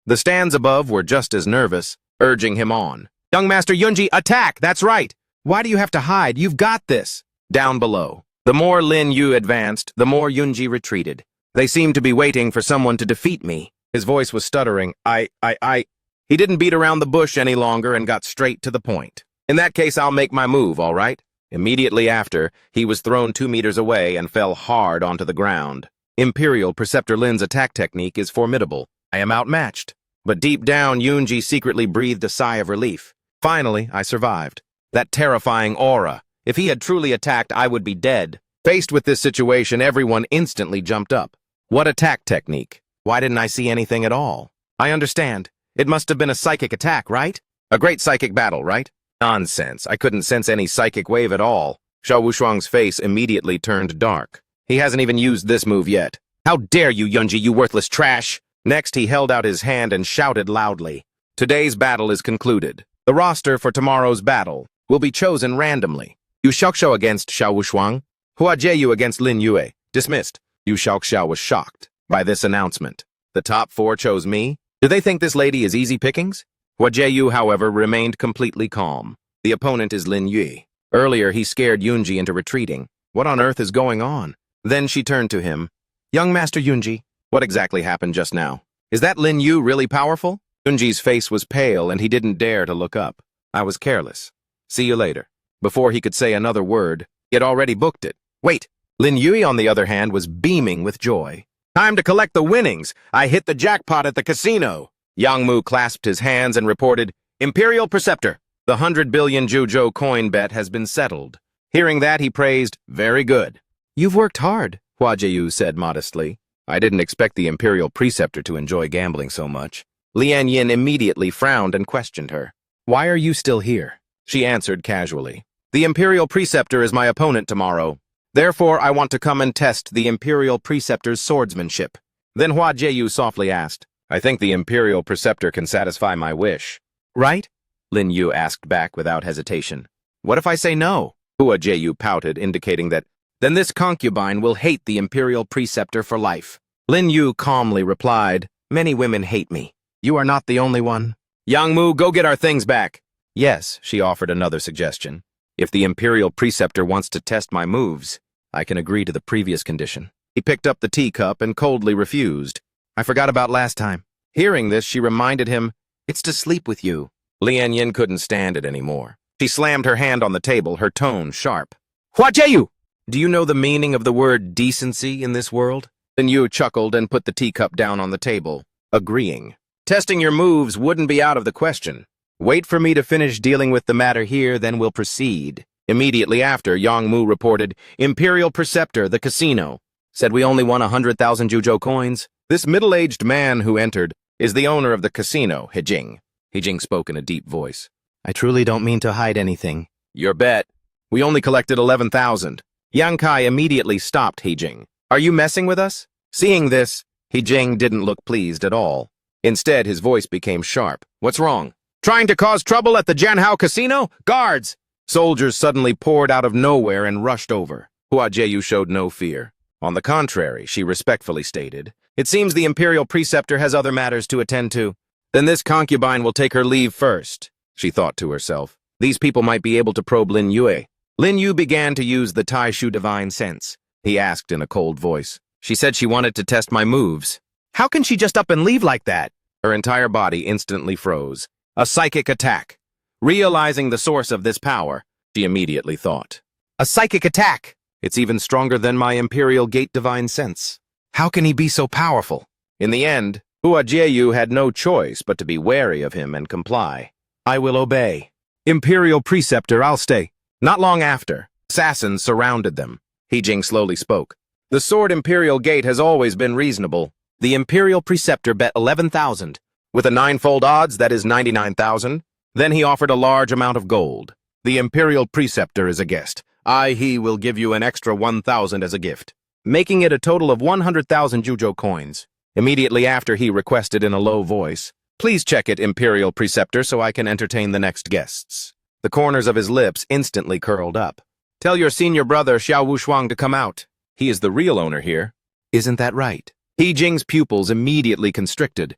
The stands above were just as nervous, urging him on. Young Master Yunji, attack! That's right! Why do you have to hide? You've got this! Down below. The more Lin Yu advanced, the more Yunji retreated. They seemed to be waiting for someone to defeat me. His voice was stuttering. He didn't beat around the bush any longer and got straight to the point. In that case, I'll make my move, all right? Immediately after, he was thrown 2 meters away and fell hard onto the ground. Imperial Preceptor Lin's attack technique is formidable. I am outmatched. But deep down, Yunji secretly breathed a sigh of relief. Finally, I survived. That terrifying aura. If he had truly attacked, I would be dead. Faced with this situation, everyone instantly jumped up. What attack technique? Why didn't I see anything at all? I understand. It must have been a psychic attack, right? A great psychic battle, right? Nonsense. I couldn't sense any psychic wave at all. Xiao Wushuang's face immediately turned dark. He hasn't even used this move yet. How dare you, Yunji, you worthless trash! Next, he held out his hand and shouted loudly. Today's battle is concluded. The roster for tomorrow's battle will be chosen randomly. Yu Xiaoxiao against Xiao Wushuang. Hua Jieyu against Lin Yue. Dismissed. Yu Xiaoxiao was shocked by this announcement. The top 4 chose me? Do they think this lady is easy pickings? Hua Jieyu, however, remained completely calm. The opponent is Lin Yue. Earlier, he scared Yunji into retreating. What on earth is going on? Then she turned to him. Young Master Yunji, what exactly happened just now? Is that Lin Yu really powerful? Yunji's face was pale and he didn't dare to look up. I was careless. See you later. Before he could say another word, he had already booked it. Wait, Lin Yue, on the other hand, was beaming with joy. Time to collect the winnings. I hit the jackpot at the casino. Yang Mu clasped his hands and reported, Imperial Preceptor, the 100 billion Zhuzhou coin bet has been settled. Hearing that, he praised, very good. You've worked hard, Hua Jieyu said modestly. I didn't expect the Imperial Preceptor to enjoy gambling so much. Lian Yin immediately frowned and questioned her. Why are you still here? She answered casually. The Imperial Preceptor is my opponent tomorrow. Therefore, I want to come and test the Imperial Preceptor's swordsmanship. Then Hua Jieyu softly asked, I think the Imperial Preceptor can satisfy my wish. Right? Lin Yu asked back without hesitation. What if I say no? Hua Jieyu pouted, indicating that, then this concubine will hate the Imperial Preceptor for life. Lin Yu calmly replied, many women hate me. You are not the only one. Yang Mu, go get our things back. Yes, she offered another suggestion. If the Imperial Preceptor wants to test my moves, I can agree to the previous condition. He picked up the teacup and coldly refused. I forgot about last time. Hearing this, she reminded him, it's to sleep with you. Lian Yin couldn't stand it anymore. She slammed her hand on the table, her tone sharp. Hua Jieyu! Do you know the meaning of the word decency in this world? Lin Yu chuckled and put the teacup down on the table, agreeing. Testing your moves wouldn't be out of the question. Wait for me to finish dealing with the matter here, then we'll proceed. Immediately after, Yang Mu reported, Imperial Preceptor, the casino, said we only won 100,000 Zhuzhou coins. This middle-aged man who entered is the owner of the casino, Hejing. Hejing spoke in a deep voice. I truly don't mean to hide anything. Your bet. We only collected 11,000. Yang Kai immediately stopped Hejing. Are you messing with us? Seeing this, Hejing didn't look pleased at all. Instead, his voice became sharp. What's wrong? Trying to cause trouble at the Jianhao Casino? Guards! Soldiers suddenly poured out of nowhere and rushed over. Hua Jieyu showed no fear. On the contrary, she respectfully stated, it seems the Imperial Preceptor has other matters to attend to. Then this concubine will take her leave first, she thought to herself. These people might be able to probe Lin Yue. Lin Yu began to use the Taishu divine sense. He asked in a cold voice. She said she wanted to test my moves. How can she just up and leave like that? Her entire body instantly froze. A psychic attack. Realizing the source of this power, she immediately thought. A psychic attack! It's even stronger than my Imperial Gate divine sense. How can he be so powerful? In the end, Hua Jieyu had no choice but to be wary of him and comply. I will obey. Imperial Preceptor, I'll stay. Not long after, assassins surrounded them. Hejing slowly spoke. The Sword Imperial Gate has always been reasonable. The Imperial Preceptor bet 11,000. With a 9-fold odds, that is 99,000. Then he offered a large amount of gold. The Imperial Preceptor is a guest. He will give you an extra 1,000 as a gift, making it a total of 100,000 Zhuzhou coins. Immediately after, he requested in a low voice, please check it, Imperial Preceptor, so I can entertain the next guests. The corners of his lips instantly curled up. Tell your senior brother, Xiao Wushuang, to come out. He is the real owner here. Isn't that right? Hejing's pupils immediately constricted.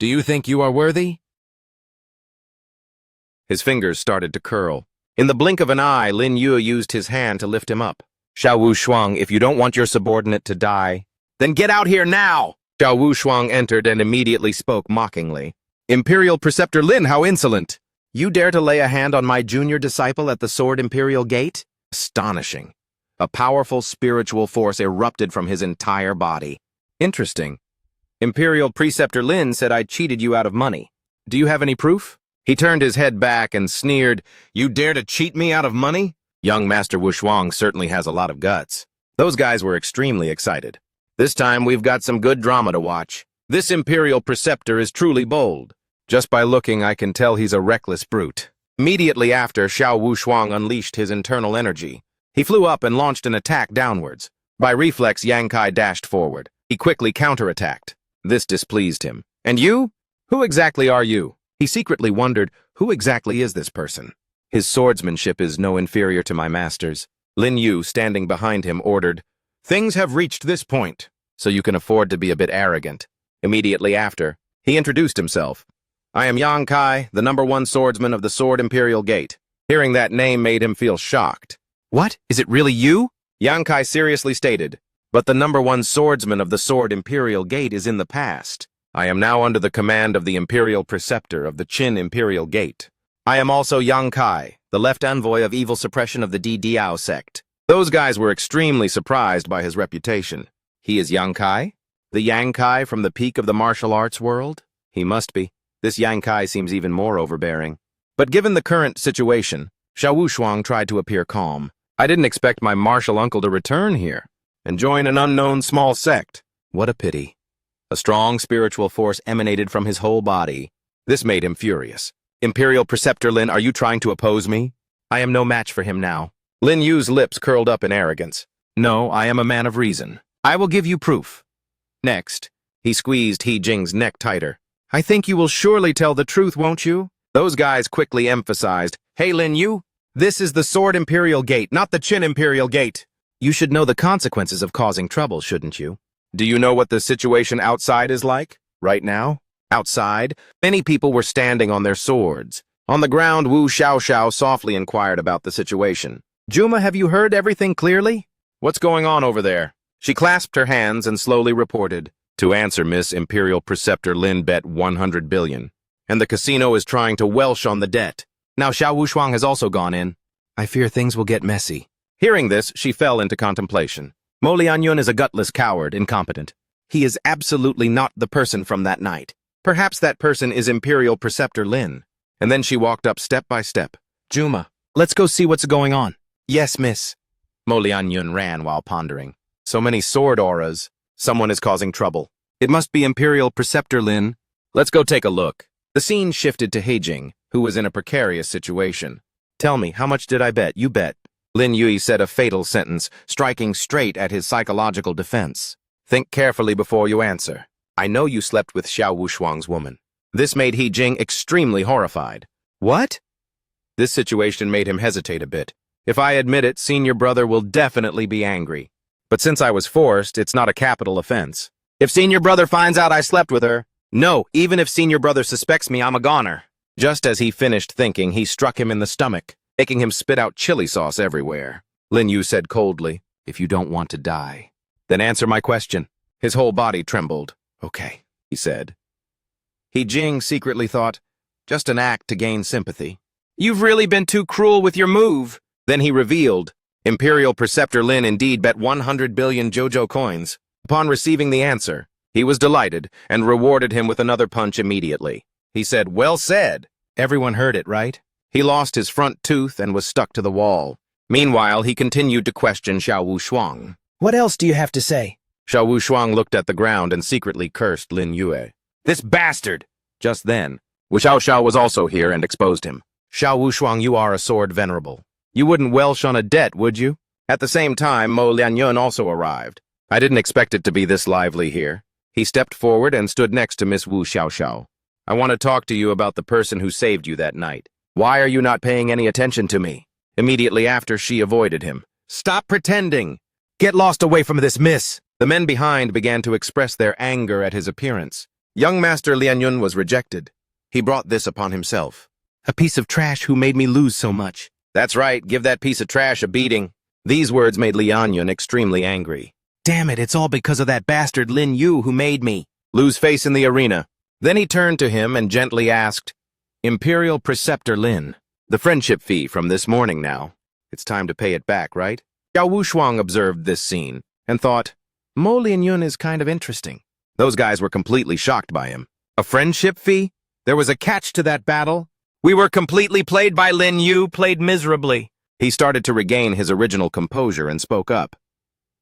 Do you think you are worthy? His fingers started to curl. In the blink of an eye, Lin Yu used his hand to lift him up. Xiao Wushuang, if you don't want your subordinate to die, then get out here now! Xiao Wushuang entered and immediately spoke mockingly. Imperial Preceptor Lin, how insolent! You dare to lay a hand on my junior disciple at the Sword Imperial Gate? Astonishing. A powerful spiritual force erupted from his entire body. Interesting. Imperial Preceptor Lin said I cheated you out of money. Do you have any proof? He turned his head back and sneered, You dare to cheat me out of money? Young Master Wushuang certainly has a lot of guts. Those guys were extremely excited. This time we've got some good drama to watch. This Imperial Preceptor is truly bold. Just by looking, I can tell he's a reckless brute. Immediately after, Xiao Wushuang unleashed his internal energy. He flew up and launched an attack downwards. By reflex, Yang Kai dashed forward. He quickly counterattacked. This displeased him. And you? Who exactly are you? He secretly wondered, who exactly is this person? His swordsmanship is no inferior to my master's. Lin Yu, standing behind him, ordered, Things have reached this point, so you can afford to be a bit arrogant. Immediately after, he introduced himself. I am Yang Kai, the #1 swordsman of the Sword Imperial Gate. Hearing that name made him feel shocked. What? Is it really you? Yang Kai seriously stated, But the #1 swordsman of the Sword Imperial Gate is in the past. I am now under the command of the Imperial Preceptor of the Qin Imperial Gate. I am also Yang Kai, the left envoy of evil suppression of the Di Diao sect. Those guys were extremely surprised by his reputation. He is Yang Kai? The Yang Kai from the peak of the martial arts world? He must be. This Yang Kai seems even more overbearing. But given the current situation, Xiao Wushuang tried to appear calm. I didn't expect my martial uncle to return here and join an unknown small sect. What a pity. A strong spiritual force emanated from his whole body. This made him furious. Imperial Preceptor Lin, are you trying to oppose me? I am no match for him now. Lin Yu's lips curled up in arrogance. No, I am a man of reason. I will give you proof. Next, he squeezed He Jing's neck tighter. I think you will surely tell the truth, won't you? Those guys quickly emphasized, Hey Lin Yu, this is the Sword Imperial Gate, not the Qin Imperial Gate. You should know the consequences of causing trouble, shouldn't you? Do you know what the situation outside is like, right now? Outside, many people were standing on their swords. On the ground, Wu Xiaoxiao softly inquired about the situation. Juma, have you heard everything clearly? What's going on over there? She clasped her hands and slowly reported. To answer, Miss, Imperial Preceptor Lin bet 100 billion. And the casino is trying to welsh on the debt. Now Xiao Wushuang has also gone in. I fear things will get messy. Hearing this, she fell into contemplation. Mo Lianyun is a gutless coward, incompetent. He is absolutely not the person from that night. Perhaps that person is Imperial Preceptor Lin. And then she walked up step by step. Juma, let's go see what's going on. Yes, miss. Mo Lianyun ran while pondering. So many sword auras. Someone is causing trouble. It must be Imperial Preceptor Lin. Let's go take a look. The scene shifted to Heijing, who was in a precarious situation. Tell me, how much did I bet? You bet. Lin Yui said a fatal sentence, striking straight at his psychological defense. Think carefully before you answer. I know you slept with Xiao Wushuang's woman. This made He Jing extremely horrified. What? This situation made him hesitate a bit. If I admit it, senior brother will definitely be angry. But since I was forced, it's not a capital offense. If senior brother finds out I slept with her, no, even if senior brother suspects me, I'm a goner. Just as he finished thinking, he struck him in the stomach, making him spit out chili sauce everywhere. Lin Yu said coldly, If you don't want to die, then answer my question. His whole body trembled. Okay, he said. He Jing secretly thought, just an act to gain sympathy. You've really been too cruel with your move. Then he revealed, Imperial Preceptor Lin indeed bet 100 billion Jojo coins. Upon receiving the answer, he was delighted and rewarded him with another punch immediately. He said, Well said. Everyone heard it, right? He lost his front tooth and was stuck to the wall. Meanwhile, he continued to question Xiao Wushuang. What else do you have to say? Xiao Wushuang looked at the ground and secretly cursed Lin Yue. This bastard! Just then, Wu Xiaoxiao was also here and exposed him. Xiao Wushuang, you are a sword venerable. You wouldn't welsh on a debt, would you? At the same time, Mo Lianyun also arrived. I didn't expect it to be this lively here. He stepped forward and stood next to Miss Wu Xiaoxiao. I want to talk to you about the person who saved you that night. Why are you not paying any attention to me? Immediately after, she avoided him. Stop pretending! Get lost away from this, miss! The men behind began to express their anger at his appearance. Young Master Lian Yun was rejected. He brought this upon himself. A piece of trash who made me lose so much. That's right, give that piece of trash a beating. These words made Lian Yun extremely angry. Damn it, it's all because of that bastard Lin Yu who made me lose face in the arena. Then he turned to him and gently asked, Imperial Preceptor Lin, the friendship fee from this morning now. It's time to pay it back, right? Xiao Wushuang observed this scene and thought, Mo Lian Yun is kind of interesting. Those guys were completely shocked by him. A friendship fee? There was a catch to that battle? We were completely played by Lin Yu, played miserably. He started to regain his original composure and spoke up.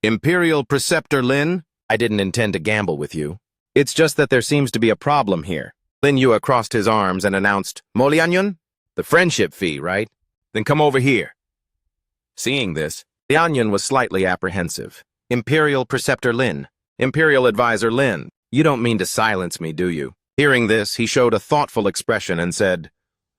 Imperial Preceptor Lin, I didn't intend to gamble with you. It's just that there seems to be a problem here. Lin Yu crossed his arms and announced, Mo Lian Yun? The friendship fee, right? Then come over here. Seeing this, Lian Yun was slightly apprehensive. Imperial Preceptor Lin, Imperial Advisor Lin, you don't mean to silence me, do you? Hearing this, he showed a thoughtful expression and said,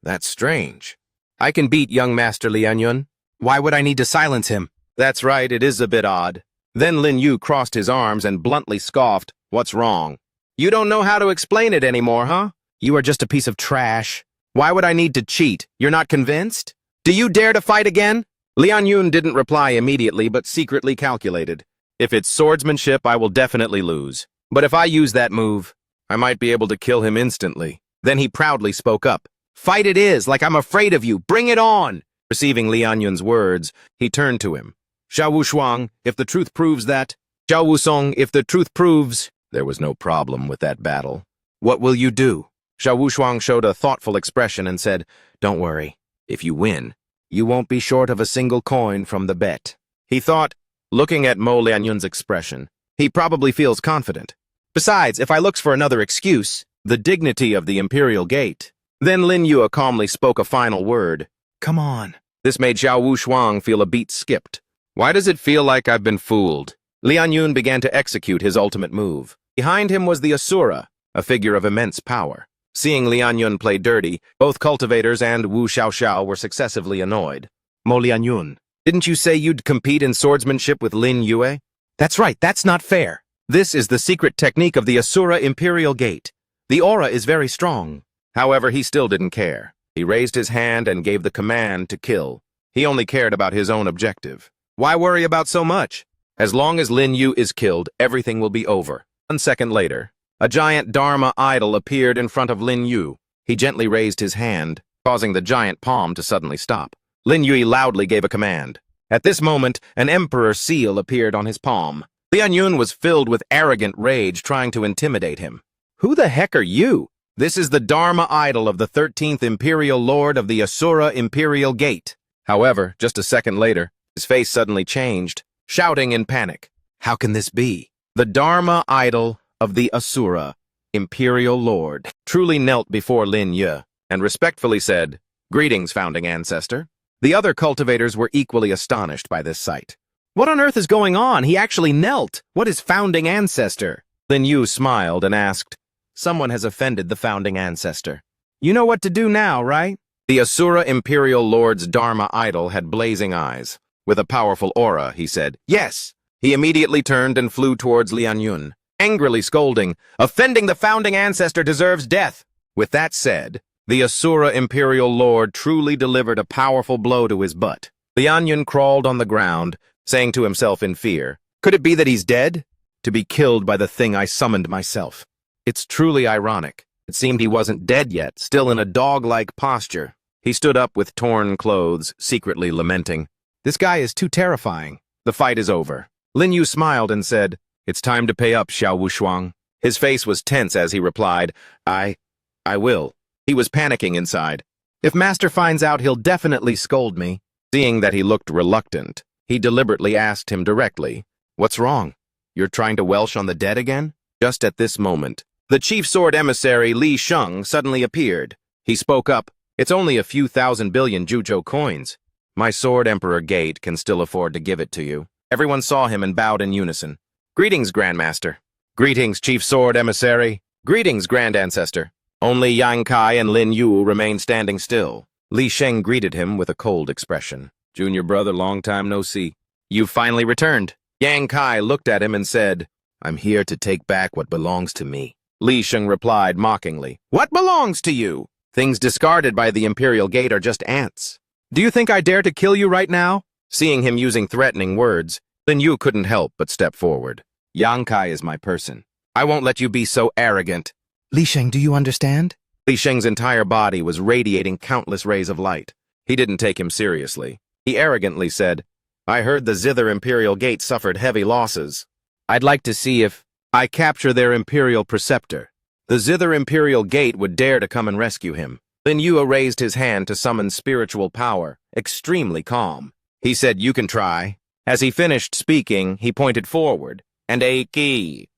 That's strange. I can beat young Master Lian Yun. Why would I need to silence him? That's right, it is a bit odd. Then Lin Yu crossed his arms and bluntly scoffed, What's wrong? You don't know how to explain it anymore, huh? You are just a piece of trash. Why would I need to cheat? You're not convinced? Do you dare to fight again? Lian Yun didn't reply immediately, but secretly calculated. If it's swordsmanship, I will definitely lose. But if I use that move, I might be able to kill him instantly. Then he proudly spoke up. Fight it is, like I'm afraid of you. Bring it on! Receiving Lian Yun's words, he turned to him. Xiao Wushuang, if the truth proves that... Xiao Wusong, if the truth proves... There was no problem with that battle. What will you do? Xiao Wushuang showed a thoughtful expression and said, Don't worry. If you win, you won't be short of a single coin from the bet. He thought, looking at Mo Lian Yun's expression, he probably feels confident. Besides, if I looks for another excuse, the dignity of the Imperial Gate. Then Lin Yu calmly spoke a final word. Come on. This made Xiao Wushuang feel a beat skipped. Why does it feel like I've been fooled? Lian Yun began to execute his ultimate move. Behind him was the Asura, a figure of immense power. Seeing Lian Yun play dirty, both cultivators and Wu Xiaoxiao were successively annoyed. Mo Lian Yun, didn't you say you'd compete in swordsmanship with Lin Yue? That's right, that's not fair. This is the secret technique of the Asura Imperial Gate. The aura is very strong. However, he still didn't care. He raised his hand and gave the command to kill. He only cared about his own objective. Why worry about so much? As long as Lin Yu is killed, everything will be over. 1 second later, a giant Dharma idol appeared in front of Lin Yu. He gently raised his hand, causing the giant palm to suddenly stop. Lin Yu loudly gave a command. At this moment, an emperor seal appeared on his palm. Lian Yun was filled with arrogant rage, trying to intimidate him. Who the heck are you? This is the Dharma idol of the 13th Imperial Lord of the Asura Imperial Gate. However, just a second later, his face suddenly changed, shouting in panic. How can this be? The Dharma idol of the Asura Imperial Lord truly knelt before Lin Yu and respectfully said, Greetings, founding ancestor. The other cultivators were equally astonished by this sight. What on earth is going on? He actually knelt. What is founding ancestor? Lin Yu smiled and asked, Someone has offended the founding ancestor. You know what to do now, right? The Asura Imperial Lord's Dharma idol had blazing eyes. With a powerful aura, he said, Yes! He immediately turned and flew towards Lian Yun, angrily scolding, Offending the founding ancestor deserves death. With that said, the Asura Imperial Lord truly delivered a powerful blow to his butt. Lian Yun crawled on the ground, saying to himself in fear, Could it be that he's dead? To be killed by the thing I summoned myself. It's truly ironic. It seemed he wasn't dead yet, still in a dog-like posture. He stood up with torn clothes, secretly lamenting. This guy is too terrifying. The fight is over. Lin Yu smiled and said, It's time to pay up, Xiao Wushuang. His face was tense as he replied, I will. He was panicking inside. If Master finds out, he'll definitely scold me. Seeing that he looked reluctant, he deliberately asked him directly, What's wrong? You're trying to welsh on the dead again? Just at this moment, the chief sword emissary Li Sheng suddenly appeared. He spoke up, It's only a few thousand billion Juzhou coins. My sword Emperor Gate can still afford to give it to you. Everyone saw him and bowed in unison. Greetings, Grandmaster. Greetings, Chief Sword Emissary. Greetings, Grand Ancestor. Only Yang Kai and Lin Yu remained standing still. Li Sheng greeted him with a cold expression. Junior brother, long time no see. You've finally returned. Yang Kai looked at him and said, I'm here to take back what belongs to me. Li Sheng replied mockingly. What belongs to you? Things discarded by the Imperial Gate are just ants. Do you think I dare to kill you right now? Seeing him using threatening words, Lin Yu couldn't help but step forward. Yang Kai is my person. I won't let you be so arrogant. Li Sheng, do you understand? Li Sheng's entire body was radiating countless rays of light. He didn't take him seriously. He arrogantly said, I heard the Zither Imperial Gate suffered heavy losses. I'd like to see if I capture their Imperial Preceptor. The Zither Imperial Gate would dare to come and rescue him. Lin Yu raised his hand to summon spiritual power, extremely calm. He said, you can try. As he finished speaking, he pointed forward, and a key,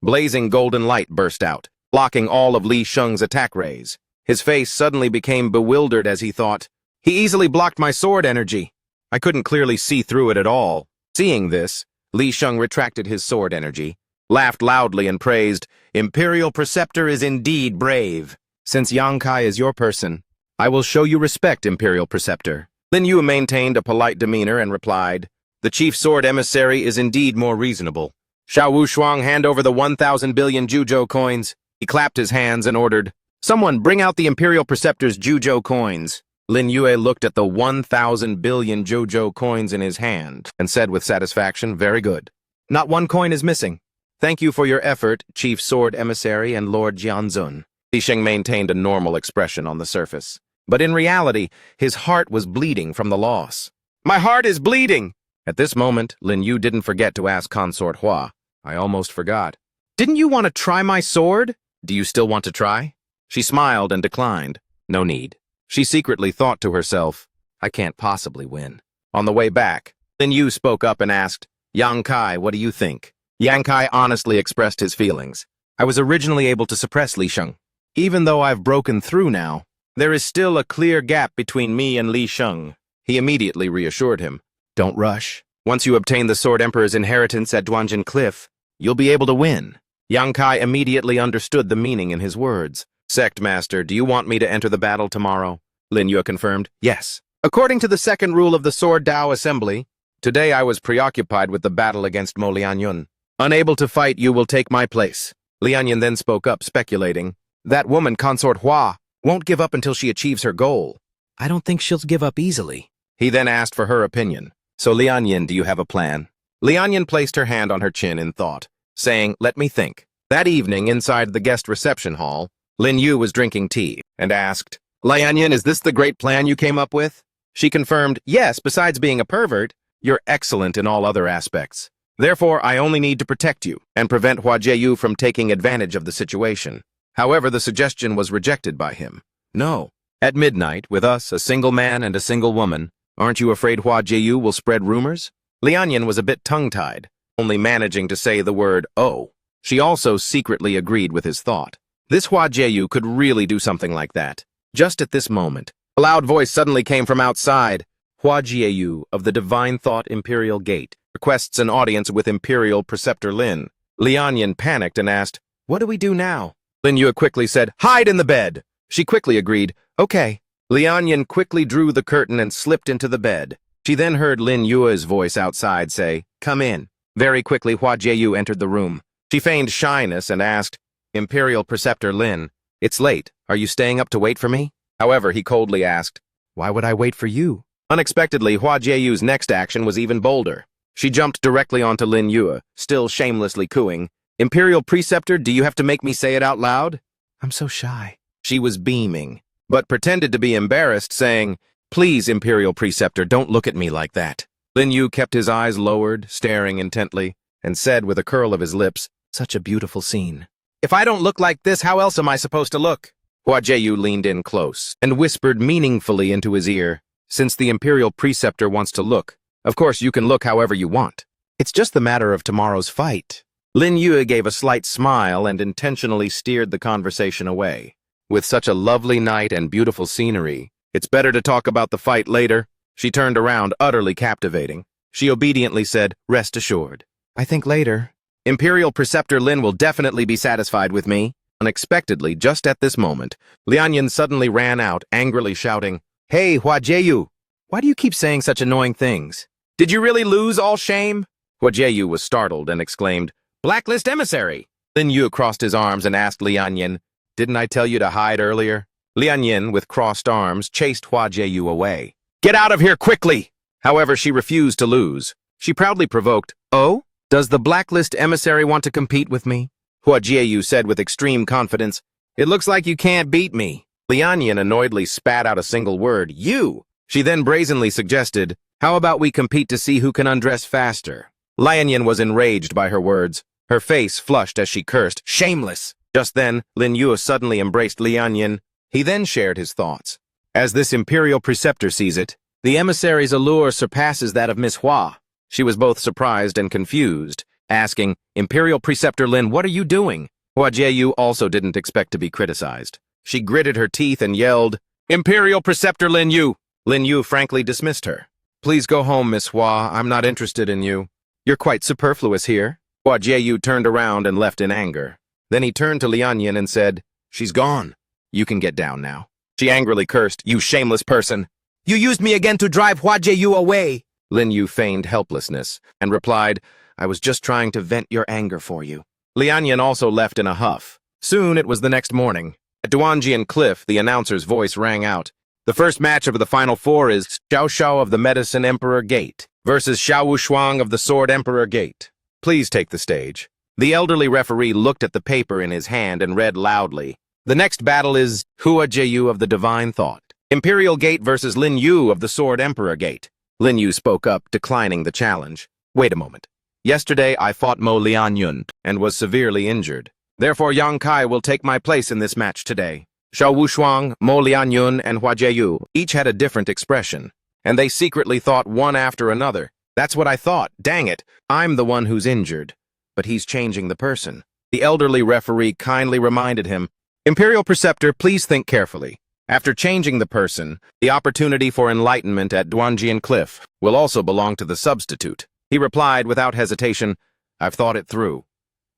blazing golden light burst out, blocking all of Li Sheng's attack rays. His face suddenly became bewildered as he thought, he easily blocked my sword energy. I couldn't clearly see through it at all. Seeing this, Li Sheng retracted his sword energy, laughed loudly and praised, Imperial Preceptor is indeed brave. Since Yang Kai is your person, I will show you respect, Imperial Preceptor. Lin Yu maintained a polite demeanor and replied, the Chief Sword Emissary is indeed more reasonable. Xiao Wu Shuang, hand over the 1,000 billion Juzhou coins. He clapped his hands and ordered, someone bring out the Imperial Preceptor's Juzhou coins. Lin Yue looked at the 1,000 billion Juzhou coins in his hand and said with satisfaction, very good. Not one coin is missing. Thank you for your effort, Chief Sword Emissary and Lord Jianzun. Li Sheng maintained a normal expression on the surface. But in reality, his heart was bleeding from the loss. My heart is bleeding! At this moment, Lin Yu didn't forget to ask Consort Hua. I almost forgot. Didn't you want to try my sword? Do you still want to try? She smiled and declined. No need. She secretly thought to herself, I can't possibly win. On the way back, Lin Yu spoke up and asked, Yang Kai, what do you think? Yang Kai honestly expressed his feelings. I was originally able to suppress Li Sheng. Even though I've broken through now, there is still a clear gap between me and Li Sheng. He immediately reassured him. Don't rush. Once you obtain the Sword Emperor's inheritance at Duanjin Cliff, you'll be able to win. Yang Kai immediately understood the meaning in his words. Sect Master, do you want me to enter the battle tomorrow? Lin Yu confirmed, yes. According to the second rule of the Sword Dao Assembly, today I was preoccupied with the battle against Mo Lianyun. Unable to fight, you will take my place. Lianyun then spoke up, speculating, that woman, Consort Hua, won't give up until she achieves her goal. I don't think she'll give up easily. He then asked for her opinion. So Lianyun, do you have a plan? Lianyun placed her hand on her chin in thought, saying, let me think. That evening, inside the guest reception hall, Lin Yu was drinking tea and asked, Lianyun, is this the great plan you came up with? She confirmed, yes, besides being a pervert, you're excellent in all other aspects. Therefore, I only need to protect you and prevent Hua Jieyu from taking advantage of the situation. However, the suggestion was rejected by him. No. At midnight, with us, a single man and a single woman, aren't you afraid Hua Jieyu will spread rumors? Lianyun was a bit tongue-tied, only managing to say the word, oh. She also secretly agreed with his thought. This Hua Jieyu could really do something like that. Just at this moment, a loud voice suddenly came from outside. Hua Jieyu of the Divine Thought Imperial Gate requests an audience with Imperial Preceptor Lin. Lianyun panicked and asked, what do we do now? Lin Yu quickly said, hide in the bed. She quickly agreed, okay. Lianyun quickly drew the curtain and slipped into the bed. She then heard Lin Yu's voice outside say, come in. Very quickly, Hua Jieyu entered the room. She feigned shyness and asked, Imperial Preceptor Lin, it's late. Are you staying up to wait for me? However, he coldly asked, why would I wait for you? Unexpectedly, Hua Jieyu's next action was even bolder. She jumped directly onto Lin Yu, still shamelessly cooing, Imperial Preceptor, do you have to make me say it out loud? I'm so shy. She was beaming, but pretended to be embarrassed, saying, please, Imperial Preceptor, don't look at me like that. Lin Yu kept his eyes lowered, staring intently, and said with a curl of his lips, such a beautiful scene. If I don't look like this, how else am I supposed to look? Hua Jieyu leaned in close and whispered meaningfully into his ear, since the Imperial Preceptor wants to look, of course you can look however you want. It's just the matter of tomorrow's fight. Lin Yu gave a slight smile and intentionally steered the conversation away. With such a lovely night and beautiful scenery, it's better to talk about the fight later. She turned around, utterly captivating. She obediently said, rest assured. I think later. Imperial Preceptor Lin will definitely be satisfied with me. Unexpectedly, just at this moment, Lianyun suddenly ran out, angrily shouting, hey, Hua Jieyu, why do you keep saying such annoying things? Did you really lose all shame? Hua Jieyu was startled and exclaimed, Blacklist Emissary! Lin Yu crossed his arms and asked Lian Yin, "Didn't I tell you to hide earlier?" Lian Yin, with crossed arms, chased Hua Jieyu away. "Get out of here quickly!" However, she refused to lose. She proudly provoked, "Oh? Does the blacklist emissary want to compete with me?" Hua Jieyu said with extreme confidence, "It looks like you can't beat me." Lian Yin annoyedly spat out a single word, "You!" She then brazenly suggested, "How about we compete to see who can undress faster?" Lian Yin was enraged by her words. Her face flushed as she cursed, "Shameless!" Just then, Lin Yu suddenly embraced Lian Yin. He then shared his thoughts. As this imperial preceptor sees it, the emissary's allure surpasses that of Miss Hua. She was both surprised and confused, asking, "Imperial Preceptor Lin, what are you doing?" Hua Jieyu also didn't expect to be criticized. She gritted her teeth and yelled, "Imperial Preceptor Lin Yu!" Lin Yu frankly dismissed her. "Please go home, Miss Hua. I'm not interested in you. You're quite superfluous here." Hua Jieyu turned around and left in anger. Then he turned to Lian Yin and said, "She's gone. You can get down now." She angrily cursed, "You shameless person! You used me again to drive Hua Jieyu away!" Lin Yu feigned helplessness and replied, "I was just trying to vent your anger for you." Lian Yin also left in a huff. Soon it was the next morning. At Duanjian Cliff, the announcer's voice rang out. "The first match of the Final Four is Xiao Shao of the Medicine Emperor Gate versus Xiao Wushuang of the Sword Emperor Gate. Please take the stage." The elderly referee looked at the paper in his hand and read loudly, "The next battle is Hua Jieyu of the Divine Thought. Imperial Gate versus Lin Yu of the Sword Emperor Gate." Lin Yu spoke up, declining the challenge. "Wait a moment. Yesterday I fought Mo Lian Yun and was severely injured. Therefore Yang Kai will take my place in this match today." Xiao Wushuang, Mo Lian Yun, and Hua Jieyu each had a different expression, and they secretly thought one after another, "That's what I thought. Dang it. I'm the one who's injured. But he's changing the person." The elderly referee kindly reminded him, "Imperial Preceptor, please think carefully. After changing the person, the opportunity for enlightenment at Duanjian Cliff will also belong to the substitute." He replied without hesitation, "I've thought it through.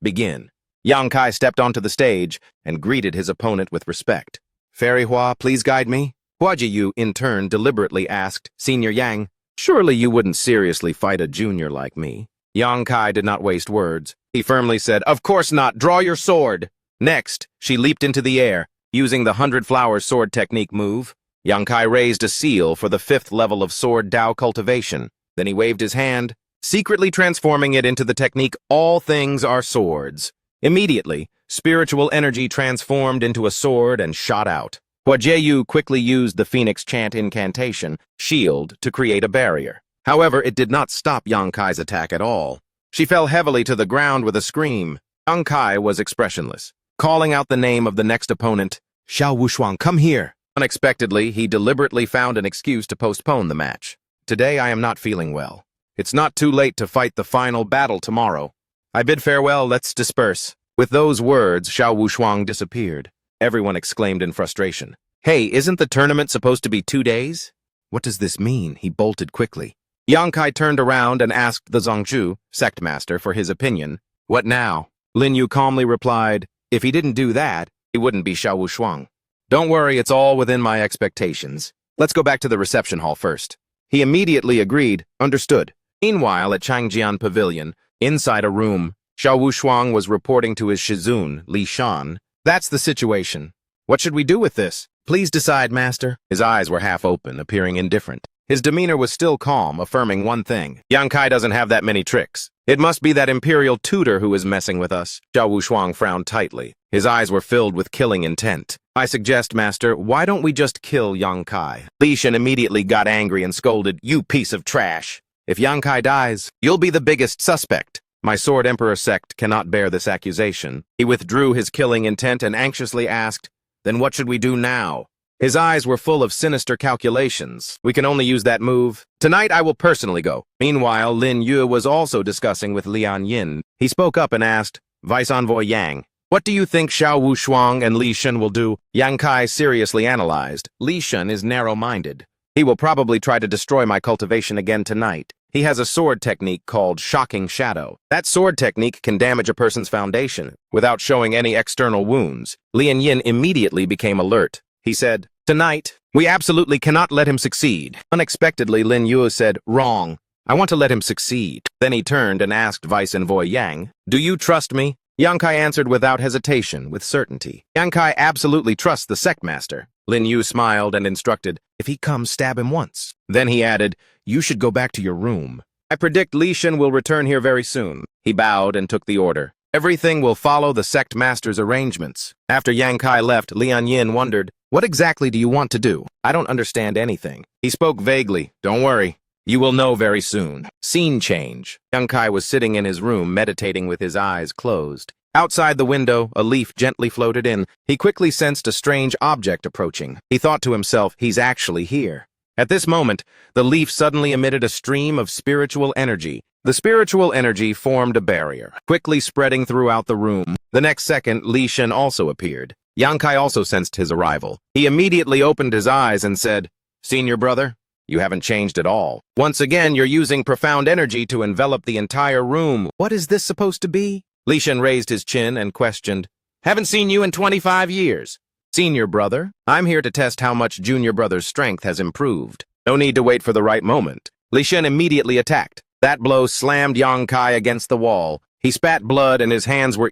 Begin." Yang Kai stepped onto the stage and greeted his opponent with respect. "Fairy Hua, please guide me." Hua Jieyu, in turn, deliberately asked, "Senior Yang, surely you wouldn't seriously fight a junior like me?" Yang Kai did not waste words. He firmly said, "Of course not. Draw your sword." Next, she leaped into the air, using the 100 Flowers sword technique move. Yang Kai raised a seal for the 5th level of sword Dao cultivation. Then he waved his hand, secretly transforming it into the technique All Things Are Swords. Immediately, spiritual energy transformed into a sword and shot out. Hua Jieyu quickly used the Phoenix Chant incantation, Shield, to create a barrier. However, it did not stop Yang Kai's attack at all. She fell heavily to the ground with a scream. Yang Kai was expressionless, calling out the name of the next opponent, "Xiao Wushuang, come here." Unexpectedly, he deliberately found an excuse to postpone the match. "Today I am not feeling well. It's not too late to fight the final battle tomorrow. I bid farewell, let's disperse." With those words, Xiao Wushuang disappeared. Everyone exclaimed in frustration, "Hey, isn't the tournament supposed to be 2 days? What does this mean?" He bolted quickly. Yang Kai turned around and asked the Zongzhu, sect master, for his opinion. "What now?" Lin Yu calmly replied, "If he didn't do that, he wouldn't be Xiao Wushuang. Don't worry, it's all within my expectations. Let's go back to the reception hall first." He immediately agreed, "Understood." Meanwhile, at Changjian Pavilion, inside a room, Xiao Wushuang was reporting to his Shizun, Li Shan. "That's the situation. What should we do with this? Please decide, master." His eyes were half open, appearing indifferent. His demeanor was still calm, affirming one thing. "Yang Kai doesn't have that many tricks. It must be that imperial tutor who is messing with us." Xiao Wushuang frowned tightly. His eyes were filled with killing intent. "I suggest, master, why don't we just kill Yang Kai?" Li Shan immediately got angry and scolded, "You piece of trash. If Yang Kai dies, you'll be the biggest suspect. My Sword Emperor sect cannot bear this accusation." He withdrew his killing intent and anxiously asked, "Then what should we do now?" His eyes were full of sinister calculations. "We can only use that move. Tonight I will personally go." Meanwhile, Lin Yu was also discussing with Lian Yin. He spoke up and asked, "Vice Envoy Yang, what do you think Xiao Wushuang and Li Shan will do?" Yang Kai seriously analyzed. "Li Shan is narrow-minded. He will probably try to destroy my cultivation again tonight. He has a sword technique called Shocking Shadow. That sword technique can damage a person's foundation without showing any external wounds." Lian Yin immediately became alert. He said, "Tonight, we absolutely cannot let him succeed." Unexpectedly, Lin Yu said, "Wrong. I want to let him succeed." Then he turned and asked Vice Envoy Yang, "Do you trust me?" Yang Kai answered without hesitation, with certainty. Yang Kai absolutely trusts the sect master. Lin Yu smiled and instructed, if he comes, stab him once. Then he added, you should go back to your room. I predict Li Shen will return here very soon. He bowed and took the order. Everything will follow the sect master's arrangements. After Yang Kai left, Lian Yin wondered, what exactly do you want to do? I don't understand anything. He spoke vaguely. Don't worry. You will know very soon. Scene change. Yang Kai was sitting in his room, meditating with his eyes closed. Outside the window, a leaf gently floated in. He quickly sensed a strange object approaching. He thought to himself, he's actually here. At this moment, the leaf suddenly emitted a stream of spiritual energy. The spiritual energy formed a barrier, quickly spreading throughout the room. The next second, Li Shen also appeared. Yang Kai also sensed his arrival. He immediately opened his eyes and said, Senior brother, you haven't changed at all. Once again, you're using profound energy to envelop the entire room. What is this supposed to be? Li Shen raised his chin and questioned, haven't seen you in 25 years. Senior brother, I'm here to test how much junior brother's strength has improved. No need to wait for the right moment. Li Shen immediately attacked. That blow slammed Yang Kai against the wall. He spat blood and his hands were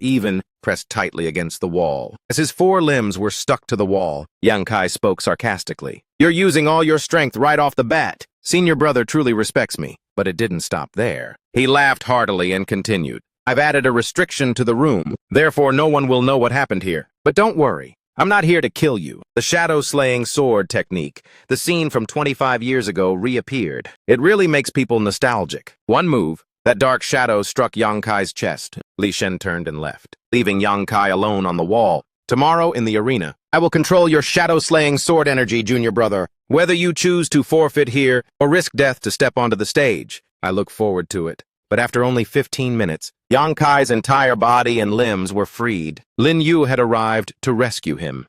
pressed tightly against the wall. As his four limbs were stuck to the wall, Yang Kai spoke sarcastically. You're using all your strength right off the bat. Senior brother truly respects me. But it didn't stop there. He laughed heartily and continued. I've added a restriction to the room. Therefore, no one will know what happened here. But don't worry. I'm not here to kill you. The shadow-slaying sword technique, the scene from 25 years ago, reappeared. It really makes people nostalgic. One move, that dark shadow struck Yang Kai's chest. Li Shen turned and left, leaving Yang Kai alone on the wall. Tomorrow, in the arena, I will control your shadow-slaying sword energy, junior brother, whether you choose to forfeit here or risk death to step onto the stage. I look forward to it. But after only 15 minutes, Yang Kai's entire body and limbs were freed. Lin Yu had arrived to rescue him.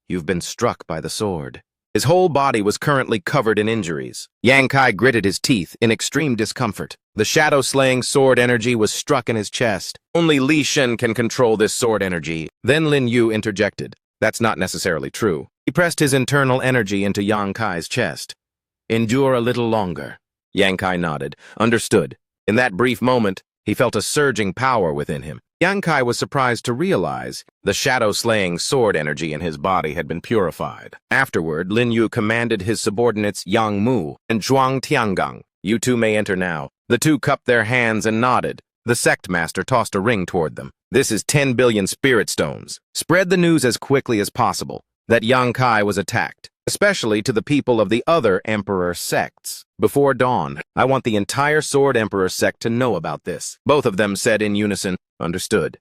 You've been struck by the sword. His whole body was currently covered in injuries. Yang Kai gritted his teeth in extreme discomfort. The shadow-slaying sword energy was struck in his chest. Only Li Shen can control this sword energy. Then Lin Yu interjected. That's not necessarily true. He pressed his internal energy into Yang Kai's chest. Endure a little longer. Yang Kai nodded. Understood. In that brief moment, he felt a surging power within him. Yang Kai was surprised to realize the shadow-slaying sword energy in his body had been purified. Afterward, Lin Yu commanded his subordinates Yang Mu and Zhuang Tiangang. You two may enter now. The two cupped their hands and nodded. The sect master tossed a ring toward them. This is 10 billion spirit stones. Spread the news as quickly as possible that Yang Kai was attacked, especially to the people of the other emperor sects. Before dawn, I want the entire Sword Emperor sect to know about this. Both of them said in unison, understood.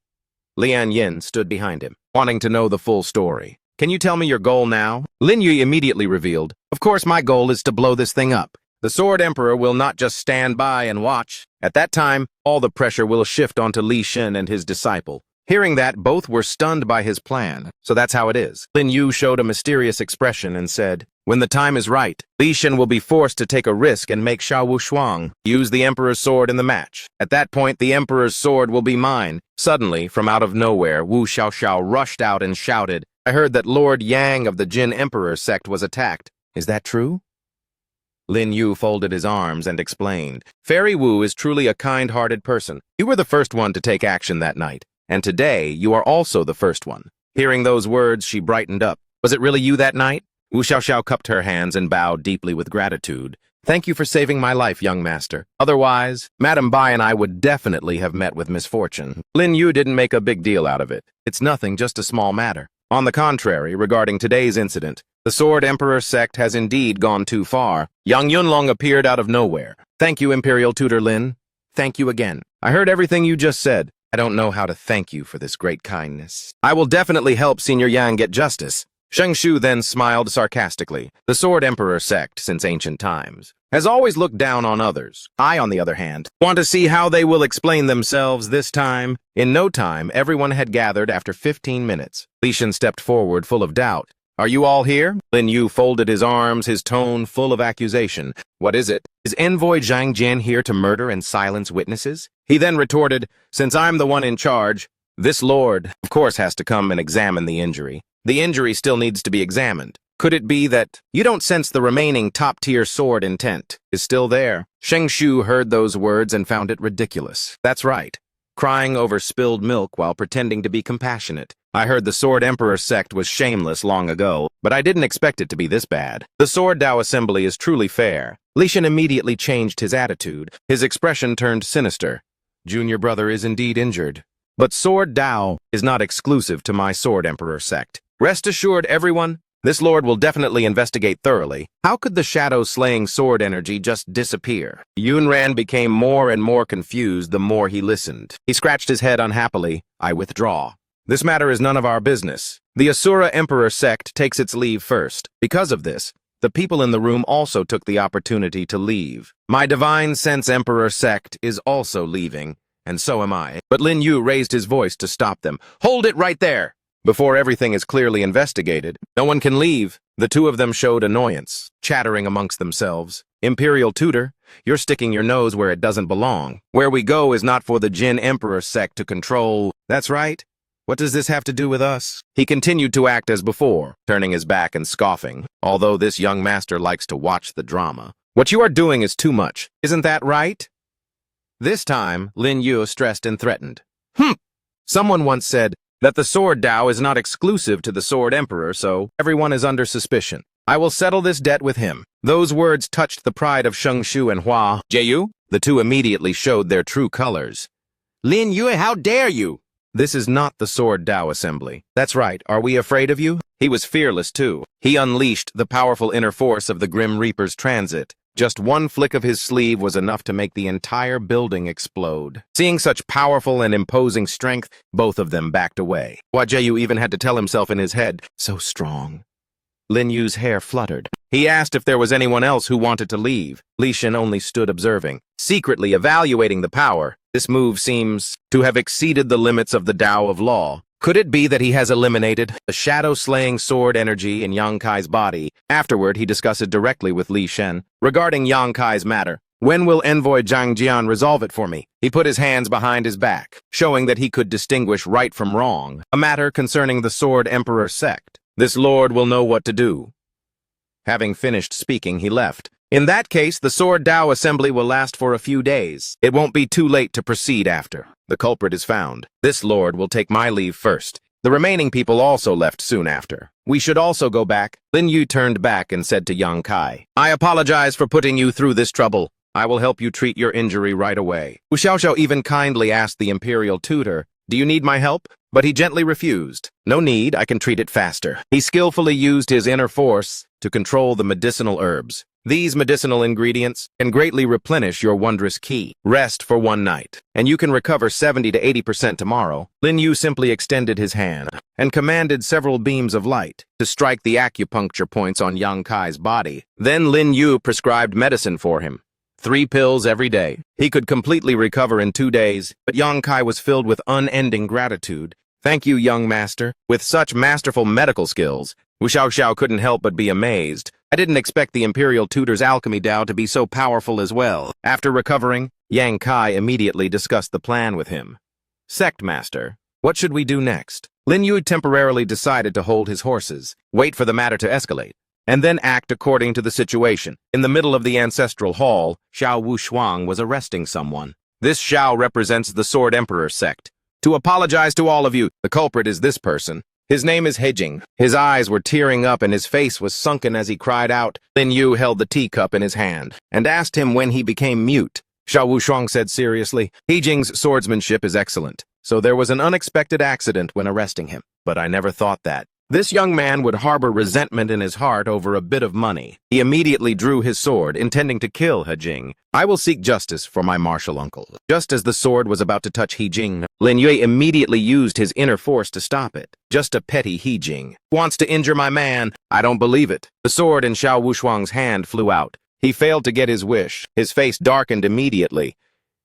Lian Yin stood behind him, wanting to know the full story. Can you tell me your goal now? Lin Yu immediately revealed, of course my goal is to blow this thing up. The Sword Emperor will not just stand by and watch. At that time, all the pressure will shift onto Li Shen and his disciple. Hearing that, both were stunned by his plan. So that's how it is. Lin Yu showed a mysterious expression and said, when the time is right, Li Shen will be forced to take a risk and make Xiao Wushuang use the Emperor's sword in the match. At that point, the Emperor's sword will be mine. Suddenly, from out of nowhere, Wu Xiaoxiao rushed out and shouted, I heard that Lord Yang of the Jin Emperor sect was attacked. Is that true? Lin Yu folded his arms and explained, Fairy Wu is truly a kind-hearted person. You were the first one to take action that night. And today, you are also the first one. Hearing those words, she brightened up. Was it really you that night? Wu Xiaoxiao cupped her hands and bowed deeply with gratitude. Thank you for saving my life, young master. Otherwise, Madame Bai and I would definitely have met with misfortune. Lin Yu didn't make a big deal out of it. It's nothing, just a small matter. On the contrary, regarding today's incident, the Sword Emperor sect has indeed gone too far. Yang Yunlong appeared out of nowhere. Thank you, Imperial Tutor Lin. Thank you again. I heard everything you just said. I don't know how to thank you for this great kindness. I will definitely help Senior Yang get justice. Sheng Shu then smiled sarcastically. The Sword Emperor sect, since ancient times, has always looked down on others. I, on the other hand, want to see how they will explain themselves this time. In no time, everyone had gathered after 15 minutes. Li Shen stepped forward, full of doubt. Are you all here? Lin Yu folded his arms, his tone full of accusation. What is it? Is envoy Zhang Jian here to murder and silence witnesses? He then retorted, since I'm the one in charge, this lord, of course, has to come and examine the injury. The injury still needs to be examined. Could it be that you don't sense the remaining top-tier sword intent is still there? Sheng Shu heard those words and found it ridiculous. That's right. crying over spilled milk while pretending to be compassionate. I heard the Sword Emperor sect was shameless long ago, but I didn't expect it to be this bad. The Sword Dao Assembly is truly fair. Li Shan immediately changed his attitude. His expression turned sinister. Junior brother is indeed injured. But Sword Dao is not exclusive to my Sword Emperor sect. Rest assured, everyone, this lord will definitely investigate thoroughly. How could the shadow-slaying sword energy just disappear? Yunran became more and more confused the more he listened. He scratched his head unhappily. I withdraw. This matter is none of our business. The Asura Emperor sect takes its leave first. Because of this, the people in the room also took the opportunity to leave. My Divine Sense Emperor sect is also leaving, and so am I. But Lin Yu raised his voice to stop them. Hold it right there! Before everything is clearly investigated, no one can leave. The two of them showed annoyance, chattering amongst themselves. Imperial Tutor, you're sticking your nose where it doesn't belong. Where we go is not for the Jin Emperor sect to control. That's right. What does this have to do with us? He continued to act as before, turning his back and scoffing, although this young master likes to watch the drama. What you are doing is too much. Isn't that right? This time, Lin Yu stressed and threatened. Someone once said that the Sword Dao is not exclusive to the Sword Emperor, so everyone is under suspicion. I will settle this debt with him. Those words touched the pride of Sheng Shu and Hua. Jiu? The two immediately showed their true colors. Lin Yu, how dare you? This is not the Sword Dao Assembly. That's right, are we afraid of you? He was fearless too. He unleashed the powerful inner force of the Grim Reaper's transit. Just one flick of his sleeve was enough to make the entire building explode. Seeing such powerful and imposing strength, both of them backed away. Hua Jiu even had to tell himself in his head, so strong. Lin Yu's hair fluttered. He asked if there was anyone else who wanted to leave. Li Shan only stood observing, secretly evaluating the power. This move seems to have exceeded the limits of the Tao of Law. Could it be that he has eliminated the shadow-slaying sword energy in Yang Kai's body? Afterward, he discussed it directly with Li Shan. Regarding Yang Kai's matter, when will Envoy Zhang Jian resolve it for me? He put his hands behind his back, showing that he could distinguish right from wrong. A matter concerning the Sword Emperor sect. This lord will know what to do. Having finished speaking, he left. In that case, the Sword Dao Assembly will last for a few days. It won't be too late to proceed after. The culprit is found. This lord will take my leave first. The remaining people also left soon after. We should also go back. Lin Yu turned back and said to Yang Kai, I apologize for putting you through this trouble. I will help you treat your injury right away. Wu Xiaoxiao even kindly asked the Imperial Tutor, do you need my help? But he gently refused. No need, I can treat it faster. He skillfully used his inner force to control the medicinal herbs. These medicinal ingredients can greatly replenish your wondrous ki. Rest for one night, and you can recover 70 to 80% tomorrow. Lin Yu simply extended his hand and commanded several beams of light to strike the acupuncture points on Yang Kai's body. Then Lin Yu prescribed medicine for him. 3 pills every day. He could completely recover in 2 days, but Yang Kai was filled with unending gratitude. Thank you, young master. With such masterful medical skills, Wu Xiaoxiao couldn't help but be amazed. I didn't expect the Imperial Tutor's alchemy Dao to be so powerful as well. After recovering, Yang Kai immediately discussed the plan with him. Sect Master, what should we do next? Lin Yu temporarily decided to hold his horses, wait for the matter to escalate, and then act according to the situation. In the middle of the ancestral hall, Xiao Wu Shuang was arresting someone. This Xiao represents the Sword Emperor sect. To apologize to all of you, the culprit is this person. His name is Hejing. His eyes were tearing up and his face was sunken as he cried out. Lin Yu held the teacup in his hand and asked him when he became mute. Xiao Wu Shuang said seriously, Hejing's swordsmanship is excellent, so there was an unexpected accident when arresting him. But I never thought that this young man would harbor resentment in his heart over a bit of money. He immediately drew his sword, intending to kill Hejing. I will seek justice for my martial uncle. Just as the sword was about to touch Hejing, Lin Yue immediately used his inner force to stop it. Just a petty Hejing wants to injure my man. I don't believe it. The sword in Xiao Wushuang's hand flew out. He failed to get his wish. His face darkened immediately.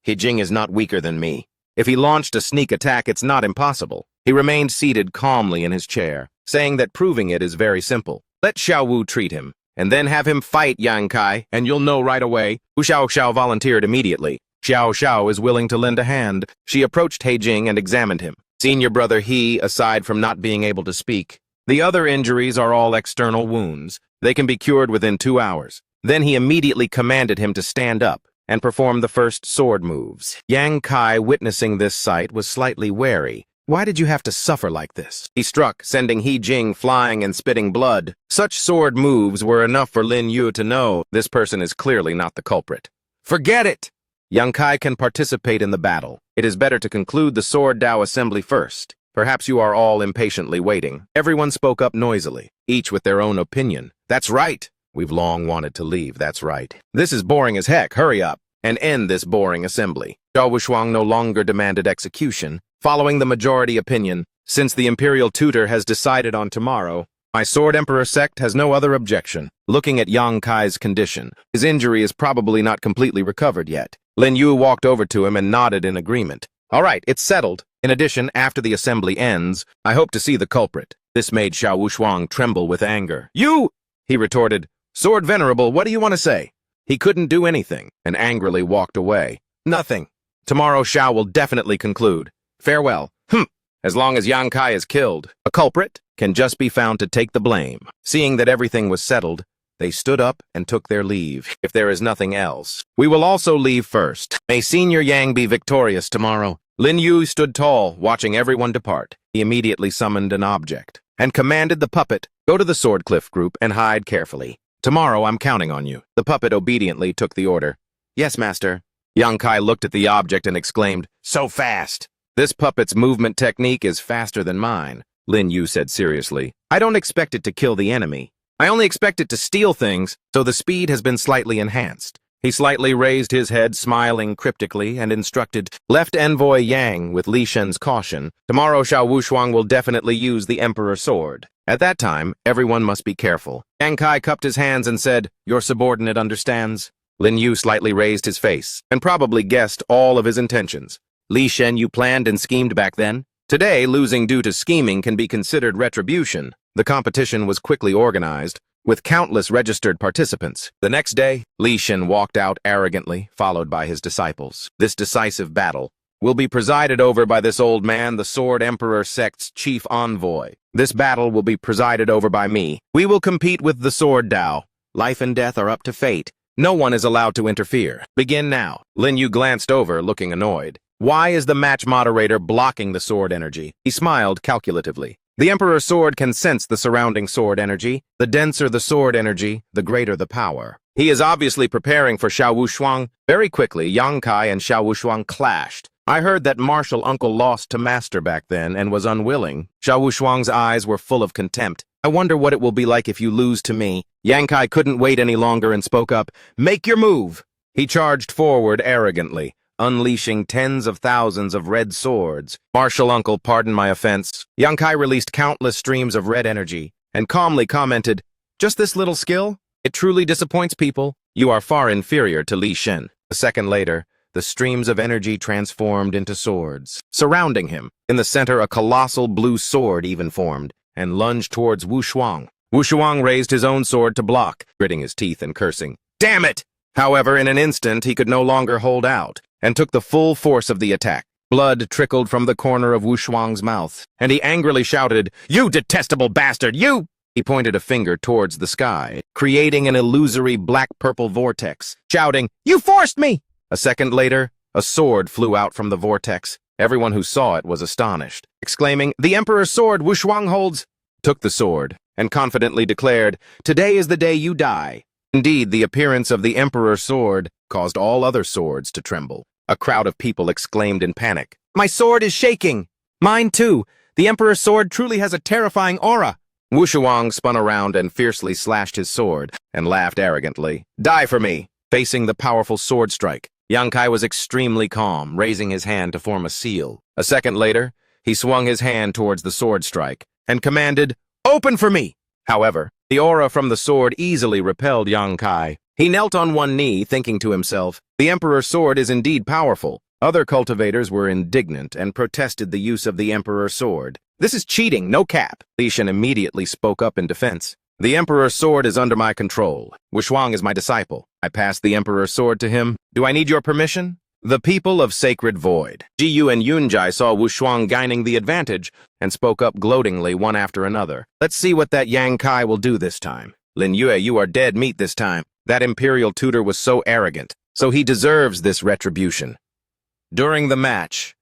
Hejing is not weaker than me. If he launched a sneak attack, it's not impossible. He remained seated calmly in his chair, saying that proving it is very simple. Let Xiao Wu treat him, and then have him fight Yang Kai, and you'll know right away. Wu Xiaoxiao volunteered immediately. Xiao Xiao is willing to lend a hand. She approached Hejing and examined him. Senior brother He, aside from not being able to speak, the other injuries are all external wounds. They can be cured within 2 hours. Then he immediately commanded him to stand up. and performed the first sword moves. Yang Kai, witnessing this sight, was slightly wary. Why did you have to suffer like this? He struck, sending He Jing flying and spitting blood. Such sword moves were enough for Lin Yu to know this person is clearly not the culprit. Forget it! Yang Kai can participate in the battle. It is better to conclude the Sword Dao assembly first. Perhaps you are all impatiently waiting. Everyone spoke up noisily, each with their own opinion. That's right! We've long wanted to leave, that's right. This is boring as heck, hurry up, and end this boring assembly. Zhao Wushuang no longer demanded execution, following the majority opinion. Since the Imperial Tutor has decided on tomorrow, my Sword Emperor sect has no other objection. Looking at Yang Kai's condition, his injury is probably not completely recovered yet. Lin Yu walked over to him and nodded in agreement. All right, it's settled. In addition, after the assembly ends, I hope to see the culprit. This made Zhao Wushuang tremble with anger. You! He retorted. Sword Venerable, what do you want to say? He couldn't do anything, and angrily walked away. Nothing. Tomorrow Xiao will definitely conclude. Farewell. As long as Yang Kai is killed, a culprit can just be found to take the blame. Seeing that everything was settled, they stood up and took their leave. If there is nothing else, we will also leave first. May Senior Yang be victorious tomorrow. Lin Yu stood tall, watching everyone depart. He immediately summoned an object and commanded the puppet, go to the Sword Cliff group and hide carefully. Tomorrow I'm counting on you. The puppet obediently took the order. Yes, master. Yang Kai looked at the object and exclaimed, so fast! This puppet's movement technique is faster than mine, Lin Yu said seriously. I don't expect it to kill the enemy. I only expect it to steal things, so the speed has been slightly enhanced. He slightly raised his head, smiling cryptically, and instructed, Left Envoy Yang with Li Shen's caution. Tomorrow Zhao Wushuang will definitely use the Emperor Sword. At that time, everyone must be careful. Yang Kai cupped his hands and said, Your subordinate understands? Lin Yu slightly raised his face, and probably guessed all of his intentions. Li Shen, you planned and schemed back then? Today, losing due to scheming can be considered retribution. The competition was quickly organized, with countless registered participants. The next day, Li Shen walked out arrogantly, followed by his disciples. This decisive battle will be presided over by this old man, the Sword Emperor sect's chief envoy. This battle will be presided over by me. We will compete with the Sword Dao. Life and death are up to fate. No one is allowed to interfere. Begin now. Lin Yu glanced over, looking annoyed. Why is the match moderator blocking the sword energy? He smiled calculatively. The Emperor's sword can sense the surrounding sword energy. The denser the sword energy, the greater the power. He is obviously preparing for Zhao Wushuang. Very quickly, Yang Kai and Zhao Wushuang clashed. I heard that martial uncle lost to master back then and was unwilling. Zhao Wushuang's eyes were full of contempt. I wonder what it will be like if you lose to me. Yang Kai couldn't wait any longer and spoke up. Make your move! He charged forward arrogantly, unleashing tens of thousands of red swords. Martial uncle, pardon my offense. Yang Kai released countless streams of red energy and calmly commented, Just this little skill? It truly disappoints people. You are far inferior to Li Shen. A second later, the streams of energy transformed into swords. Surrounding him, in the center a colossal blue sword even formed, and lunged towards Wushuang. Wushuang raised his own sword to block, gritting his teeth and cursing. Damn it! However, in an instant, he could no longer hold out, and took the full force of the attack. Blood trickled from the corner of Wushuang's mouth, and he angrily shouted, You detestable bastard, you! He pointed a finger towards the sky, creating an illusory black-purple vortex, shouting, You forced me! A second later, a sword flew out from the vortex. Everyone who saw it was astonished, exclaiming, The Emperor's sword Wushuang holds! Took the sword, and confidently declared, Today is the day you die. Indeed, the appearance of the Emperor's sword caused all other swords to tremble. A crowd of people exclaimed in panic, My sword is shaking! Mine too! The Emperor's sword truly has a terrifying aura! Wushuang spun around and fiercely slashed his sword, and laughed arrogantly. Die for me! Facing the powerful sword strike, Yang Kai was extremely calm, raising his hand to form a seal. A second later, he swung his hand towards the sword strike, and commanded, Open for me! However, the aura from the sword easily repelled Yang Kai. He knelt on one knee, thinking to himself, The Emperor's sword is indeed powerful. Other cultivators were indignant and protested the use of the Emperor's sword. This is cheating, no cap. Li Shen immediately spoke up in defense. The Emperor's sword is under my control. Wushuang is my disciple. I passed the Emperor's sword to him. Do I need your permission? The people of Sacred Void. Ji Yu and Yunjai saw Wushuang gaining the advantage and spoke up gloatingly one after another. Let's see what that Yang Kai will do this time. Lin Yue, you are dead meat this time. That Imperial tutor was so arrogant. so he deserves this retribution. During the match,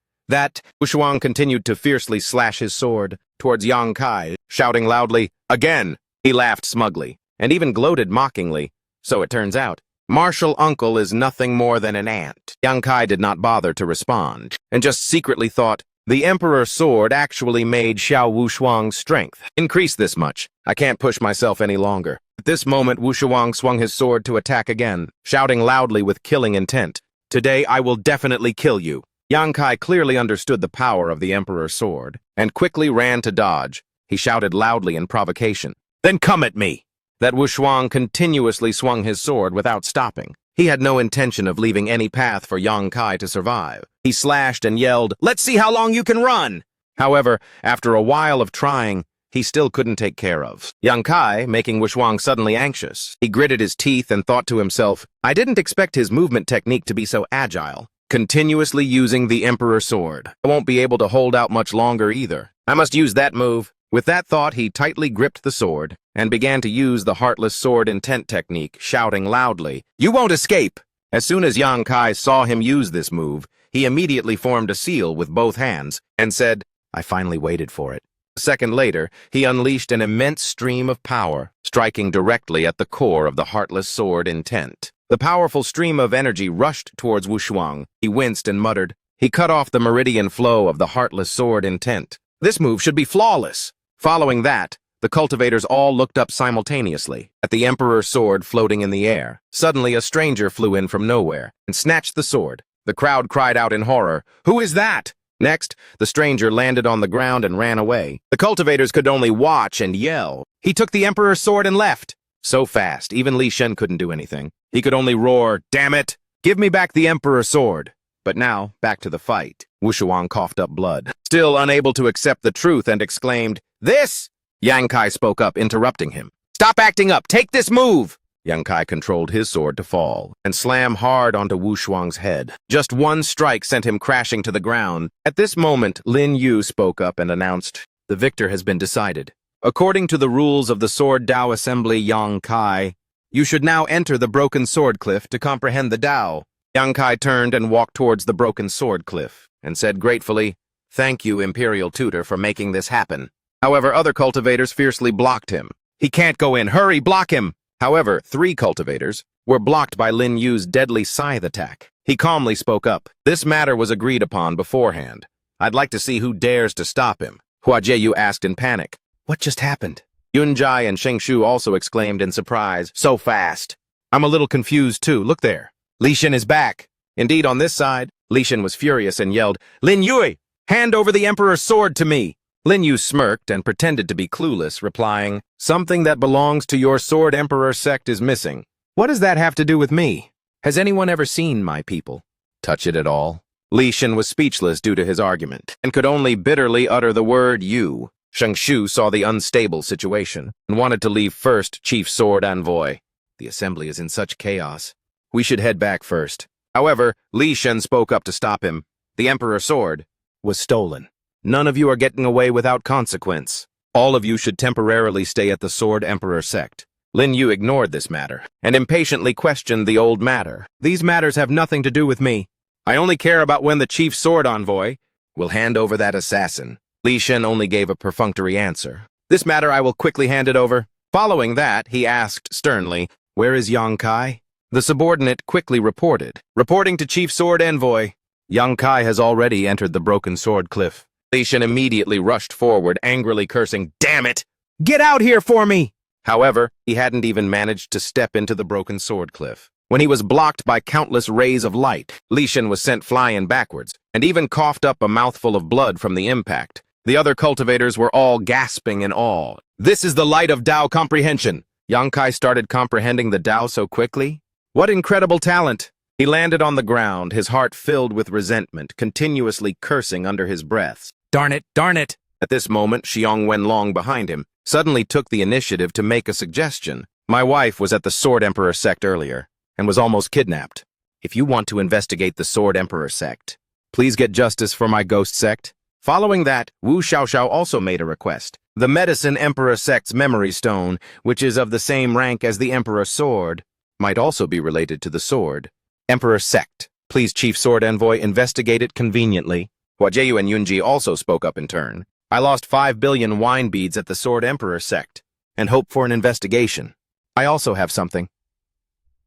Wushuang continued to fiercely slash his sword towards Yang Kai, shouting loudly, "Again!" He laughed smugly, and even gloated mockingly. So it turns out, Martial Uncle is nothing more than an ant. Yang Kai did not bother to respond, and just secretly thought, the Emperor's sword actually made Xiao Wushuang's strength increase this much. I can't push myself any longer. At this moment, Wushuang swung his sword to attack again, shouting loudly with killing intent. "Today I will definitely kill you." Yang Kai clearly understood the power of the Emperor's sword, and quickly ran to dodge. He shouted loudly in provocation, "Then come at me!" That Wushuang continuously swung his sword without stopping. He had no intention of leaving any path for Yang Kai to survive. He slashed and yelled, "Let's see how long you can run!" However, after a while of trying, he still couldn't take care of Yang Kai, making Wushuang suddenly anxious. He gritted his teeth and thought to himself, I didn't expect his movement technique to be so agile. Continuously using the Emperor's sword. I won't be able to hold out much longer either. I must use that move. With that thought, he tightly gripped the sword and began to use the heartless sword intent technique, shouting loudly, "You won't escape!" As soon as Yang Kai saw him use this move, he immediately formed a seal with both hands and said, "I finally waited for it." A second later, he unleashed an immense stream of power, striking directly at the core of the heartless sword intent. The powerful stream of energy rushed towards Wushuang. He winced and muttered. He cut off the meridian flow of the heartless sword intent. This move should be flawless. Following that, the cultivators all looked up simultaneously at the Emperor's sword floating in the air. Suddenly, a stranger flew in from nowhere and snatched the sword. The crowd cried out in horror, "Who is that?" Next, the stranger landed on the ground and ran away. The cultivators could only watch and yell. "He took the Emperor's sword and left." So fast, even Li Shen couldn't do anything. He could only roar, "Damn it! Give me back the Emperor's sword!" But now, back to the fight. Wushuang coughed up blood, still unable to accept the truth, and exclaimed, "This!" Yang Kai spoke up, interrupting him. "Stop acting up! Take this move!" Yang Kai controlled his sword to fall and slam hard onto Wushuang's head. Just one strike sent him crashing to the ground. At this moment, Lin Yu spoke up and announced, "The victor has been decided. According to the rules of the Sword Dao Assembly Yang Kai, you should now enter the Broken Sword Cliff to comprehend the Dao." Yang Kai turned and walked towards the Broken Sword Cliff and said gratefully, "Thank you, Imperial Tutor, for making this happen." However, other cultivators fiercely blocked him. "He can't go in. Hurry, block him!" However, 3 cultivators were blocked by Lin Yu's deadly scythe attack. He calmly spoke up. This matter was agreed upon beforehand. "I'd like to see who dares to stop him." Hua Jieyu asked in panic. "What just happened?" Yunjai and Shengshu also exclaimed in surprise. "So fast." "I'm a little confused too. Look there. Li Shen is back." Indeed, on this side, Li Shen was furious and yelled, "Lin Yui, hand over the Emperor's sword to me." Lin Yu smirked and pretended to be clueless, replying, "Something that belongs to your Sword Emperor sect is missing. What does that have to do with me? Has anyone ever seen my people touch it at all?" Li Shen was speechless due to his argument, and could only bitterly utter the word "you." Shengshu saw the unstable situation, and wanted to leave first, Chief Sword Envoy. "The assembly is in such chaos. We should head back first." However, Li Shen spoke up to stop him. "The Emperor's sword was stolen. None of you are getting away without consequence. All of you should temporarily stay at the Sword Emperor sect." Lin Yu ignored this matter, and impatiently questioned the old matter. "These matters have nothing to do with me. I only care about when the Chief Sword Envoy will hand over that assassin." Li Shen only gave a perfunctory answer. "This matter I will quickly hand it over." Following that, he asked sternly, "Where is Yang Kai?" The subordinate quickly reported. "Reporting to Chief Sword Envoy. Yang Kai has already entered the Broken Sword Cliff." Li Shen immediately rushed forward, angrily cursing, "Damn it! Get out here for me!" However, he hadn't even managed to step into the Broken Sword Cliff when he was blocked by countless rays of light. Li Shen was sent flying backwards, and even coughed up a mouthful of blood from the impact. The other cultivators were all gasping in awe. "This is the light of Dao comprehension!" Yang Kai started comprehending the Dao so quickly. What incredible talent! He landed on the ground, his heart filled with resentment, continuously cursing under his breath. "Darn it! Darn it!" At this moment, Xiong Wenlong behind him suddenly took the initiative to make a suggestion. "My wife was at the Sword Emperor sect earlier and was almost kidnapped. If you want to investigate the Sword Emperor sect, please get justice for my ghost sect." Following that, Wu Xiaoxiao also made a request. The Medicine Emperor sect's memory stone, which is of the same rank as the Emperor's sword, might also be related to the sword Emperor sect. Please, Chief Sword Envoy, investigate it conveniently. Huajeyu and Yunji also spoke up in turn. I lost 5 billion wine beads at the Sword Emperor sect, and hope for an investigation. I also have something.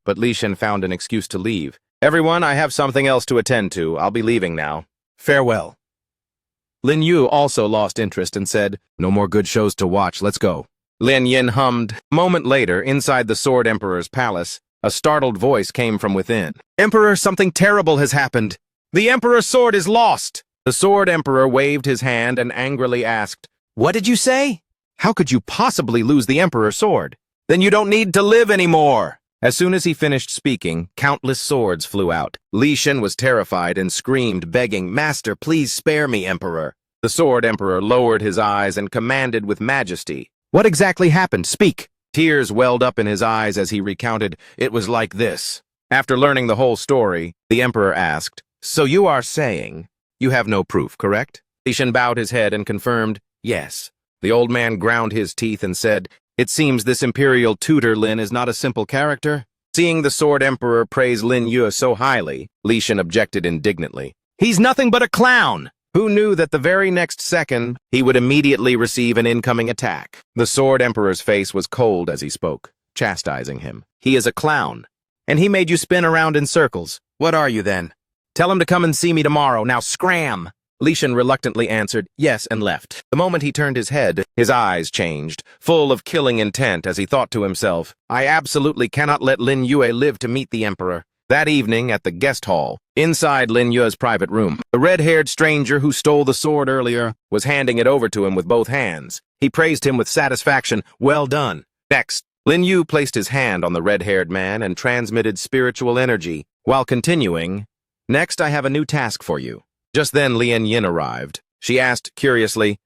But Li Shen found an excuse to leave. Everyone, I have something else to attend to. I'll be leaving now. Farewell. Lin Yu also lost interest and said, no more good shows to watch, let's go. Lin Yin hummed. A moment later, inside the Sword Emperor's palace, a startled voice came from within. Emperor, something terrible has happened. The Emperor's sword is lost. The Sword Emperor waved his hand and angrily asked, what did you say? How could you possibly lose the Emperor's sword? Then you don't need to live anymore. As soon as he finished speaking, countless swords flew out. Li Shen was terrified and screamed, begging, Master, please spare me, Emperor. The Sword Emperor lowered his eyes and commanded with majesty. What exactly happened? Speak. Tears welled up in his eyes as he recounted, it was like this. After learning the whole story, the Emperor asked, so you are saying you have no proof, correct? Li Shen bowed his head and confirmed, yes. The old man ground his teeth and said, it seems this imperial tutor Lin is not a simple character. Seeing the Sword Emperor praise Lin Yu so highly, Li Shen objected indignantly. He's nothing but a clown! Who knew that the very next second, he would immediately receive an incoming attack? The Sword Emperor's face was cold as he spoke, chastising him. He is a clown, and he made you spin around in circles. What are you then? Tell him to come and see me tomorrow. Now scram! Li Shen reluctantly answered yes and left. The moment he turned his head, his eyes changed, full of killing intent as he thought to himself, I absolutely cannot let Lin Yue live to meet the Emperor. That evening at the guest hall, inside Lin Yue's private room, the red-haired stranger who stole the sword earlier was handing it over to him with both hands. He praised him with satisfaction. Well done. Next, Lin Yu placed his hand on the red-haired man and transmitted spiritual energy, while continuing, next I have a new task for you. Just then Lien Yin arrived. She asked curiously,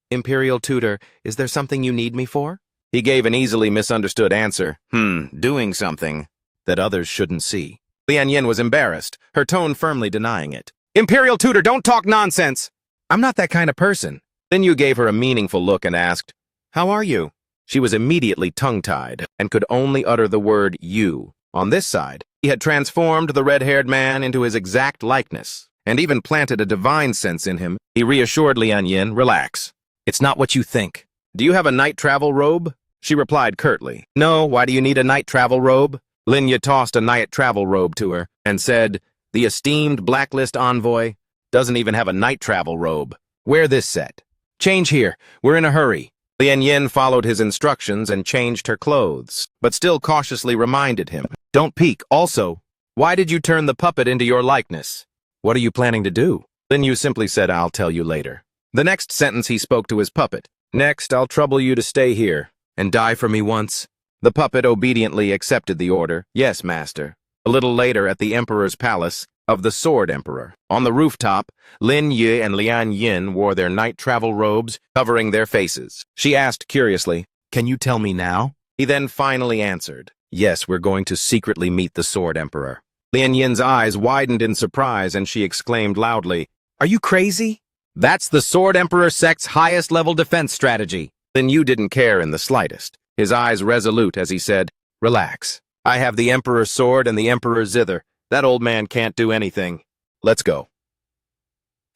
Imperial Tutor, is there something you need me for? He gave an easily misunderstood answer. Doing something that others shouldn't see. Lien Yin was embarrassed, her tone firmly denying it. Imperial Tutor, don't talk nonsense! I'm not that kind of person. Lin Yu gave her a meaningful look and asked, how are you? She was immediately tongue-tied and could only utter the word you. On this side, he had transformed the red-haired man into his exact likeness, and even planted a divine sense in him. He reassured Lien Yin, relax. It's not what you think. Do you have a night travel robe? She replied curtly. No, why do you need a night travel robe? Lin Yu tossed a night travel robe to her and said, the esteemed blacklist envoy doesn't even have a night travel robe. Wear this set. Change here. We're in a hurry. Lien Yin followed his instructions and changed her clothes, but still cautiously reminded him, don't peek. Also, why did you turn the puppet into your likeness? What are you planning to do? Lin Yu simply said, I'll tell you later. The next sentence he spoke to his puppet. Next, I'll trouble you to stay here and die for me once. The puppet obediently accepted the order. Yes, master. A little later at the Emperor's palace of the Sword Emperor. On the rooftop, Lin Yu and Lian Yin wore their night travel robes, covering their faces. She asked curiously, can you tell me now? He then finally answered, yes, we're going to secretly meet the Sword Emperor. Lian Yin's eyes widened in surprise and she exclaimed loudly, are you crazy? That's the Sword Emperor sect's highest level defense strategy. Lin Yu didn't care in the slightest, his eyes resolute as he said, relax. I have the Emperor's sword and the Emperor's zither. That old man can't do anything. Let's go.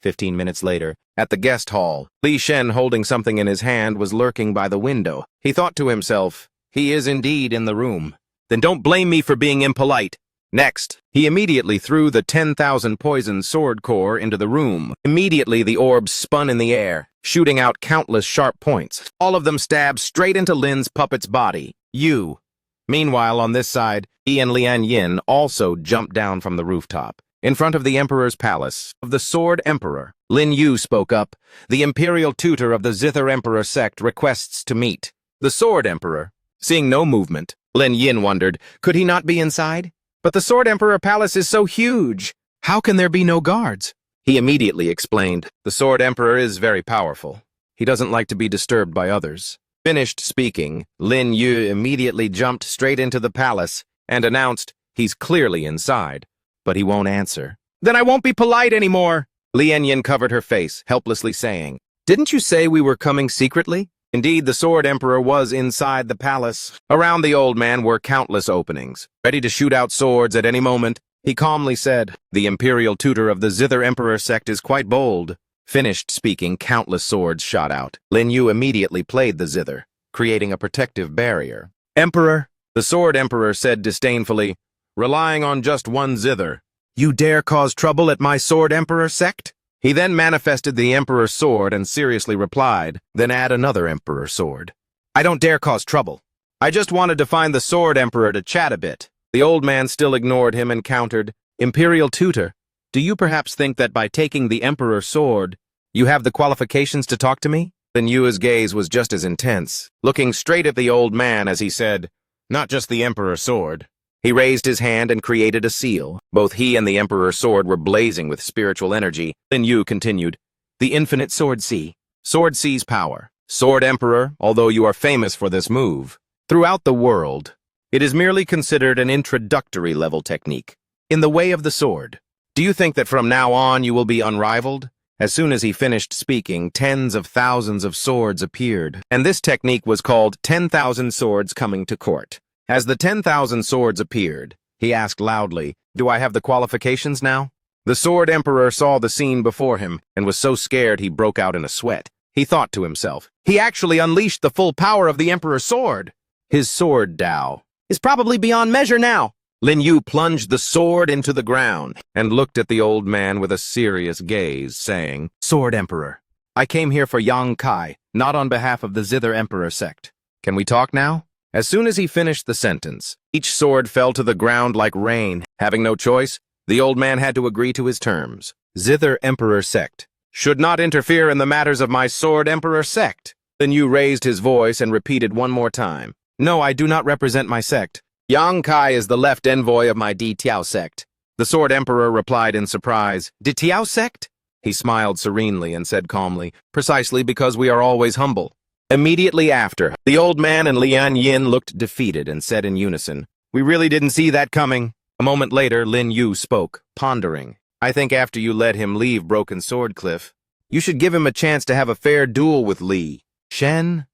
15 minutes later, at the guest hall, Li Shen, holding something in his hand, was lurking by the window. He thought to himself, he is indeed in the room. Then don't blame me for being impolite. Next, he immediately threw the 10,000 poison sword core into the room. Immediately, the orbs spun in the air, shooting out countless sharp points. All of them stabbed straight into Lin's puppet's body. You. Meanwhile, on this side, he and Lian Yin also jumped down from the rooftop. In front of the Emperor's palace, of the Sword Emperor, Lin Yu spoke up. The Imperial Tutor of the Zither Emperor sect requests to meet. The Sword Emperor. Seeing no movement, Lin Yin wondered, could he not be inside? But the Sword Emperor palace is so huge. How can there be no guards? He immediately explained, the Sword Emperor is very powerful. He doesn't like to be disturbed by others. Finished speaking, Lin Yu immediately jumped straight into the palace and announced, he's clearly inside, but he won't answer. Then I won't be polite anymore. Lian Yin covered her face, helplessly saying, didn't you say we were coming secretly? Indeed, the Sword Emperor was inside the palace. Around the old man were countless openings, ready to shoot out swords at any moment. He calmly said, "The imperial tutor of the Zither Emperor sect is quite bold." Finished speaking, countless swords shot out. Lin Yu immediately played the zither, creating a protective barrier. "Emperor," the Sword Emperor said disdainfully, "relying on just one zither. You dare cause trouble at my Sword Emperor sect?" He then manifested the Emperor's sword and seriously replied, "Then add another Emperor sword." "I don't dare cause trouble. I just wanted to find the Sword Emperor to chat a bit." The old man still ignored him and countered, "Imperial tutor, do you perhaps think that by taking the Emperor's sword, you have the qualifications to talk to me?" Lin Yu's gaze was just as intense, looking straight at the old man as he said, "Not just the Emperor's sword." He raised his hand and created a seal. Both he and the Emperor's sword were blazing with spiritual energy. Lin Yu continued, "The infinite sword sea. Sword sea's power. Sword Emperor, although you are famous for this move, throughout the world, it is merely considered an introductory level technique. In the way of the sword. Do you think that from now on you will be unrivaled?" As soon as he finished speaking, tens of thousands of swords appeared, and this technique was called 10,000 swords coming to court. As the 10,000 swords appeared, he asked loudly, "Do I have the qualifications now?" The Sword Emperor saw the scene before him and was so scared he broke out in a sweat. He thought to himself, he actually unleashed the full power of the Emperor's sword. His sword Dao is probably beyond measure now. Lin Yu plunged the sword into the ground and looked at the old man with a serious gaze, saying, "Sword Emperor, I came here for Yang Kai, not on behalf of the Zither Emperor sect. Can we talk now?" As soon as he finished the sentence, each sword fell to the ground like rain. Having no choice, the old man had to agree to his terms. "Zither Emperor sect should not interfere in the matters of my Sword Emperor sect." Lin Yu raised his voice and repeated one more time, "No, I do not represent my sect. Yang Kai is the left envoy of my Di Tiao sect." The Sword Emperor replied in surprise, "Di Tiao sect?" He smiled serenely and said calmly, "Precisely because we are always humble." Immediately after, the old man and Lian Yin looked defeated and said in unison, "We really didn't see that coming." A moment later, Lin Yu spoke, pondering, "I think after you let him leave Broken Sword Cliff, you should give him a chance to have a fair duel with Li Shen."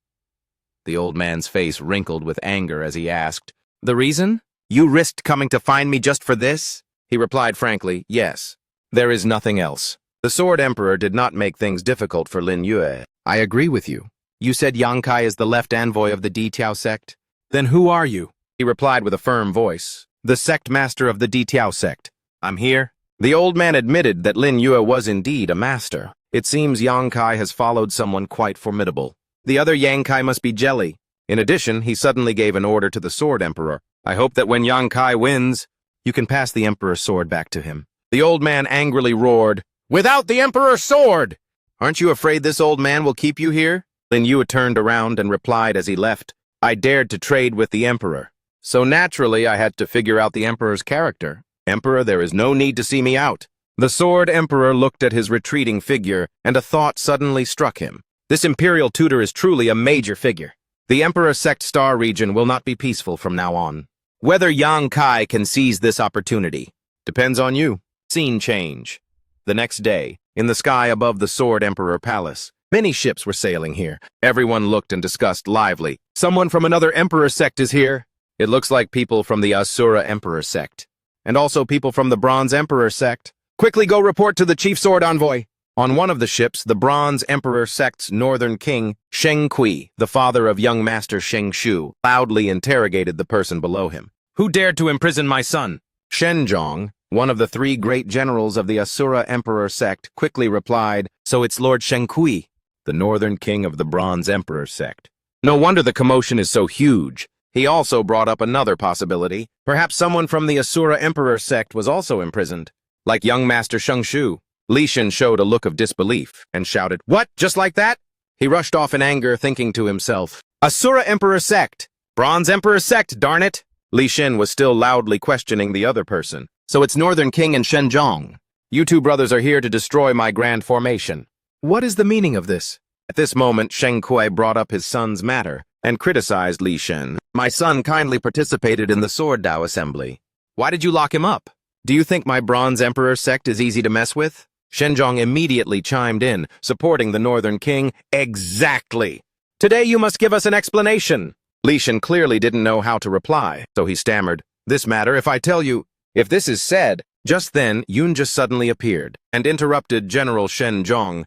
The old man's face wrinkled with anger as he asked, "The reason? You risked coming to find me just for this?" He replied frankly, "Yes. There is nothing else." The Sword Emperor did not make things difficult for Lin Yue. "I agree with you. You said Yang Kai is the left envoy of the Di Tiao sect? Then who are you?" He replied with a firm voice, "The sect master of the Di Tiao sect. I'm here." The old man admitted that Lin Yue was indeed a master. "It seems Yang Kai has followed someone quite formidable. The other Yang Kai must be Jelly." In addition, he suddenly gave an order to the Sword Emperor. "I hope that when Yang Kai wins, you can pass the Emperor's sword back to him." The old man angrily roared, "Without the Emperor's sword! Aren't you afraid this old man will keep you here?" Lin Yu turned around and replied as he left, "I dared to trade with the Emperor. So naturally I had to figure out the Emperor's character. Emperor, there is no need to see me out." The Sword Emperor looked at his retreating figure, and a thought suddenly struck him. This Imperial tutor is truly a major figure. The Emperor sect star region will not be peaceful from now on. Whether Yang Kai can seize this opportunity depends on you. Scene change. The next day, in the sky above the Sword Emperor Palace, many ships were sailing here. Everyone looked and discussed lively. "Someone from another Emperor sect is here. It looks like people from the Asura Emperor sect. And also people from the Bronze Emperor sect. Quickly go report to the Chief Sword Envoy." On one of the ships, the Bronze Emperor sect's northern king, Sheng Kui, the father of young master Sheng Shu, loudly interrogated the person below him. "Who dared to imprison my son?" Shen Zhong, one of the 3 great generals of the Asura Emperor sect, quickly replied, "So it's Lord Sheng Kui, the northern king of the Bronze Emperor sect." No wonder the commotion is so huge. He also brought up another possibility. Perhaps someone from the Asura Emperor sect was also imprisoned, like young master Sheng Shu. Li Shen showed a look of disbelief and shouted, "What? Just like that?" He rushed off in anger, thinking to himself, "Asura Emperor sect! Bronze Emperor sect, darn it!" Li Shen was still loudly questioning the other person. "So it's Northern King and Shen Zhong. You 2 brothers are here to destroy my grand formation. What is the meaning of this?" At this moment, Sheng Kui brought up his son's matter and criticized Li Shen. "My son kindly participated in the Sword Dao assembly. Why did you lock him up? Do you think my Bronze Emperor sect is easy to mess with?" Shen Zhong immediately chimed in, supporting the Northern King. "Exactly. Today you must give us an explanation." Li Shen clearly didn't know how to reply, so he stammered, "This matter, if I tell you..." If this is said, just then Yun just suddenly appeared and interrupted General Shen Zhong.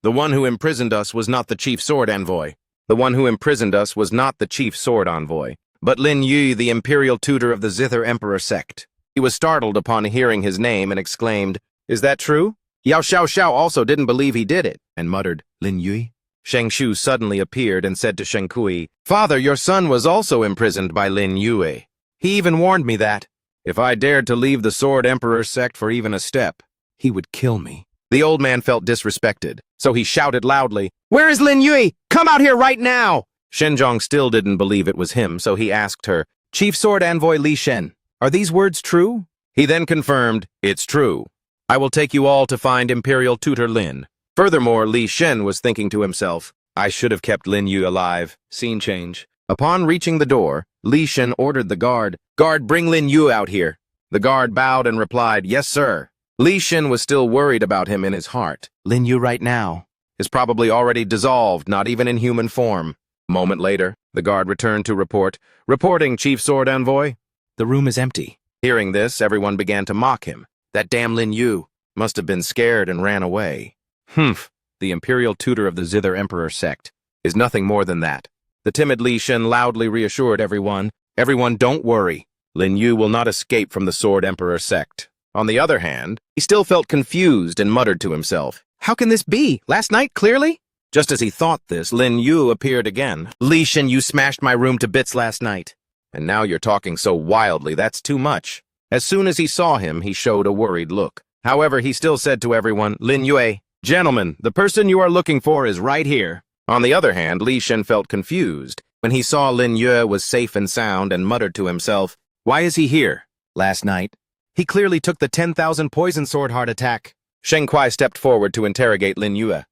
The one who imprisoned us was not the chief sword envoy. The one who imprisoned us was not the chief sword envoy, but Lin Yu, the imperial tutor of the Zither Emperor sect. He was startled upon hearing his name and exclaimed, "Is that true?" Yao Xiao also didn't believe he did it, and muttered, "Lin Yu?" Sheng Shu suddenly appeared and said to Sheng Kui, "Father, your son was also imprisoned by Lin Yue. He even warned me that, if I dared to leave the Sword Emperor sect for even a step, he would kill me." The old man felt disrespected, so he shouted loudly, "Where is Lin Yue? Come out here right now!" Shenzong still didn't believe it was him, so he asked her, "Chief Sword Envoy Li Shen, are these words true?" He then confirmed, "It's true. I will take you all to find Imperial Tutor Lin." Furthermore, Li Shen was thinking to himself, "I should have kept Lin Yu alive." Scene change. Upon reaching the door, Li Shen ordered the guard, "Guard, bring Lin Yu out here." The guard bowed and replied, "Yes, sir." Li Shen was still worried about him in his heart. Lin Yu right now is probably already dissolved, not even in human form. A moment later, the guard returned to report, "Reporting, Chief Sword Envoy. The room is empty." Hearing this, everyone began to mock him. That damn Lin Yu must have been scared and ran away. Humph, the imperial tutor of the Zither Emperor sect is nothing more than that. The timid Li Shen loudly reassured everyone, "Everyone, don't worry. Lin Yu will not escape from the Sword Emperor sect." On the other hand, he still felt confused and muttered to himself, "How can this be? Last night, clearly?" Just as he thought this, Lin Yu appeared again. "Li Shen, you smashed my room to bits last night. And now you're talking so wildly, that's too much." As soon as he saw him, he showed a worried look. However, he still said to everyone, "Lin Yue, gentlemen, the person you are looking for is right here." On the other hand, Li Shen felt confused when he saw Lin Yue was safe and sound and muttered to himself, "Why is he here? Last night, he clearly took the 10,000 poison sword heart attack." Sheng Kui stepped forward to interrogate Lin Yue.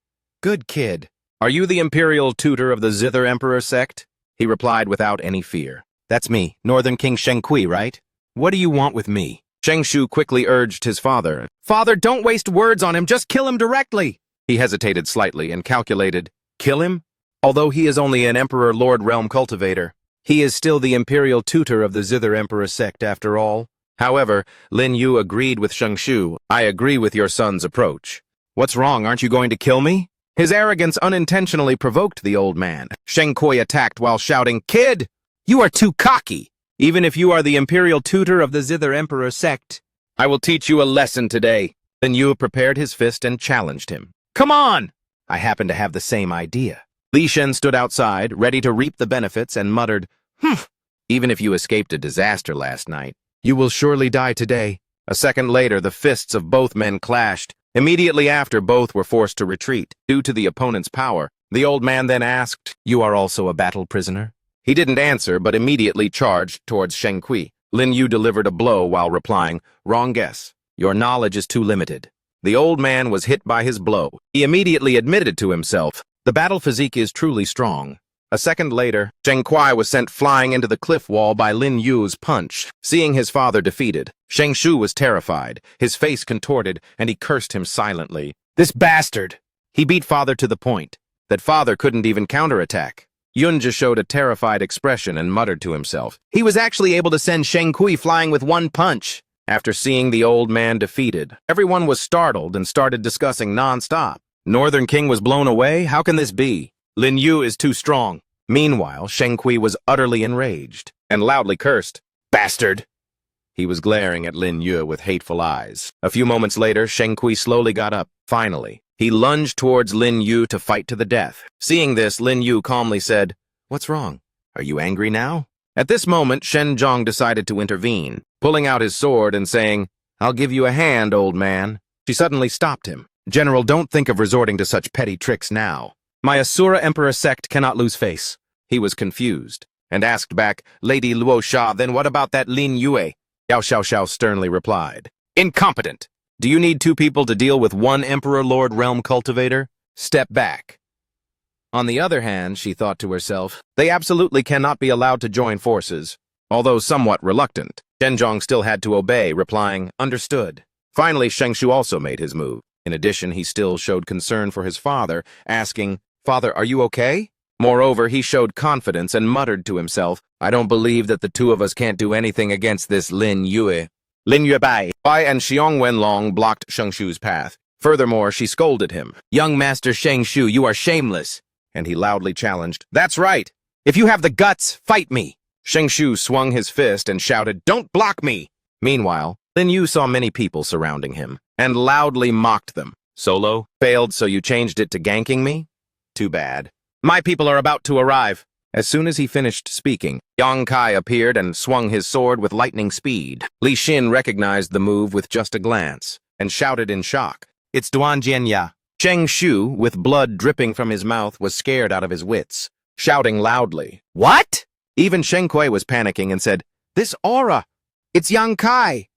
"Good kid. Are you the imperial tutor of the Zither Emperor sect?" He replied without any fear. "That's me, Northern King Sheng Kui, right? What do you want with me?" Sheng Shu quickly urged his father, "Father, don't waste words on him, just kill him directly." He hesitated slightly and calculated, "Kill him? Although he is only an Emperor Lord Realm cultivator, he is still the imperial tutor of the Zither Emperor sect after all." However, Lin Yu agreed with Sheng Shu. "I agree with your son's approach." "What's wrong, aren't you going to kill me?" His arrogance unintentionally provoked the old man. Sheng Kui attacked while shouting, "Kid, you are too cocky. Even if you are the imperial tutor of the Zither Emperor sect, I will teach you a lesson today." Lin Yu prepared his fist and challenged him. "Come on!" I happen to have the same idea. Li Shen stood outside, ready to reap the benefits, and muttered, "Even if you escaped a disaster last night, you will surely die today." A second later, the fists of both men clashed. Immediately after, both were forced to retreat, due to the opponent's power. The old man then asked, "You are also a battle prisoner?" He didn't answer, but immediately charged towards Sheng Kui. Lin Yu delivered a blow while replying, "Wrong guess. Your knowledge is too limited." The old man was hit by his blow. He immediately admitted to himself, "The battle physique is truly strong." A second later, Sheng Kui was sent flying into the cliff wall by Lin Yu's punch. Seeing his father defeated, Sheng Shu was terrified, his face contorted, and he cursed him silently. "This bastard!" He beat father to the point that father couldn't even counterattack. Yun just showed a terrified expression and muttered to himself. He was actually able to send Sheng Kui flying with one punch. After seeing the old man defeated, everyone was startled and started discussing non-stop. Northern King was blown away? How can this be? Lin Yu is too strong. Meanwhile, Sheng Kui was utterly enraged and loudly cursed, "Bastard!" He was glaring at Lin Yu with hateful eyes. A few moments later, Sheng Kui slowly got up. Finally, he lunged towards Lin Yu to fight to the death. Seeing this, Lin Yu calmly said, "What's wrong? Are you angry now?" At this moment, Shen Zhong decided to intervene, pulling out his sword and saying, "I'll give you a hand, old man." She suddenly stopped him. "General, don't think of resorting to such petty tricks now. My Asura Emperor sect cannot lose face." He was confused and asked back, "Lady Luo Sha, then what about that Lin Yue?" Yao Xiao sternly replied, "Incompetent! Do you need two people to deal with one Emperor Lord Realm cultivator? Step back." On the other hand, she thought to herself, they absolutely cannot be allowed to join forces. Although somewhat reluctant, Shenzong still had to obey, replying, "Understood." Finally, Sheng Shu also made his move. In addition, he still showed concern for his father, asking, "Father, are you okay?" Moreover, he showed confidence and muttered to himself, "I don't believe that the two of us can't do anything against this Lin Yue." Lin Yuebai. Bai and Xiong Wenlong blocked Sheng Shu's path. Furthermore, she scolded him. Young Master Sheng Shu, you are shameless. And he loudly challenged, That's right. If you have the guts, fight me. Sheng Shu swung his fist and shouted, Don't block me. Meanwhile, Lin Yu saw many people surrounding him and loudly mocked them. Solo? Failed, so you changed it to ganking me? Too bad. My people are about to arrive. As soon as he finished speaking, Yang Kai appeared and swung his sword with lightning speed. Li Xin recognized the move with just a glance and shouted in shock. It's Duan Jianya. Sheng Shu, with blood dripping from his mouth, was scared out of his wits, shouting loudly. What? Even Sheng Kui was panicking and said, This aura! It's Yang Kai!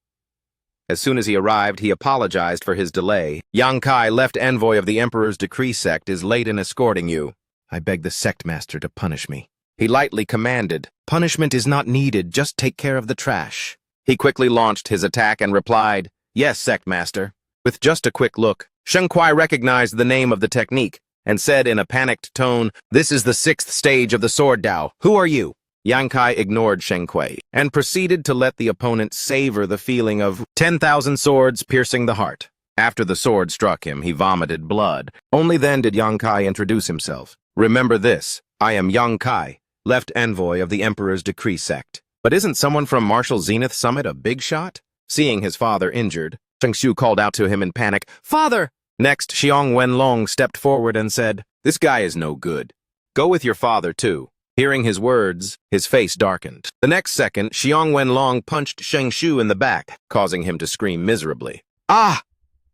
As soon as he arrived, he apologized for his delay. Yang Kai, left envoy of the Emperor's Decree sect, is late in escorting you. I beg the sect master to punish me. He lightly commanded. Punishment is not needed, just take care of the trash. He quickly launched his attack and replied, Yes, sect master. With just a quick look, Sheng Kui recognized the name of the technique and said in a panicked tone, This is the 6th stage of the sword Dao. Who are you? Yang Kai ignored Sheng Kui and proceeded to let the opponent savor the feeling of 10,000 swords piercing the heart. After the sword struck him, he vomited blood. Only then did Yang Kai introduce himself. Remember this, I am Yang Kai, left envoy of the Emperor's Decree sect. But isn't someone from Martial Zenith Summit a big shot? Seeing his father injured, Sheng Shu called out to him in panic, Father! Next, Xiong Wenlong stepped forward and said, This guy is no good. Go with your father, too. Hearing his words, his face darkened. The next second, Xiong Wenlong punched Sheng Shu in the back, causing him to scream miserably. Ah!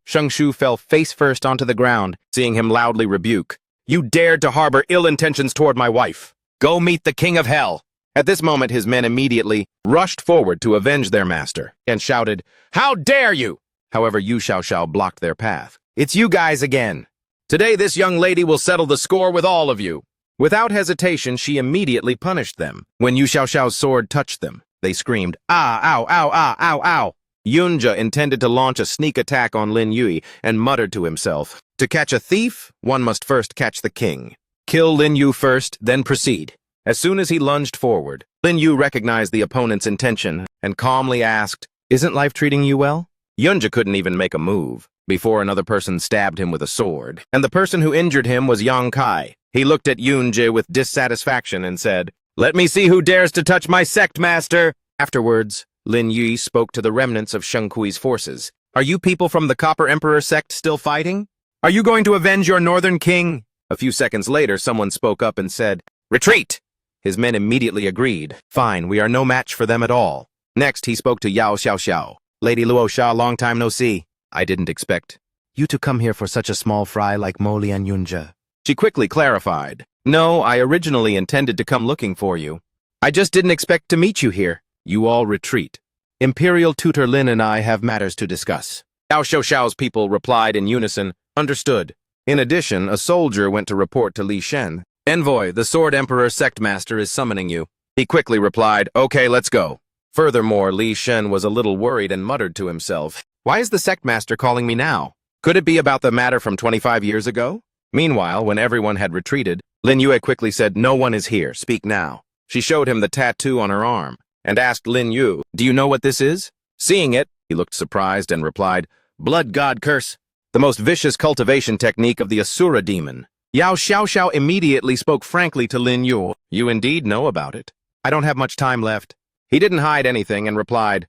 Sheng Shu fell face first onto the ground, seeing him loudly rebuke. You dared to harbor ill intentions toward my wife. Go meet the king of hell. At this moment, his men immediately rushed forward to avenge their master and shouted, How dare you! However, Yu Xiaoxiao blocked their path. It's you guys again. Today, this young lady will settle the score with all of you. Without hesitation, she immediately punished them. When Yu Xiaoxiao's sword touched them, they screamed, Ah, ow, ow, ah, ow, ow. Yunja intended to launch a sneak attack on Lin Yui and muttered to himself, To catch a thief, one must first catch the king. Kill Lin Yu first, then proceed. As soon as he lunged forward, Lin Yu recognized the opponent's intention and calmly asked, Isn't life treating you well? Yunja couldn't even make a move before another person stabbed him with a sword, and the person who injured him was Yang Kai. He looked at Yunja with dissatisfaction and said, Let me see who dares to touch my sect master. Afterwards, Lin Yi spoke to the remnants of Sheng Kui's forces. Are you people from the Copper Emperor sect still fighting? Are you going to avenge your northern king? A few seconds later, someone spoke up and said, Retreat! His men immediately agreed. Fine, we are no match for them at all. Next, he spoke to Yao Xiaoxiao. Lady Luo Xia, long time no see. I didn't expect you to come here for such a small fry like Moli and Yunja. She quickly clarified. No, I originally intended to come looking for you. I just didn't expect to meet you here. You all retreat. Imperial Tutor Lin and I have matters to discuss. Yao Xiaoxiao's people replied in unison, Understood. In addition, a soldier went to report to Li Shen. Envoy, the Sword Emperor sect master is summoning you. He quickly replied, Okay, let's go. Furthermore, Li Shen was a little worried and muttered to himself, Why is the sect master calling me now? Could it be about the matter from 25 years ago? Meanwhile, when everyone had retreated, Lin Yue quickly said, No one is here, speak now. She showed him the tattoo on her arm and asked Lin Yu, Do you know what this is? Seeing it, he looked surprised and replied, Blood God Curse, the most vicious cultivation technique of the Asura demon. Yao Xiaoxiao immediately spoke frankly to Lin Yu. You indeed know about it. I don't have much time left. He didn't hide anything and replied,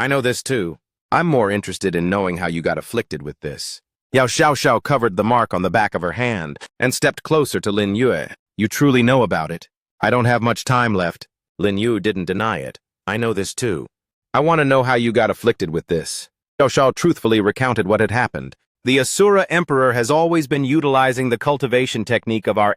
I know this too. I'm more interested in knowing how you got afflicted with this. Yao Xiaoxiao covered the mark on the back of her hand and stepped closer to Lin Yue. You truly know about it. I don't have much time left. Lin Yu didn't deny it. I know this too. I want to know how you got afflicted with this. Xiaoxiao truthfully recounted what had happened. The Asura Emperor has always been utilizing the cultivation technique of our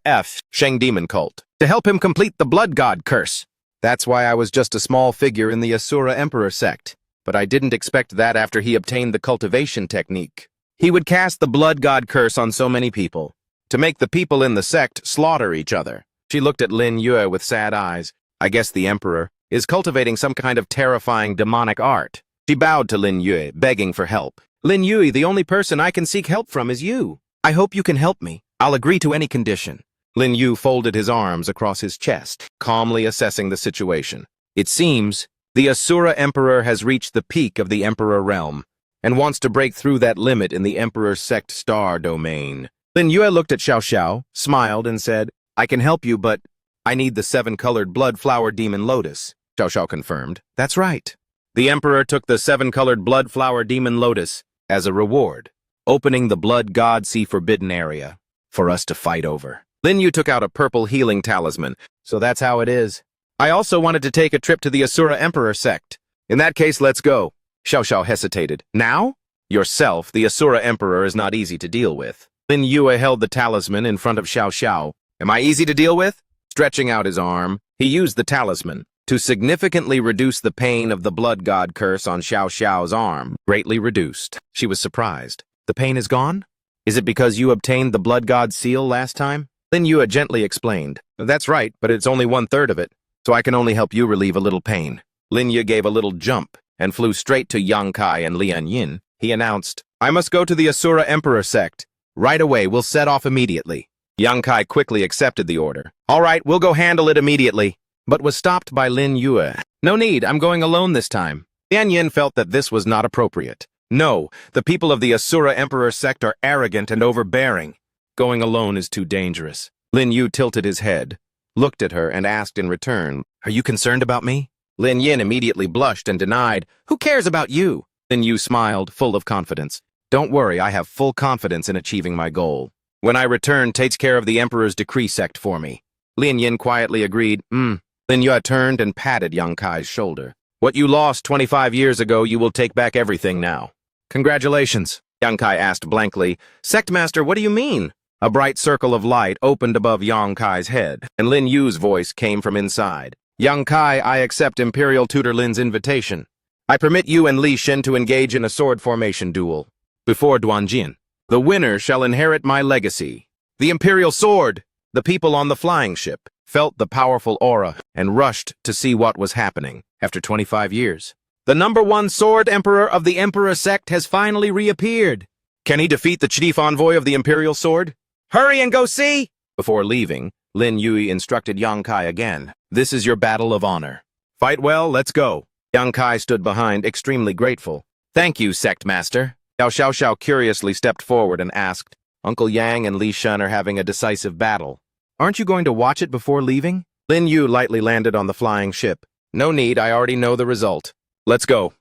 Sheng Demon cult to help him complete the Blood God curse. That's why I was just a small figure in the Asura Emperor sect, but I didn't expect that after he obtained the cultivation technique. He would cast the Blood God curse on so many people, to make the people in the sect slaughter each other. She looked at Lin Yue with sad eyes. I guess the Emperor is cultivating some kind of terrifying demonic art. She bowed to Lin Yue, begging for help. Lin Yue, the only person I can seek help from is you. I hope you can help me. I'll agree to any condition. Lin Yu folded his arms across his chest, calmly assessing the situation. It seems The Asura Emperor has reached the peak of the Emperor realm and wants to break through that limit in the Emperor sect star domain. Lin Yue looked at Xiao Xiao, smiled, and said, I can help you, but I need the 7-colored blood flower demon lotus. Xiao Xiao confirmed. That's right. The Emperor took the 7-colored blood flower demon lotus as a reward, opening the blood god sea forbidden area for us to fight over. Lin Yu took out a purple healing talisman, so that's how it is. I also wanted to take a trip to the Asura Emperor sect. In that case, let's go. Xiao Xiao hesitated. Now? Yourself, the Asura Emperor, is not easy to deal with. Lin Yue held the talisman in front of Xiao Xiao. Am I easy to deal with? Stretching out his arm, he used the talisman to significantly reduce the pain of the blood god curse on Xiao Xiao's arm. Greatly reduced. She was surprised. The pain is gone? Is it because you obtained the blood god seal last time? Lin Yue gently explained. That's right, but it's only 1/3 of it, so I can only help you relieve a little pain. Lin Yue gave a little jump and flew straight to Yang Kai and Lian Yin. He announced, I must go to the Asura Emperor sect. Right away, we'll set off immediately. Yang Kai quickly accepted the order. All right, we'll go handle it immediately, but was stopped by Lin Yue. No need, I'm going alone this time. Lian Yin felt that this was not appropriate. No, the people of the Asura Emperor sect are arrogant and overbearing. Going alone is too dangerous. Lin Yu tilted his head, looked at her, and asked in return, Are you concerned about me? Lin Yin immediately blushed and denied, Who cares about you? Lin Yu smiled, full of confidence. Don't worry, I have full confidence in achieving my goal. When I return, takes care of the Emperor's decree sect for me. Lin Yin quietly agreed, Lin Yue turned and patted Yang Kai's shoulder. What you lost 25 years ago, you will take back everything now. Congratulations, Yang Kai asked blankly. Sectmaster, what do you mean? A bright circle of light opened above Yang Kai's head, and Lin Yu's voice came from inside. Yang Kai, I accept Imperial Tutor Lin's invitation. I permit you and Li Shen to engage in a sword formation duel. Before Duanjin, the winner shall inherit my legacy. The Imperial Sword! The people on the flying ship felt the powerful aura and rushed to see what was happening. After 25 years, the #1 Sword Emperor of the Emperor sect has finally reappeared. Can he defeat the chief envoy of the Imperial Sword? Hurry and go see! Before leaving, Lin Yue instructed Yang Kai again. This is your battle of honor. Fight well, let's go. Yang Kai stood behind, extremely grateful. Thank you, Sect Master. Xiao Xiao curiously stepped forward and asked, Uncle Yang and Li Shen are having a decisive battle. Aren't you going to watch it before leaving? Lin Yu lightly landed on the flying ship. No need, I already know the result. Let's go.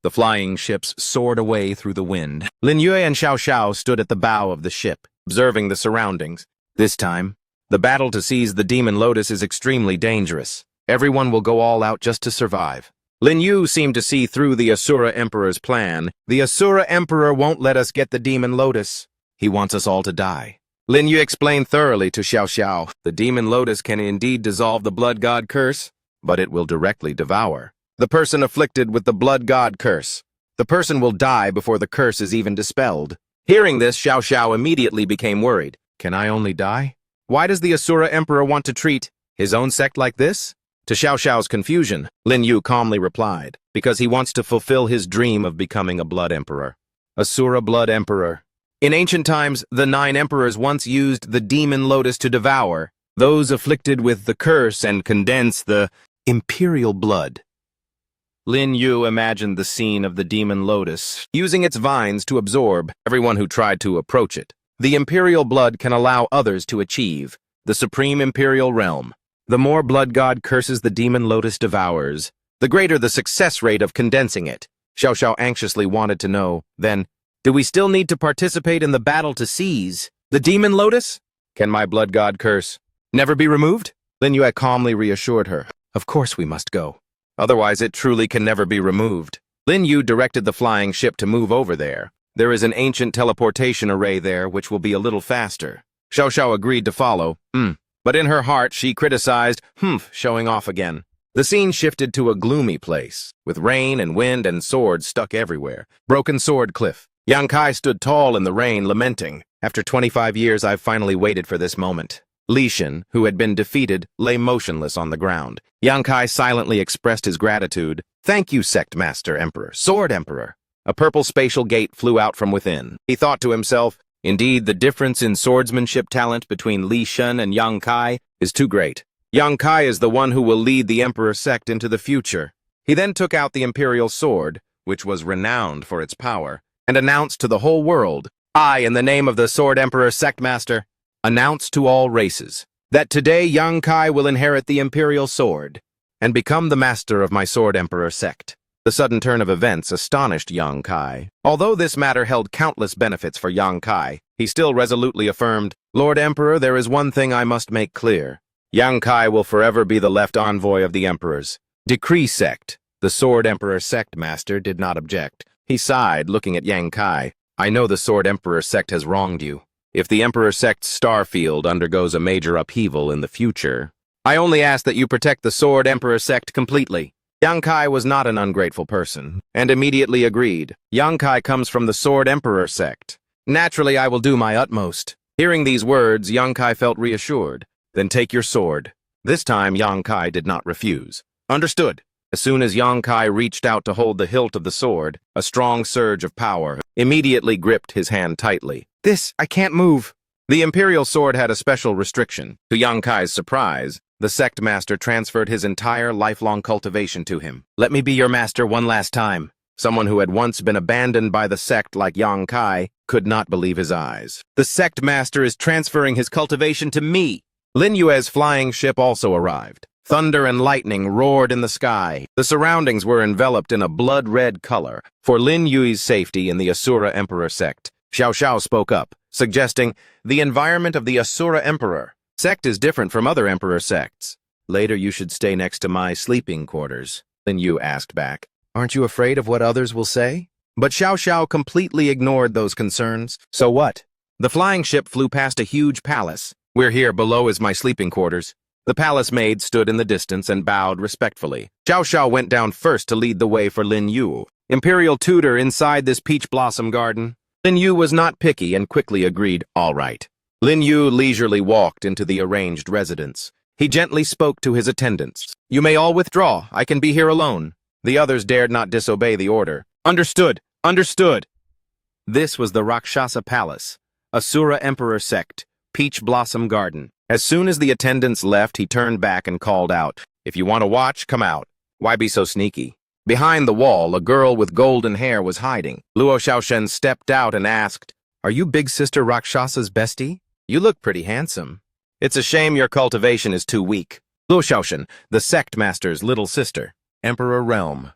The flying ships soared away through the wind. Lin Yue and Xiao Xiao stood at the bow of the ship, observing the surroundings. This time, the battle to seize the Demon Lotus is extremely dangerous. Everyone will go all out just to survive. Lin Yu seemed to see through the Asura Emperor's plan. The Asura Emperor won't let us get the Demon Lotus. He wants us all to die. Lin Yu explained thoroughly to Xiao Xiao. The Demon Lotus can indeed dissolve the Blood God curse, but it will directly devour the person afflicted with the Blood God curse. The person will die before the curse is even dispelled. Hearing this, Xiao Xiao immediately became worried. Can I only die? Why does the Asura Emperor want to treat his own sect like this? To Xiao Xiao's confusion, Lin Yu calmly replied, because he wants to fulfill his dream of becoming a Blood Emperor. Asura Blood Emperor. In ancient times, the 9 emperors once used the Demon Lotus to devour those afflicted with the curse and condense the imperial blood. Lin Yu imagined the scene of the Demon Lotus, using its vines to absorb everyone who tried to approach it. The imperial blood can allow others to achieve the supreme imperial realm. The more blood god curses the Demon Lotus devours, the greater the success rate of condensing it. Xiao Xiao anxiously wanted to know, then, do we still need to participate in the battle to seize the Demon Lotus? Can my blood god curse never be removed? Lin Yue calmly reassured her. Of course we must go. Otherwise it truly can never be removed. Lin Yu directed the flying ship to move over there. There is an ancient teleportation array there which will be a little faster. Xiao Xiao agreed to follow, but in her heart she criticized, showing off again. The scene shifted to a gloomy place, with rain and wind and swords stuck everywhere. Broken sword cliff. Yang Kai stood tall in the rain, lamenting. After 25 years, I've finally waited for this moment. Li Shen, who had been defeated, lay motionless on the ground. Yang Kai silently expressed his gratitude. Thank you, Sect Master Emperor, Sword Emperor. A purple spatial gate flew out from within. He thought to himself, indeed, the difference in swordsmanship talent between Li Shen and Yang Kai is too great. Yang Kai is the one who will lead the Emperor sect into the future. He then took out the imperial sword, which was renowned for its power, and announced to the whole world, I, in the name of the Sword Emperor Sectmaster, announce to all races that today Yang Kai will inherit the imperial sword and become the master of my Sword Emperor sect. The sudden turn of events astonished Yang Kai. Although this matter held countless benefits for Yang Kai, he still resolutely affirmed, Lord Emperor, there is one thing I must make clear. Yang Kai will forever be the left envoy of the emperors. Decree sect. The Sword Emperor sect master did not object. He sighed, looking at Yang Kai. I know the Sword Emperor sect has wronged you. If the Emperor sect's star field undergoes a major upheaval in the future, I only ask that you protect the Sword Emperor sect completely. Yang Kai was not an ungrateful person, and immediately agreed. Yang Kai comes from the Sword Emperor sect. Naturally, I will do my utmost. Hearing these words, Yang Kai felt reassured. Then take your sword. This time, Yang Kai did not refuse. Understood. As soon as Yang Kai reached out to hold the hilt of the sword, a strong surge of power immediately gripped his hand tightly. I can't move. The imperial sword had a special restriction. To Yang Kai's surprise, the sect master transferred his entire lifelong cultivation to him. Let me be your master one last time. Someone who had once been abandoned by the sect like Yang Kai could not believe his eyes. The sect master is transferring his cultivation to me. Lin Yue's flying ship also arrived. Thunder and lightning roared in the sky. The surroundings were enveloped in a blood-red color. For Lin Yue's safety in the Asura Emperor sect, Xiao Xiao spoke up, suggesting the environment of the Asura Emperor sect is different from other Emperor sects. Later you should stay next to my sleeping quarters, Lin Yu asked back. Aren't you afraid of what others will say? But Xiao Xiao completely ignored those concerns. So what? The flying ship flew past a huge palace. We're here, below is my sleeping quarters. The palace maid stood in the distance and bowed respectfully. Xiao Xiao went down first to lead the way for Lin Yu, imperial tutor inside this peach blossom garden. Lin Yu was not picky and quickly agreed, all right. Lin Yu leisurely walked into the arranged residence. He gently spoke to his attendants. You may all withdraw. I can be here alone. The others dared not disobey the order. Understood. Understood. This was the Rakshasa Palace, Asura Emperor sect, Peach Blossom Garden. As soon as the attendants left, he turned back and called out, If you want to watch, come out. Why be so sneaky? Behind the wall, a girl with golden hair was hiding. Luo Xiaoshen stepped out and asked, Are you Big Sister Rakshasa's bestie? You look pretty handsome. It's a shame your cultivation is too weak. Luo Xiaoshen, the sect master's little sister. Emperor Realm.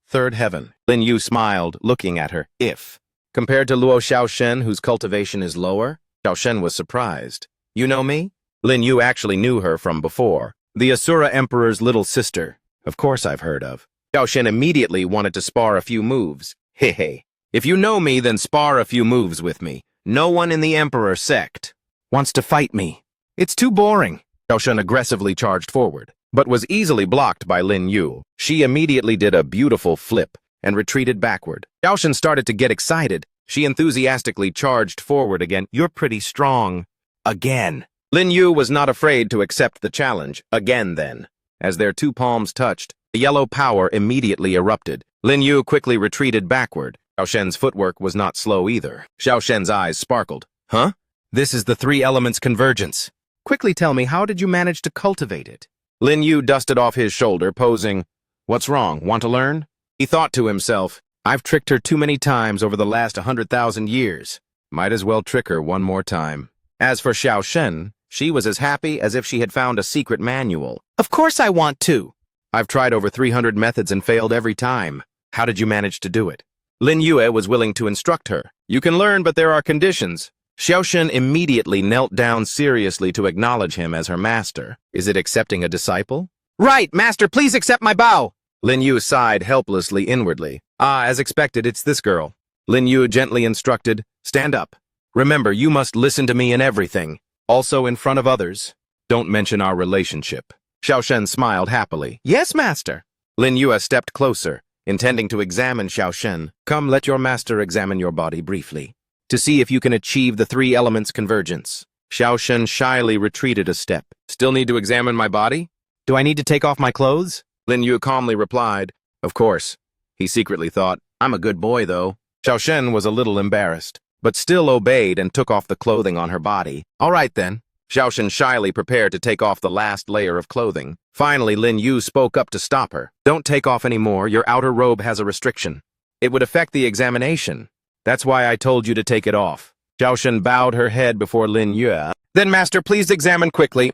Third Heaven. Lin Yu smiled, looking at her. If. Compared to Luo Xiaoshen, whose cultivation is lower, Xiaoshen was surprised. You know me? Lin Yu actually knew her from before. The Asura Emperor's little sister. Of course I've heard of. Xiaoshen immediately wanted to spar a few moves. Hey. If you know me, then spar a few moves with me. No one in the Emperor sect wants to fight me. It's too boring. Xiaoshen aggressively charged forward, but was easily blocked by Lin Yu. She immediately did a beautiful flip and retreated backward. Xiaoshen started to get excited. She enthusiastically charged forward again. You're pretty strong. Again. Lin Yu was not afraid to accept the challenge. Again, then. As their two palms touched, the yellow power immediately erupted. Lin Yu quickly retreated backward. Xiaoshen's footwork was not slow either. Xiaoshen's eyes sparkled. Huh? This is the three elements convergence. Quickly tell me, how did you manage to cultivate it? Lin Yu dusted off his shoulder, posing, What's wrong, want to learn? He thought to himself, I've tricked her too many times over the last 100,000 years. Might as well trick her one more time. As for Xiaoshen, she was as happy as if she had found a secret manual. Of course I want to. I've tried over 300 methods and failed every time. How did you manage to do it? Lin Yue was willing to instruct her. You can learn, but there are conditions. Xiaoshen immediately knelt down seriously to acknowledge him as her master. Is it accepting a disciple? Right, master, please accept my bow. Lin Yu sighed helplessly inwardly. As expected, it's this girl. Lin Yu gently instructed, Stand up. Remember, you must listen to me in everything. Also in front of others. Don't mention our relationship. Xiaoshen smiled happily. Yes, master. Lin Yue stepped closer, intending to examine Xiaoshen. Come, let your master examine your body briefly, to see if you can achieve the three elements convergence. Xiaoshen shyly retreated a step. Still need to examine my body? Do I need to take off my clothes? Lin Yu calmly replied, Of course. He secretly thought, I'm a good boy, though. Xiaoshen was a little embarrassed, but still obeyed and took off the clothing on her body. All right, then. Xiaoshan shyly prepared to take off the last layer of clothing. Finally, Lin Yu spoke up to stop her. Don't take off any more. Your outer robe has a restriction. It would affect the examination. That's why I told you to take it off. Xiaoshan bowed her head before Lin Yu. Then, master, please examine quickly.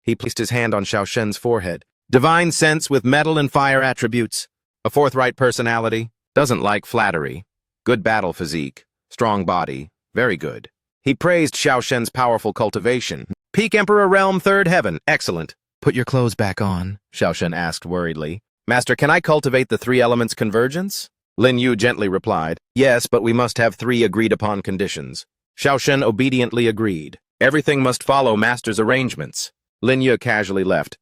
He placed his hand on Xiaoshan's forehead. Divine sense with metal and fire attributes. A forthright personality. Doesn't like flattery. Good battle physique. Strong body. Very good. He praised Xiaoshan's powerful cultivation. Peak Emperor Realm, Third Heaven. Excellent. Put your clothes back on, Xiaoshan asked worriedly. Master, can I cultivate the three elements' convergence? Lin Yu gently replied, yes, but we must have 3 agreed-upon conditions. Xiaoshan obediently agreed. Everything must follow Master's arrangements. Lin Yu casually left.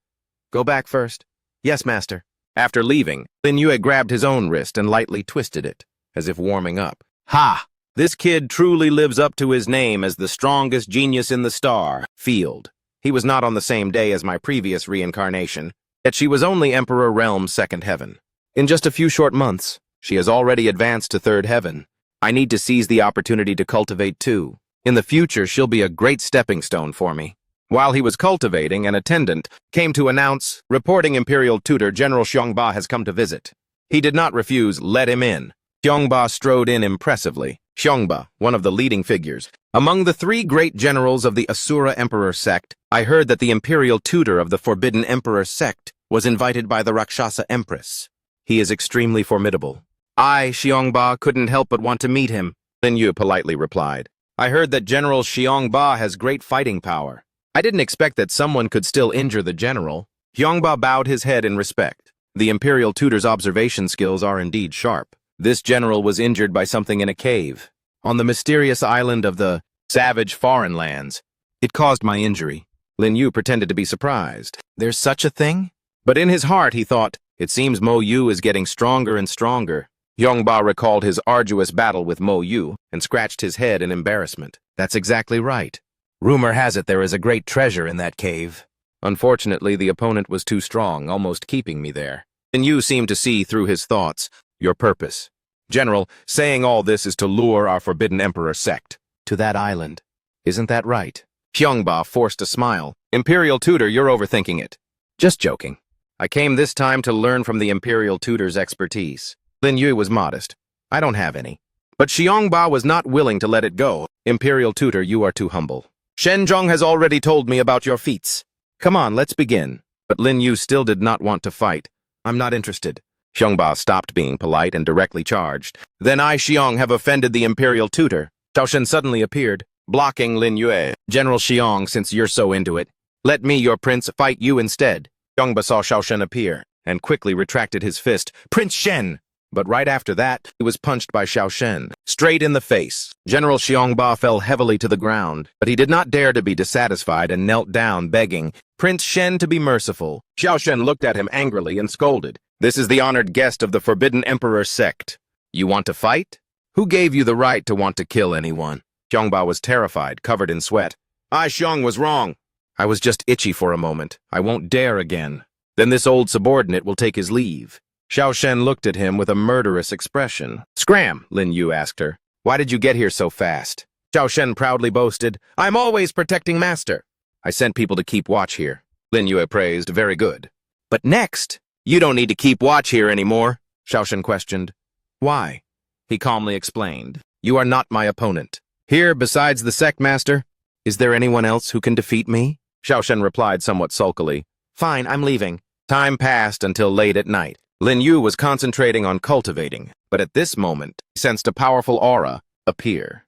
Go back first. Yes, Master. After leaving, Lin Yu grabbed his own wrist and lightly twisted it, as if warming up. Ha! This kid truly lives up to his name as the strongest genius in the star field. He was not on the same day as my previous reincarnation, yet she was only Emperor Realm's 2nd heaven. In just a few short months, she has already advanced to 3rd heaven. I need to seize the opportunity to cultivate too. In the future, she'll be a great stepping stone for me. While he was cultivating, an attendant came to announce, reporting Imperial Tutor General Xiongba has come to visit. He did not refuse, let him in. Xiongba strode in impressively. Xiongba, one of the leading figures. Among the 3 great generals of the Asura Emperor sect, I heard that the Imperial Tutor of the Forbidden Emperor sect was invited by the Rakshasa Empress. He is extremely formidable. I, Xiongba, couldn't help but want to meet him, Lin Yu politely replied. I heard that General Xiongba has great fighting power. I didn't expect that someone could still injure the general. Xiongba bowed his head in respect. The Imperial Tutor's observation skills are indeed sharp. This general was injured by something in a cave, on the mysterious island of the savage foreign lands. It caused my injury. Lin Yu pretended to be surprised. There's such a thing? But in his heart he thought, it seems Mo Yu is getting stronger and stronger. Xiongba recalled his arduous battle with Mo Yu and scratched his head in embarrassment. That's exactly right. Rumor has it there is a great treasure in that cave. Unfortunately, the opponent was too strong, almost keeping me there. Lin Yu seemed to see through his thoughts. Your purpose. General, saying all this is to lure our Forbidden Emperor sect to that island. Isn't that right? Xiongba forced a smile. Imperial Tutor, you're overthinking it. Just joking. I came this time to learn from the Imperial Tutor's expertise. Lin Yu was modest. I don't have any. But Xiongba was not willing to let it go. Imperial Tutor, you are too humble. Shenzhong has already told me about your feats. Come on, let's begin. But Lin Yu still did not want to fight. I'm not interested. Xiongba stopped being polite and directly charged. Then I, Xiong, have offended the Imperial Tutor. Xiaoshan suddenly appeared, blocking Lin Yue. General Xiong, since you're so into it, let me, your prince, fight you instead. Xiongba saw Xiaoshan appear, and quickly retracted his fist. Prince Shen! But right after that, he was punched by Xiaoshan, straight in the face. General Xiongba fell heavily to the ground, but he did not dare to be dissatisfied and knelt down, begging Prince Shen to be merciful. Xiaoshan looked at him angrily and scolded. This is the honored guest of the Forbidden Emperor sect. You want to fight? Who gave you the right to want to kill anyone? Xiongba was terrified, covered in sweat. I, Xiong, was wrong. I was just itchy for a moment. I won't dare again. Then this old subordinate will take his leave. Xiaoshan looked at him with a murderous expression. Scram, Lin Yu asked her. Why did you get here so fast? Xiaoshan proudly boasted. I'm always protecting Master. I sent people to keep watch here. Lin Yu praised. Very good. But next, you don't need to keep watch here anymore, Xiaoshan questioned. Why? He calmly explained. You are not my opponent. Here, besides the sect master, is there anyone else who can defeat me? Xiaoshan replied somewhat sulkily. Fine, I'm leaving. Time passed until late at night. Lin Yu was concentrating on cultivating, but at this moment, he sensed a powerful aura appear.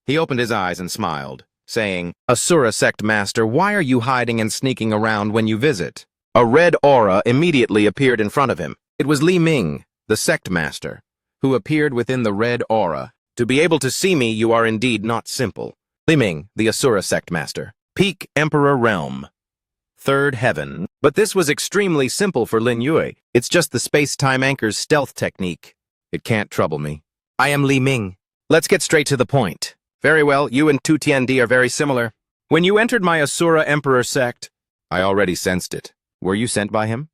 He opened his eyes and smiled, saying, Asura sect master, why are you hiding and sneaking around when you visit? A red aura immediately appeared in front of him. It was Li Ming, the sect master, who appeared within the red aura. To be able to see me, you are indeed not simple. Li Ming, the Asura sect master. Peak Emperor Realm. Third Heaven. But this was extremely simple for Lin Yue. It's just the space-time anchor's stealth technique. It can't trouble me. I am Li Ming. Let's get straight to the point. Very well, you and Tu Tiandi are very similar. When you entered my Asura Emperor sect, I already sensed it. Were you sent by him?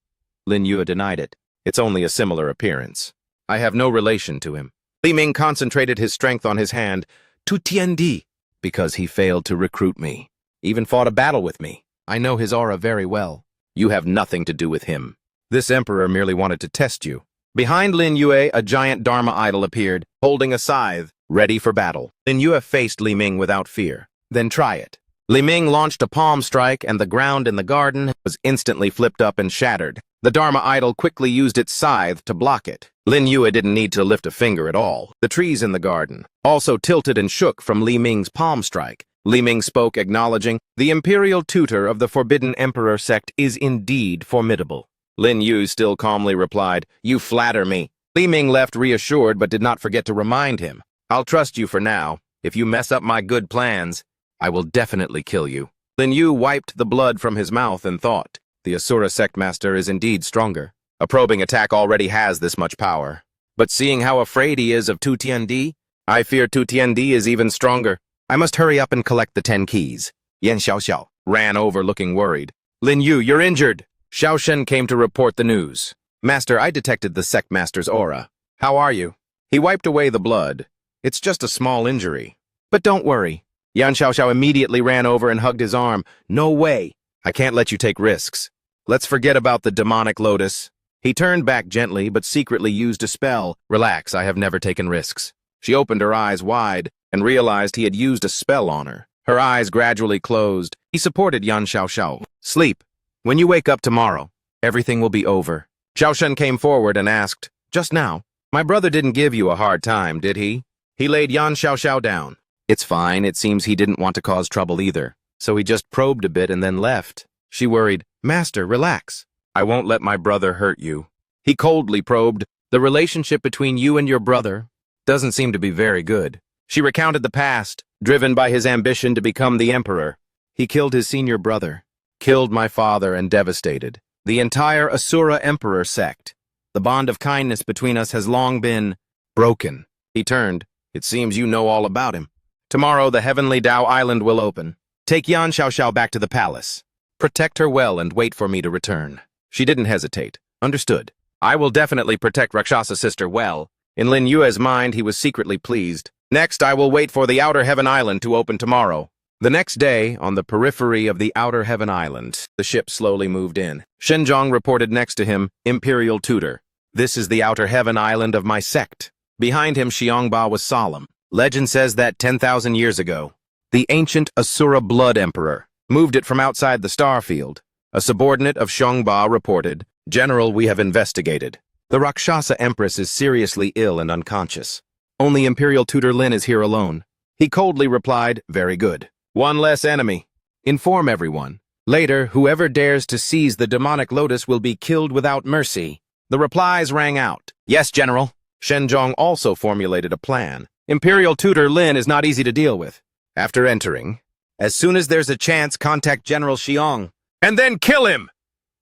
Lin Yue denied it. It's only a similar appearance. I have no relation to him. Li Ming concentrated his strength on his hand, Tu Tiandi, because he failed to recruit me. Even fought a battle with me. I know his aura very well. You have nothing to do with him. This emperor merely wanted to test you. Behind Lin Yue, a giant Dharma idol appeared, holding a scythe, ready for battle. Lin Yue faced Li Ming without fear. Then try it. Li Ming launched a palm strike, and the ground in the garden was instantly flipped up and shattered. The Dharma idol quickly used its scythe to block it. Lin Yue didn't need to lift a finger at all. The trees in the garden also tilted and shook from Li Ming's palm strike. Li Ming spoke, acknowledging, "The imperial tutor of the Forbidden Emperor sect is indeed formidable." Lin Yue still calmly replied, "You flatter me." Li Ming left reassured but did not forget to remind him, "I'll trust you for now. If you mess up my good plans, I will definitely kill you." Lin Yue wiped the blood from his mouth and thought, "The Asura sect master is indeed stronger. A probing attack already has this much power. But seeing how afraid he is of Tu Tiandi, I fear Tu Tiandi is even stronger. I must hurry up and collect the 10 keys." Yan Xiaoxiao ran over looking worried. "Lin Yue, you're injured." Xiao Shen came to report the news. "Master, I detected the sect master's aura. How are you?" He wiped away the blood. "It's just a small injury. But don't worry." Yan Xiaoxiao immediately ran over and hugged his arm. "No way. I can't let you take risks. Let's forget about the demonic lotus." He turned back gently, but secretly used a spell. "Relax, I have never taken risks." She opened her eyes wide and realized he had used a spell on her. Her eyes gradually closed. He supported Yan Xiaoxiao. "Sleep. When you wake up tomorrow, everything will be over." Xiao Shen came forward and asked, "Just now, my brother didn't give you a hard time, did he?" He laid Yan Xiaoxiao down. "It's fine. It seems he didn't want to cause trouble either. So he just probed a bit and then left." She worried, "Master, relax. I won't let my brother hurt you." He coldly probed, "The relationship between you and your brother doesn't seem to be very good." She recounted the past, driven by his ambition to become the emperor. "He killed his senior brother, killed my father, and devastated the entire Asura Emperor sect. The bond of kindness between us has long been broken." He turned. "It seems you know all about him. Tomorrow the Heavenly Dao Island will open. Take Yan Xiaoxiao back to the palace. Protect her well and wait for me to return." She didn't hesitate. "Understood. I will definitely protect Rakshasa's sister well." In Lin Yue's mind, he was secretly pleased. "Next, I will wait for the Outer Heaven Island to open tomorrow." The next day, on the periphery of the Outer Heaven Island, the ship slowly moved in. Shenjong reported next to him, "Imperial Tutor. This is the Outer Heaven Island of my sect." Behind him, Xiongba was solemn. Legend says that 10,000 years ago, the ancient Asura Blood Emperor moved it from outside the star field. A subordinate of Xiongba reported, "General, we have investigated. The Rakshasa Empress is seriously ill and unconscious. Only Imperial Tutor Lin is here alone." He coldly replied, "Very good. One less enemy. Inform everyone. Later, whoever dares to seize the demonic lotus will be killed without mercy." The replies rang out. "Yes, General." Shenjong also formulated a plan. Imperial Tutor Lin is not easy to deal with. After entering, as soon as there's a chance, contact General Xiong, and then kill him!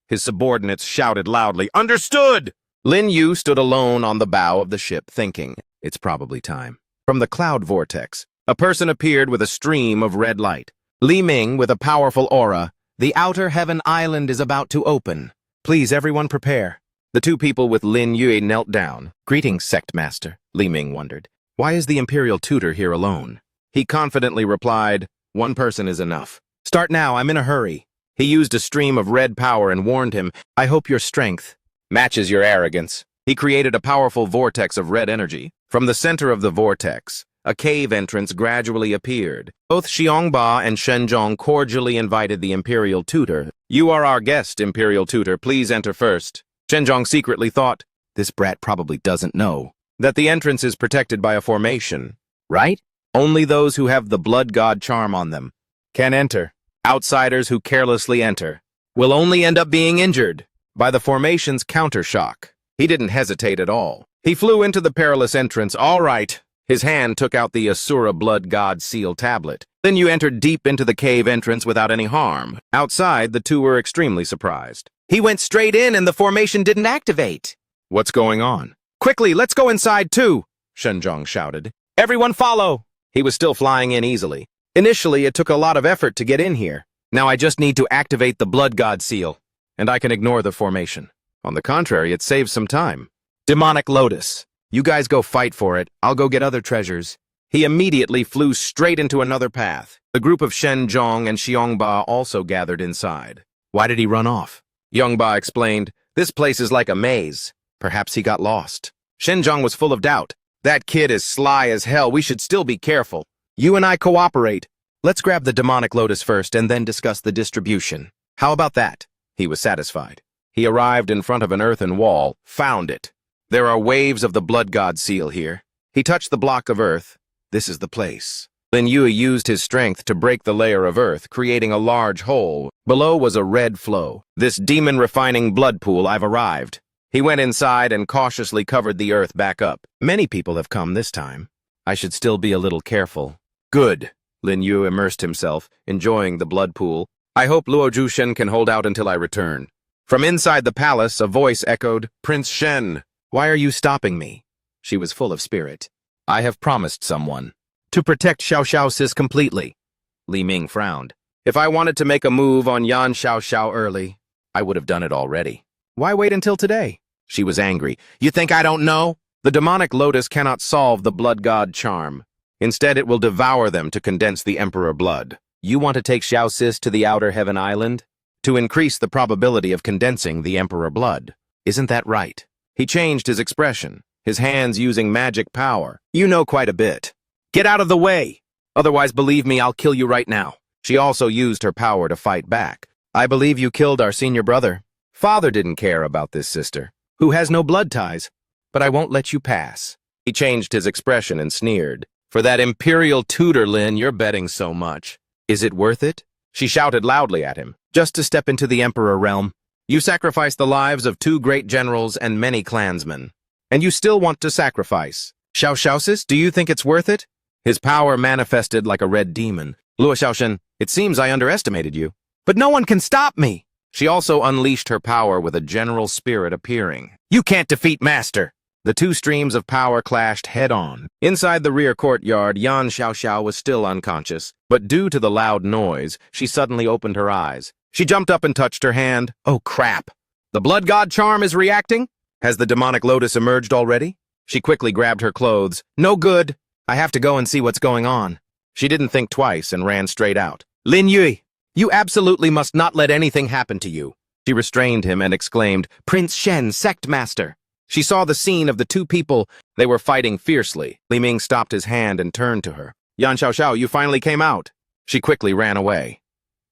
His subordinates shouted loudly, "Understood!" Lin Yu stood alone on the bow of the ship, thinking, "It's probably time." From the cloud vortex, a person appeared with a stream of red light. "Li Ming, with a powerful aura, the Outer Heaven Island is about to open. Please, everyone prepare." The two people with Lin Yue knelt down. "Greetings, Sect Master," Li Ming wondered. "Why is the Imperial Tutor here alone?" He confidently replied, "One person is enough. Start now, I'm in a hurry." He used a stream of red power and warned him, "I hope your strength matches your arrogance." He created a powerful vortex of red energy. From the center of the vortex, a cave entrance gradually appeared. Both Xiongba and Shenjong cordially invited the Imperial Tutor. "You are our guest, Imperial Tutor. Please enter first." Shenjong secretly thought, "This brat probably doesn't know that the entrance is protected by a formation, right? Only those who have the blood god charm on them can enter. Outsiders who carelessly enter will only end up being injured by the formation's countershock." He didn't hesitate at all. He flew into the perilous entrance. "All right." His hand took out the Asura blood god seal tablet. Then you entered deep into the cave entrance without any harm. Outside, the two were extremely surprised. "He went straight in and the formation didn't activate." "What's going on?" "Quickly, let's go inside too," Shenjong shouted. "Everyone follow." He was still flying in easily. "Initially, it took a lot of effort to get in here. Now I just need to activate the blood god seal, and I can ignore the formation. On the contrary, it saves some time. Demonic Lotus. You guys go fight for it. I'll go get other treasures." He immediately flew straight into another path. The group of Shen Zhong and Xiongba also gathered inside. Why did he run off? Yongba explained, this place is like a maze. Perhaps he got lost. Shen Zhong was full of doubt. That kid is sly as hell. We should still be careful. You and I cooperate. Let's grab the demonic lotus first and then discuss the distribution. How about that? He was satisfied. He arrived in front of an earthen wall, found it. There are waves of the blood god seal here. He touched the block of earth. This is the place. Lin Yue used his strength to break the layer of earth, creating a large hole. Below was a red flow. This demon-refining blood pool, I've arrived. He went inside and cautiously covered the earth back up. Many people have come this time. I should still be a little careful. Good. Lin Yue immersed himself, enjoying the blood pool. I hope Luo Zhuxian can hold out until I return. From inside the palace, a voice echoed, Prince Shen, why are you stopping me? She was full of spirit. I have promised someone to protect Xiao Xiao Sis completely. Li Ming frowned. If I wanted to make a move on Yan Xiao Xiao early, I would have done it already. Why wait until today? She was angry. You think I don't know? The demonic lotus cannot solve the blood god charm. Instead, it will devour them to condense the emperor blood. You want to take Xiao Sis to the outer heaven island? To increase the probability of condensing the emperor blood. Isn't that right? He changed his expression, his hands using magic power. You know quite a bit. Get out of the way! Otherwise, believe me, I'll kill you right now. She also used her power to fight back. I believe you killed our senior brother. Father didn't care about this sister, who has no blood ties, but I won't let you pass. He changed his expression and sneered. For that imperial tutor, Lin, you're betting so much. Is it worth it? She shouted loudly at him. Just to step into the emperor realm. You sacrificed the lives of 2 great generals and many clansmen. And you still want to sacrifice. Xiao Xiaosis, do you think it's worth it? His power manifested like a red demon. Luo Xiaoshen, it seems I underestimated you. But no one can stop me! She also unleashed her power with a general spirit appearing. You can't defeat Master! The 2 streams of power clashed head-on. Inside the rear courtyard, Yan Xiaoxiao was still unconscious, but due to the loud noise, she suddenly opened her eyes. She jumped up and touched her hand. Oh, crap! The blood god charm is reacting? Has the demonic lotus emerged already? She quickly grabbed her clothes. No good! I have to go and see what's going on. She didn't think twice and ran straight out. Lin Yue, you absolutely must not let anything happen to you. She restrained him and exclaimed, Prince Shen, sect master. She saw the scene of the 2 people. They were fighting fiercely. Li Ming stopped his hand and turned to her. Yan Xiaoxiao, you finally came out. She quickly ran away.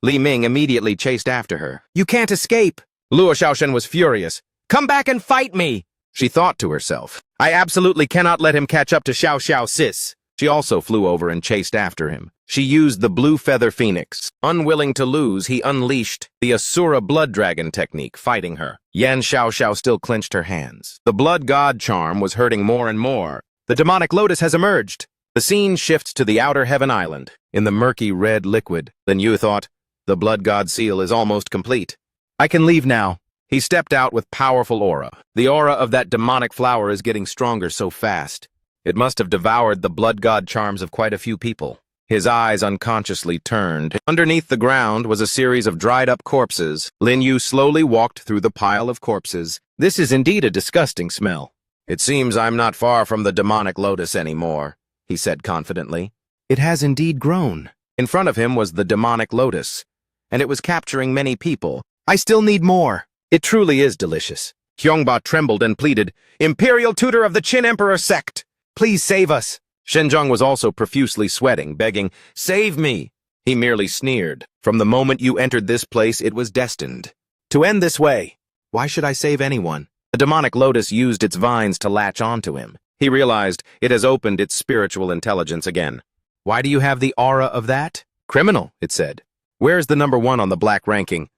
Li Ming immediately chased after her. You can't escape. Luo Xiaoshen was furious. Come back and fight me. She thought to herself. I absolutely cannot let him catch up to Xiao Xiao Sis. She also flew over and chased after him. She used the blue feather phoenix. Unwilling to lose, he unleashed the Asura blood dragon technique, fighting her. Yan Xiaoxiao still clenched her hands. The blood god charm was hurting more and more. The demonic lotus has emerged. The scene shifts to the outer heaven island. In the murky red liquid, Lin Yue thought, the blood god seal is almost complete. I can leave now. He stepped out with powerful aura. The aura of that demonic flower is getting stronger so fast. It must have devoured the blood god charms of quite a few people. His eyes unconsciously turned. Underneath the ground was a series of dried-up corpses. Lin Yue slowly walked through the pile of corpses. This is indeed a disgusting smell. It seems I'm not far from the demonic lotus anymore, he said confidently. It has indeed grown. In front of him was the demonic lotus, and it was capturing many people. I still need more. It truly is delicious. Hyongba trembled and pleaded, Imperial tutor of the Qin Emperor sect, please save us. Shenzhong was also profusely sweating, begging, Save me! He merely sneered. From the moment you entered this place, it was destined to end this way. Why should I save anyone? The demonic lotus used its vines to latch onto him. He realized it has opened its spiritual intelligence again. Why do you have the aura of that? Criminal, it said. Where's the number 1 on the black ranking?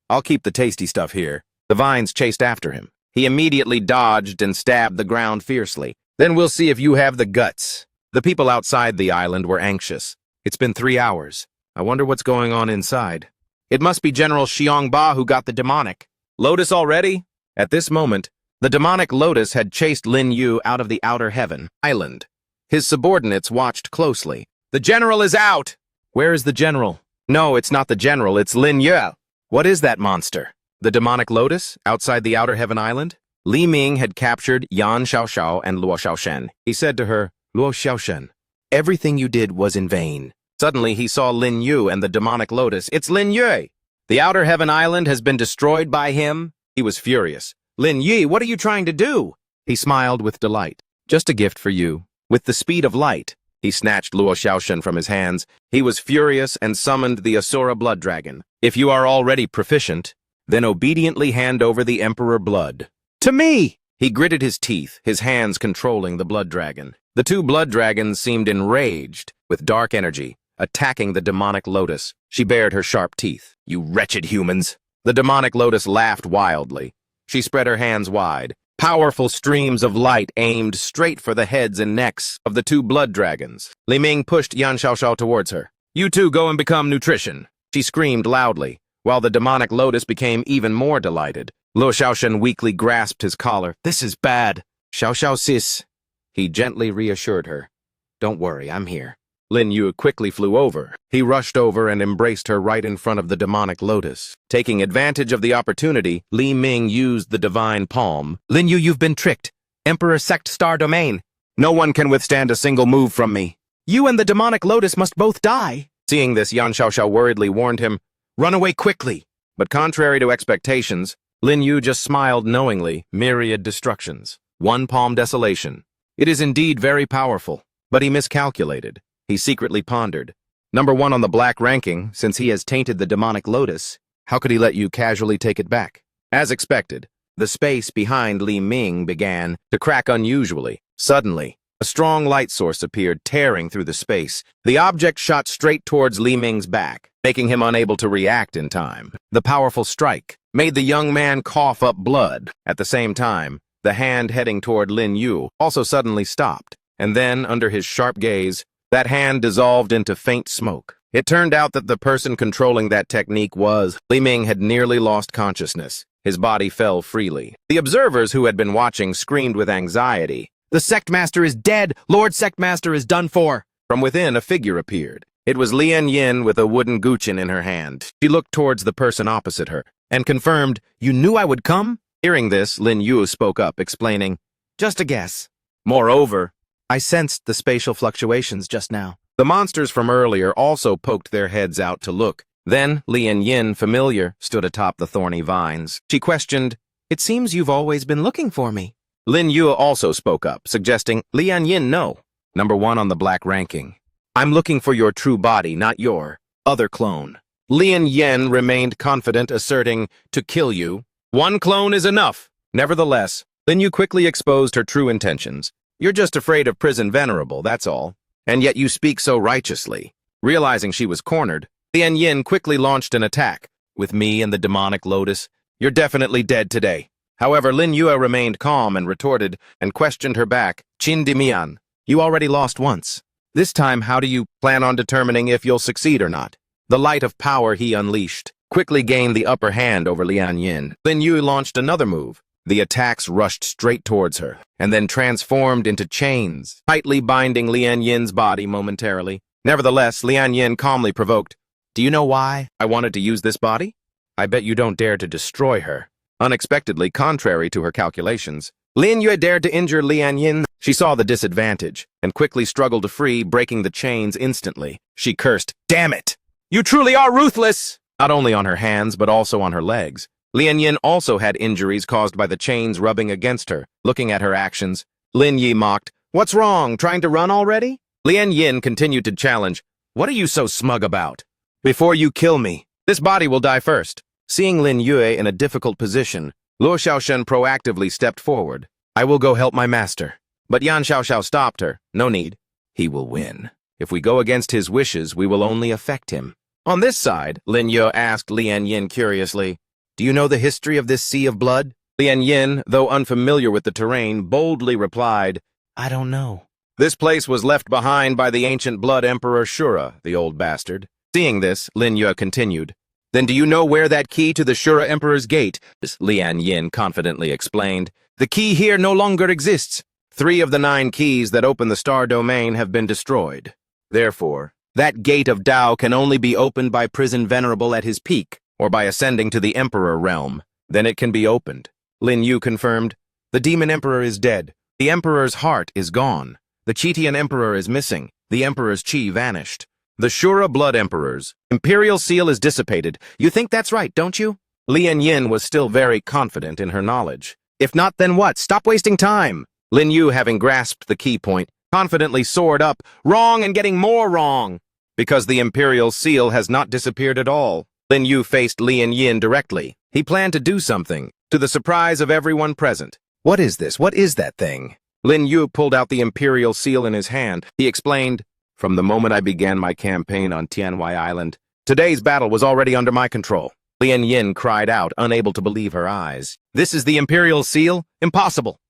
I'll keep the tasty stuff here. The vines chased after him. He immediately dodged and stabbed the ground fiercely. Then we'll see if you have the guts. The people outside the island were anxious. It's been 3 hours. I wonder what's going on inside. It must be General Xiongba who got the demonic. Lotus already? At this moment, the demonic lotus had chased Lin Yue out of the outer heaven island. His subordinates watched closely. The general is out! Where is the general? No, it's not the general, it's Lin Yue. What is that monster? The demonic lotus outside the outer heaven island? Li Ming had captured Yan Xiaoxiao and Luo Xiaoshen. He said to her, Luo Xiaoshen, Everything you did was in vain. Suddenly, he saw Lin Yu and the demonic lotus. It's Lin Yu! The Outer Heaven Island has been destroyed by him? He was furious. Lin Yu, what are you trying to do? He smiled with delight. Just a gift for you. With the speed of light, he snatched Luo Xiaoshen from his hands. He was furious and summoned the Asura blood dragon. If you are already proficient, then obediently hand over the Emperor blood. To me! He gritted his teeth, his hands controlling the blood dragon. The two blood dragons seemed enraged, with dark energy, attacking the demonic lotus. She bared her sharp teeth. You wretched humans! The demonic lotus laughed wildly. She spread her hands wide. Powerful streams of light aimed straight for the heads and necks of the two blood dragons. Li Ming pushed Yan Xiaoxiao towards her. You two go and become nutrition. She screamed loudly, while the demonic lotus became even more delighted. Luo Xiaoshen weakly grasped his collar. This is bad. Xiaoxiao sis. He gently reassured her. Don't worry, I'm here. Lin Yu quickly flew over. He rushed over and embraced her right in front of the demonic lotus. Taking advantage of the opportunity, Li Ming used the divine palm. Lin Yu, you've been tricked. Emperor Sect Star Domain. No one can withstand a single move from me. You and the demonic lotus must both die. Seeing this, Yan Xiaoxiao worriedly warned him, run away quickly. But contrary to expectations, Lin Yu just smiled knowingly. Myriad destructions. One palm desolation. It is indeed very powerful, but he miscalculated. He secretly pondered. Number one on the black ranking, since he has tainted the demonic lotus, how could he let you casually take it back? As expected, the space behind Li Ming began to crack unusually. Suddenly, a strong light source appeared, tearing through the space. The object shot straight towards Li Ming's back, making him unable to react in time. The powerful strike made the young man cough up blood. At the same time, the hand heading toward Lin Yu also suddenly stopped, and then, under his sharp gaze, that hand dissolved into faint smoke. It turned out that the person controlling that technique was Li Ming had nearly lost consciousness. His body fell freely. The observers who had been watching screamed with anxiety. The Sect Master is dead! Lord Sect Master is done for! From within, a figure appeared. It was Lian Yin with a wooden guqin in her hand. She looked towards the person opposite her and confirmed, You knew I would come? Hearing this, Lin Yu spoke up, explaining, Just a guess. Moreover, I sensed the spatial fluctuations just now. The monsters from earlier also poked their heads out to look. Then, Lian Yin, familiar, stood atop the thorny vines. She questioned, It seems you've always been looking for me. Lin Yu also spoke up, suggesting, Lian Yin, no. Number one on the black ranking. I'm looking for your true body, not your other clone. Lian Yin remained confident, asserting, To kill you. One clone is enough. Nevertheless, Lin Yu quickly exposed her true intentions. You're just afraid of Prison Venerable, that's all. And yet you speak so righteously. Realizing she was cornered, Lian Yin quickly launched an attack. With me and the demonic lotus, you're definitely dead today. However, Lin Yue remained calm and retorted and questioned her back. Qin Dimian, you already lost once. This time, how do you plan on determining if you'll succeed or not? The light of power he unleashed quickly gained the upper hand over Lian Yin. Lin Yue launched another move. The attacks rushed straight towards her, and then transformed into chains, tightly binding Lian Yin's body momentarily. Nevertheless, Lian Yin calmly provoked, Do you know why I wanted to use this body? I bet you don't dare to destroy her. Unexpectedly, contrary to her calculations, Lin Yue dared to injure Lian Yin. She saw the disadvantage, and quickly struggled to free, breaking the chains instantly. She cursed, Damn it! You truly are ruthless! Not only on her hands, but also on her legs. Lian Yin also had injuries caused by the chains rubbing against her. Looking at her actions, Lin Yi mocked, What's wrong, trying to run already? Lian Yin continued to challenge, What are you so smug about? Before you kill me, this body will die first. Seeing Lin Yue in a difficult position, Luo Xiaoshen proactively stepped forward. I will go help my master. But Yan Xiaoxiao stopped her. No need. He will win. If we go against his wishes, we will only affect him. On this side, Lin Yue asked Lian Yin curiously, Do you know the history of this sea of blood? Lian Yin, though unfamiliar with the terrain, boldly replied, I don't know. This place was left behind by the ancient blood emperor Shura, the old bastard. Seeing this, Lin Yue continued, Then do you know where that key to the Shura emperor's gate? Lian Yin confidently explained, The key here no longer exists. 3 of the 9 keys that open the star domain have been destroyed. Therefore, that gate of Tao can only be opened by Prison Venerable at his peak, or by ascending to the Emperor realm. Then it can be opened. Lin Yu confirmed, The demon emperor is dead. The emperor's heart is gone. The Cheetian emperor is missing. The Emperor's chi vanished. The Shura Blood Emperor's imperial seal is dissipated. You think that's right, don't you? Lian Yin was still very confident in her knowledge. If not, then what? Stop wasting time! Lin Yu, having grasped the key point, confidently soared up, wrong and getting more wrong. Because the imperial seal has not disappeared at all. Lin Yu faced Lian Yin directly. He planned to do something, to the surprise of everyone present. What is this? What is that thing? Lin Yu pulled out the imperial seal in his hand. He explained, "From the moment I began my campaign on Tianhui Island, today's battle was already under my control." Lian Yin cried out, unable to believe her eyes. "This is the imperial seal? Impossible!"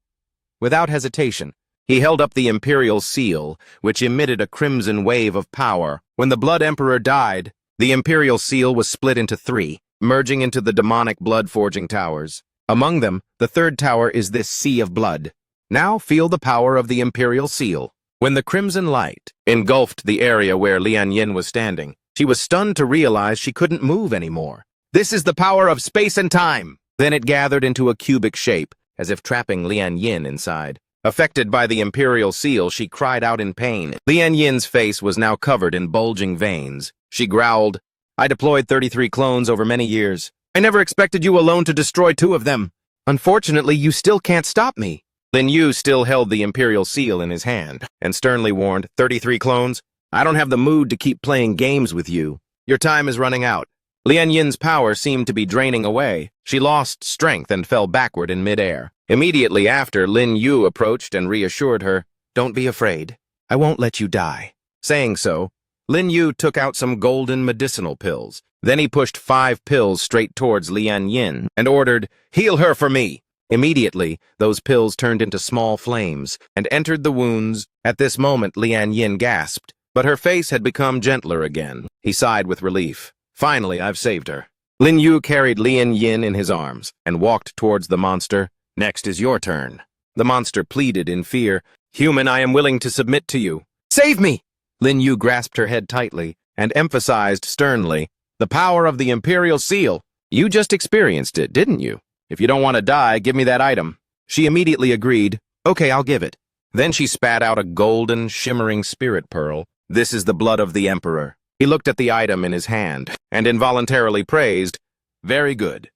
Without hesitation, he held up the imperial seal, which emitted a crimson wave of power. When the Blood Emperor died, the imperial seal was split into 3, merging into the demonic blood-forging towers. Among them, the 3rd tower is this sea of blood. Now feel the power of the imperial seal. When the crimson light engulfed the area where Lian Yin was standing, she was stunned to realize she couldn't move anymore. This is the power of space and time! Then it gathered into a cubic shape, as if trapping Lian Yin inside. Affected by the imperial seal, she cried out in pain. Lian Yin's face was now covered in bulging veins. She growled, "I deployed 33 clones over many years. I never expected you alone to destroy 2 of them. Unfortunately, you still can't stop me." Lin Yu still held the imperial seal in his hand, and sternly warned, 33 clones? I don't have the mood to keep playing games with you. Your time is running out." Lian Yin's power seemed to be draining away. She lost strength and fell backward in midair. Immediately after, Lin Yu approached and reassured her, "Don't be afraid. I won't let you die." Saying so, Lin Yu took out some golden medicinal pills. Then he pushed 5 pills straight towards Lian Yin and ordered, "Heal her for me." Immediately, those pills turned into small flames and entered the wounds. At this moment, Lian Yin gasped, but her face had become gentler again. He sighed with relief. "Finally, I've saved her." Lin Yu carried Lian Yin in his arms and walked towards the monster. "Next is your turn." The monster pleaded in fear, "Human, I am willing to submit to you." "Save me!" Lin Yu grasped her head tightly and emphasized sternly, "The power of the imperial seal. You just experienced it, didn't you? If you don't want to die, give me that item." She immediately agreed, "Okay, I'll give it." Then she spat out a golden, shimmering spirit pearl. "This is the blood of the Emperor." He looked at the item in his hand and involuntarily praised, "Very good."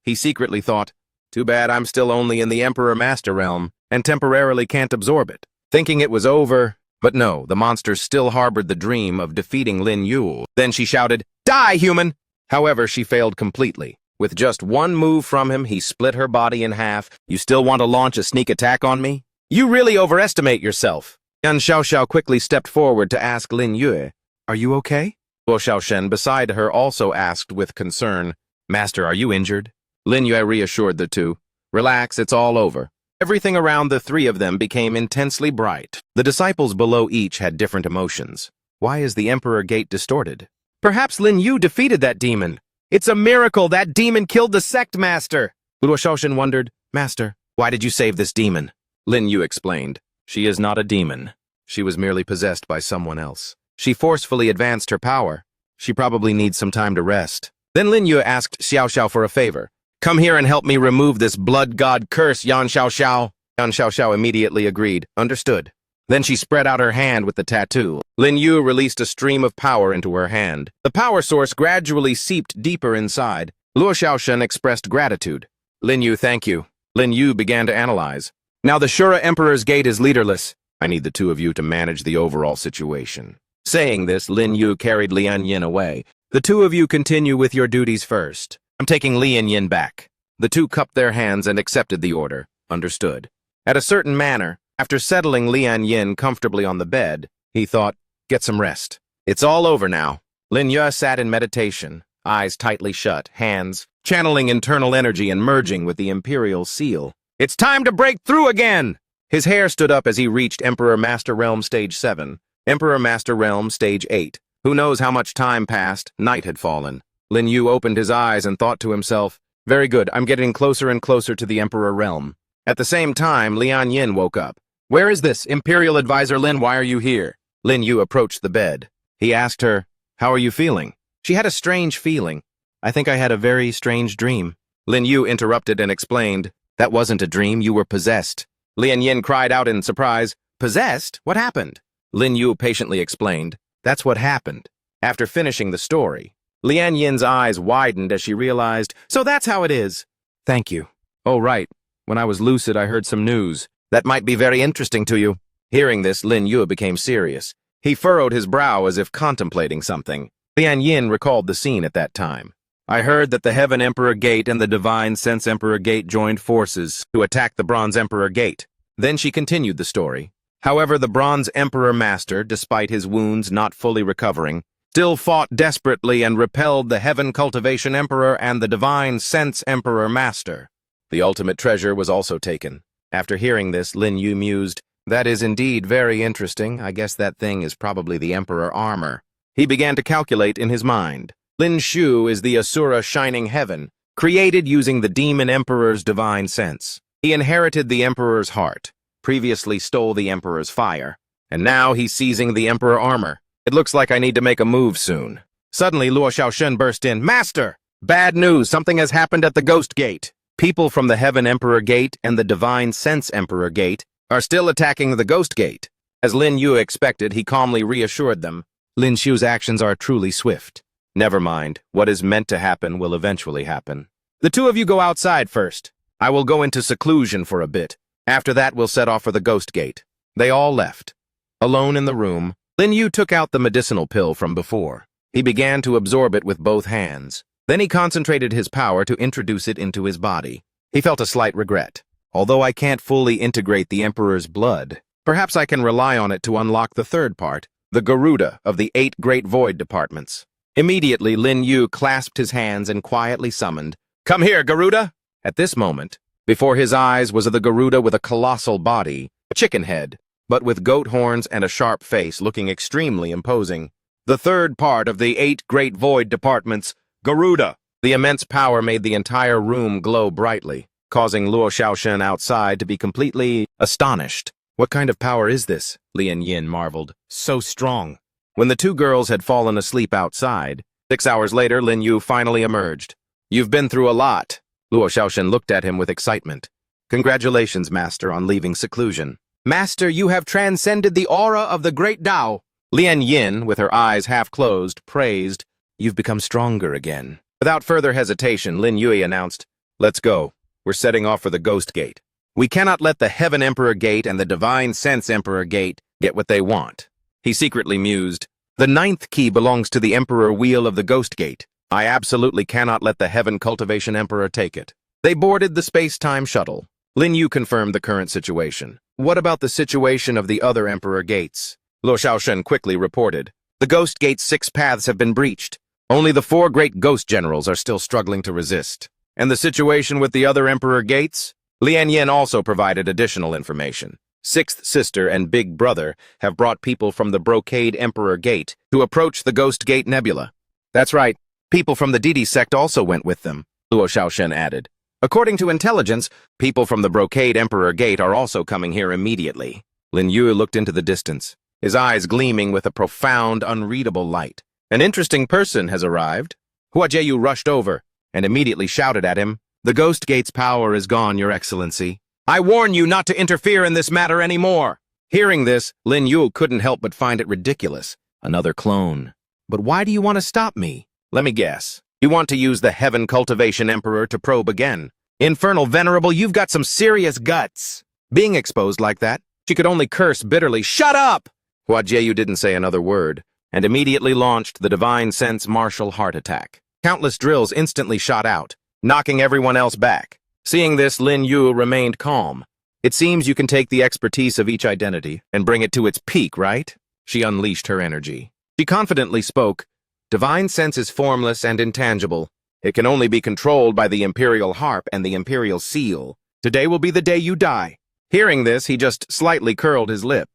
He secretly thought, "Too bad I'm still only in the Emperor Master Realm and temporarily can't absorb it." Thinking it was over, but no, the monster still harbored the dream of defeating Lin Yu. Then she shouted, "Die, human!" However, she failed completely. With just one move from him, he split her body in half. "You still want to launch a sneak attack on me? You really overestimate yourself." Yan Xiaoxiao quickly stepped forward to ask Lin Yu, "Are you okay?" Guo Xiaoshen beside her also asked with concern, "Master, are you injured?" Lin Yu reassured the two, "Relax, it's all over." Everything around the 3 of them became intensely bright. The disciples below each had different emotions. Why is the Emperor Gate distorted? Perhaps Lin Yu defeated that demon. It's a miracle that demon killed the sect master. Guo Xiaoshen wondered, "Master, why did you save this demon?" Lin Yu explained, "She is not a demon. She was merely possessed by someone else. She forcefully advanced her power. She probably needs some time to rest." Then Lin Yu asked Xiao Xiao for a favor. "Come here and help me remove this blood god curse, Yan Xiaoxiao." Yan Xiaoxiao immediately agreed. "Understood." Then she spread out her hand with the tattoo. Lin Yu released a stream of power into her hand. The power source gradually seeped deeper inside. Luo Xiaoshen expressed gratitude. "Lin Yu, thank you." Lin Yu began to analyze. "Now the Shura Emperor's Gate is leaderless. I need the 2 of you to manage the overall situation." Saying this, Lin Yu carried Lian Yin away. "The 2 of you continue with your duties first. I'm taking Lian Yin back." The 2 cupped their hands and accepted the order. Understood. At a certain manner, after settling Lian Yin comfortably on the bed, he thought, "Get some rest. It's all over now." Lin Yu sat in meditation, eyes tightly shut, hands channeling internal energy and merging with the imperial seal. "It's time to break through again!" His hair stood up as he reached Emperor Master Realm Stage 7, Emperor Master Realm Stage 8. Who knows how much time passed? Night had fallen. Lin Yu opened his eyes and thought to himself, "Very good, I'm getting closer and closer to the Emperor Realm." At the same time, Lian Yin woke up. "Where is this? Imperial Advisor Lin, why are you here?" Lin Yu approached the bed. He asked her, "How are you feeling?" She had a strange feeling. "I think I had a very strange dream." Lin Yu interrupted and explained, "That wasn't a dream, you were possessed." Lian Yin cried out in surprise, "Possessed? What happened?" Lin Yu patiently explained. That's what happened. After finishing the story, Lian Yin's eyes widened as she realized, so that's how it is. Thank you. Oh, right. When I was lucid, I heard some news. That might be very interesting to you. Hearing this, Lin Yu became serious. He furrowed his brow as if contemplating something. Lian Yin recalled the scene at that time. I heard that the Heaven Emperor Gate and the Divine Sense Emperor Gate joined forces to attack the Bronze Emperor Gate. Then she continued the story. However, the Bronze Emperor Master, despite his wounds not fully recovering, still fought desperately and repelled the Heaven Cultivation Emperor and the Divine Sense Emperor Master. The ultimate treasure was also taken. After hearing this, Lin Yu mused, that is indeed very interesting. I guess that thing is probably the Emperor Armor. He began to calculate in his mind. Lin Shu is the Asura Shining Heaven, created using the Demon Emperor's divine sense. He inherited the Emperor's heart, previously stole the Emperor's fire, and now he's seizing the Emperor Armor. It looks like I need to make a move soon. Suddenly, Luo Xiaoshen burst in. Master! Bad news! Something has happened at the Ghost Gate. People from the Heaven Emperor Gate and the Divine Sense Emperor Gate are still attacking the Ghost Gate. As Lin Yu expected, he calmly reassured them. Lin Shu's actions are truly swift. Never mind. What is meant to happen will eventually happen. The two of you go outside first. I will go into seclusion for a bit. After that, we'll set off for the Ghost Gate. They all left. Alone in the room, Lin Yu took out the medicinal pill from before. He began to absorb it with both hands. Then he concentrated his power to introduce it into his body. He felt a slight regret. Although I can't fully integrate the Emperor's blood, perhaps I can rely on it to unlock the third part, the Garuda of the 8 Great Void Departments. Immediately, Lin Yu clasped his hands and quietly summoned, Come here, Garuda! At this moment, before his eyes was the Garuda with a colossal body, a chicken head, but with goat horns and a sharp face looking extremely imposing. The third part of the 8 Great Void Departments, Garuda! The immense power made the entire room glow brightly, causing Luo Xiaoshen outside to be completely astonished. What kind of power is this? Lian Yin marveled. So strong. When the two girls had fallen asleep outside, 6 hours later, Lin Yu finally emerged. You've been through a lot. Luo Xiaoshen looked at him with excitement. Congratulations, Master, on leaving seclusion. Master, you have transcended the aura of the great Tao. Lian Yin, with her eyes half closed, praised, You've become stronger again. Without further hesitation, Lin Yui announced, Let's go. We're setting off for the Ghost Gate. We cannot let the Heaven Emperor Gate and the Divine Sense Emperor Gate get what they want. He secretly mused, The 9th key belongs to the Emperor Wheel of the Ghost Gate. I absolutely cannot let the Heaven Cultivation Emperor take it. They boarded the space-time shuttle. Lin Yu confirmed the current situation. What about the situation of the other Emperor Gates? Luo Xiaoshen quickly reported. The Ghost Gate's 6 paths have been breached. Only the 4 great ghost generals are still struggling to resist. And the situation with the other Emperor Gates? Lian Yin also provided additional information. 6th Sister and Big Brother have brought people from the Brocade Emperor Gate to approach the Ghost Gate Nebula. That's right. People from the Didi sect also went with them, Luo Xiaoshen added. According to intelligence, people from the Brocade Emperor Gate are also coming here immediately. Lin Yu looked into the distance, his eyes gleaming with a profound, unreadable light. An interesting person has arrived. Hua Jieyu rushed over and immediately shouted at him, The Ghost Gate's power is gone, Your Excellency. I warn you not to interfere in this matter anymore. Hearing this, Lin Yu couldn't help but find it ridiculous. Another clone. But why do you want to stop me? Let me guess. You want to use the Heaven Cultivation Emperor to probe again. Infernal Venerable, you've got some serious guts. Being exposed like that, she could only curse bitterly, Shut up! Hua Jieyu didn't say another word, and immediately launched the Divine Sense Martial Heart Attack. Countless drills instantly shot out, knocking everyone else back. Seeing this, Lin Yu remained calm. It seems you can take the expertise of each identity and bring it to its peak, right? She unleashed her energy. She confidently spoke, Divine Sense is formless and intangible. It can only be controlled by the Imperial Harp and the Imperial Seal. Today will be the day you die. Hearing this, he just slightly curled his lip.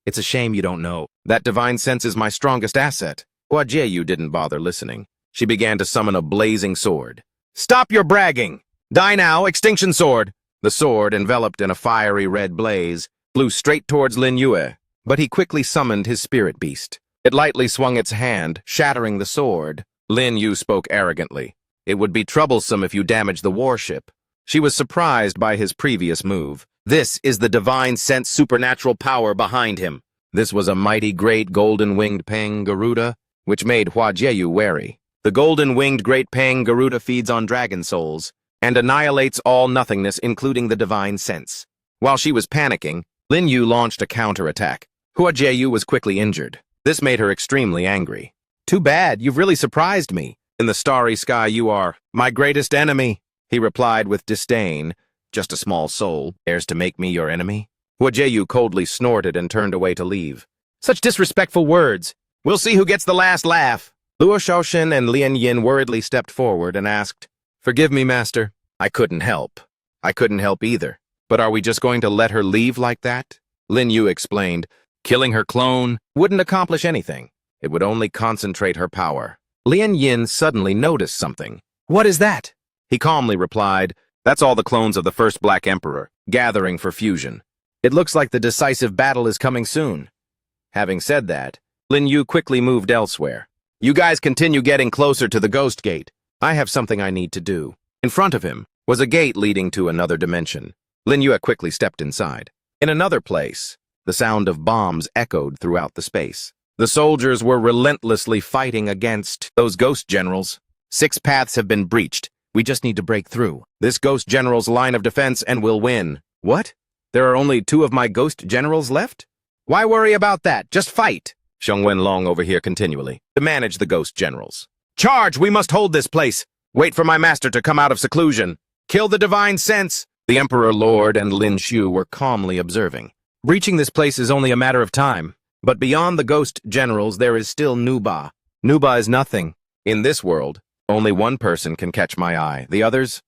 It's a shame you don't know. That Divine Sense is my strongest asset. Hua Jieyu didn't bother listening. She began to summon a blazing sword. Stop your bragging! Die now, Extinction Sword! The sword, enveloped in a fiery red blaze, flew straight towards Lin Yue, but he quickly summoned his spirit beast. It lightly swung its hand, shattering the sword. Lin Yu spoke arrogantly. It would be troublesome if you damaged the warship. She was surprised by his previous move. This is the Divine Sense supernatural power behind him. This was a mighty great golden-winged Pang Garuda, which made Hua Jieyu wary. The golden-winged great Pang Garuda feeds on dragon souls and annihilates all nothingness, including the divine sense. While she was panicking, Lin Yu launched a counterattack. Hua Jieyu was quickly injured. This made her extremely angry. Too bad, you've really surprised me. In the starry sky you are my greatest enemy, he replied with disdain. Just a small soul dares to make me your enemy? Hua Jieyu coldly snorted and turned away to leave. Such disrespectful words. We'll see who gets the last laugh. Luo Shaoxin and Lian Yin worriedly stepped forward and asked, Forgive me, master. I couldn't help. I couldn't help either. But are we just going to let her leave like that? Lin Yu explained, Killing her clone wouldn't accomplish anything. It would only concentrate her power. Lian Yin suddenly noticed something. What is that? He calmly replied, That's all the clones of the first Black Emperor, gathering for fusion. It looks like the decisive battle is coming soon. Having said that, Lin Yu quickly moved elsewhere. You guys continue getting closer to the Ghost Gate. I have something I need to do. In front of him was a gate leading to another dimension. Lin Yu quickly stepped inside. In another place, the sound of bombs echoed throughout the space. The soldiers were relentlessly fighting against those ghost generals. 6 paths have been breached. We just need to break through this ghost general's line of defense and we'll win. What? There are only 2 of my ghost generals left? Why worry about that? Just fight. Xiong Wenlong over here continually to manage the ghost generals. Charge! We must hold this place. Wait for my master to come out of seclusion. Kill the divine sense. The Emperor Lord and Lin Shu were calmly observing. Breaching this place is only a matter of time. But beyond the ghost generals, there is still KuBI. KuBI is nothing. In this world, only one person can catch my eye. The others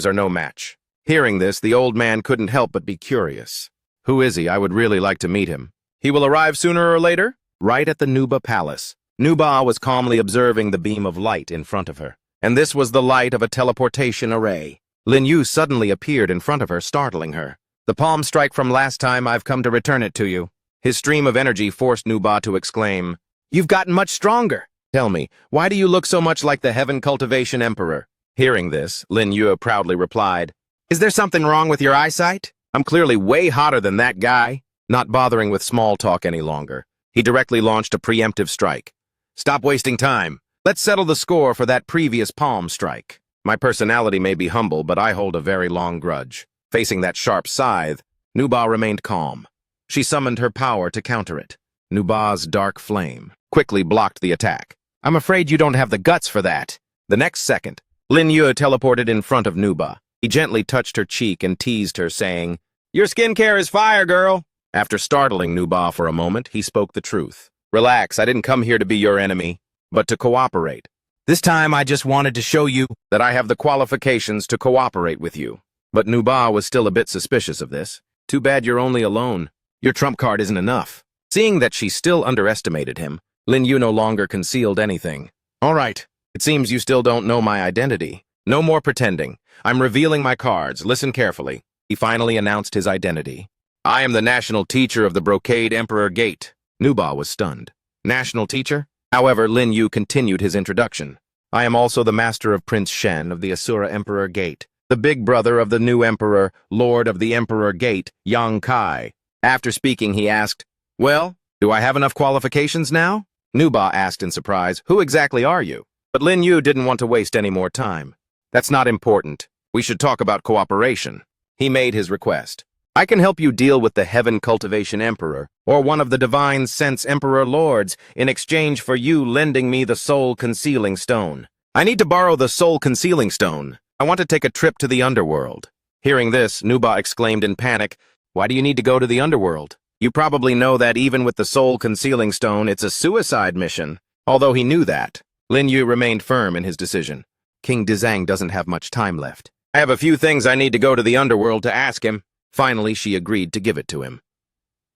are no match. Hearing this, the old man couldn't help but be curious. Who is he? I would really like to meet him. He will arrive sooner or later? Right at the KuBI Palace. KuBI was calmly observing the beam of light in front of her. And this was the light of a teleportation array. Lin Yu suddenly appeared in front of her, startling her. The palm strike from last time, I've come to return it to you. His stream of energy forced KuBI to exclaim, You've gotten much stronger. Tell me, why do you look so much like the Heaven Cultivation Emperor? Hearing this, Lin Yu proudly replied, Is there something wrong with your eyesight? I'm clearly way hotter than that guy. Not bothering with small talk any longer, he directly launched a preemptive strike. Stop wasting time. Let's settle the score for that previous palm strike. My personality may be humble, but I hold a very long grudge. Facing that sharp scythe, KuBI remained calm. She summoned her power to counter it. KuBI's dark flame quickly blocked the attack. I'm afraid you don't have the guts for that. The next second, Lin Yu teleported in front of KuBI. He gently touched her cheek and teased her, saying, Your skincare is fire, girl. After startling KuBI for a moment, he spoke the truth. Relax, I didn't come here to be your enemy, but to cooperate. This time I just wanted to show you that I have the qualifications to cooperate with you. But KuBI was still a bit suspicious of this. Too bad you're only alone. Your trump card isn't enough. Seeing that she still underestimated him, Lin Yu no longer concealed anything. All right, it seems you still don't know my identity. No more pretending. I'm revealing my cards. Listen carefully. He finally announced his identity. I am the national teacher of the Brocade Emperor Gate. KuBI was stunned. National teacher? However, Lin Yu continued his introduction. I am also the master of Prince Shen of the Asura Emperor Gate, the big brother of the new emperor, Lord of the Emperor Gate, Yang Kai. After speaking, he asked, Well, do I have enough qualifications now? KuBI asked in surprise, Who exactly are you? But Lin Yu didn't want to waste any more time. That's not important. We should talk about cooperation. He made his request. I can help you deal with the Heaven Cultivation Emperor, or one of the Divine Sense Emperor Lords, in exchange for you lending me the Soul Concealing Stone. I need to borrow the Soul Concealing Stone. I want to take a trip to the underworld. Hearing this, KuBI exclaimed in panic, Why do you need to go to the underworld? You probably know that even with the Soul Concealing Stone, it's a suicide mission. Although he knew that, Lin Yu remained firm in his decision. King Dizang doesn't have much time left. I have a few things I need to go to the underworld to ask him. Finally, she agreed to give it to him.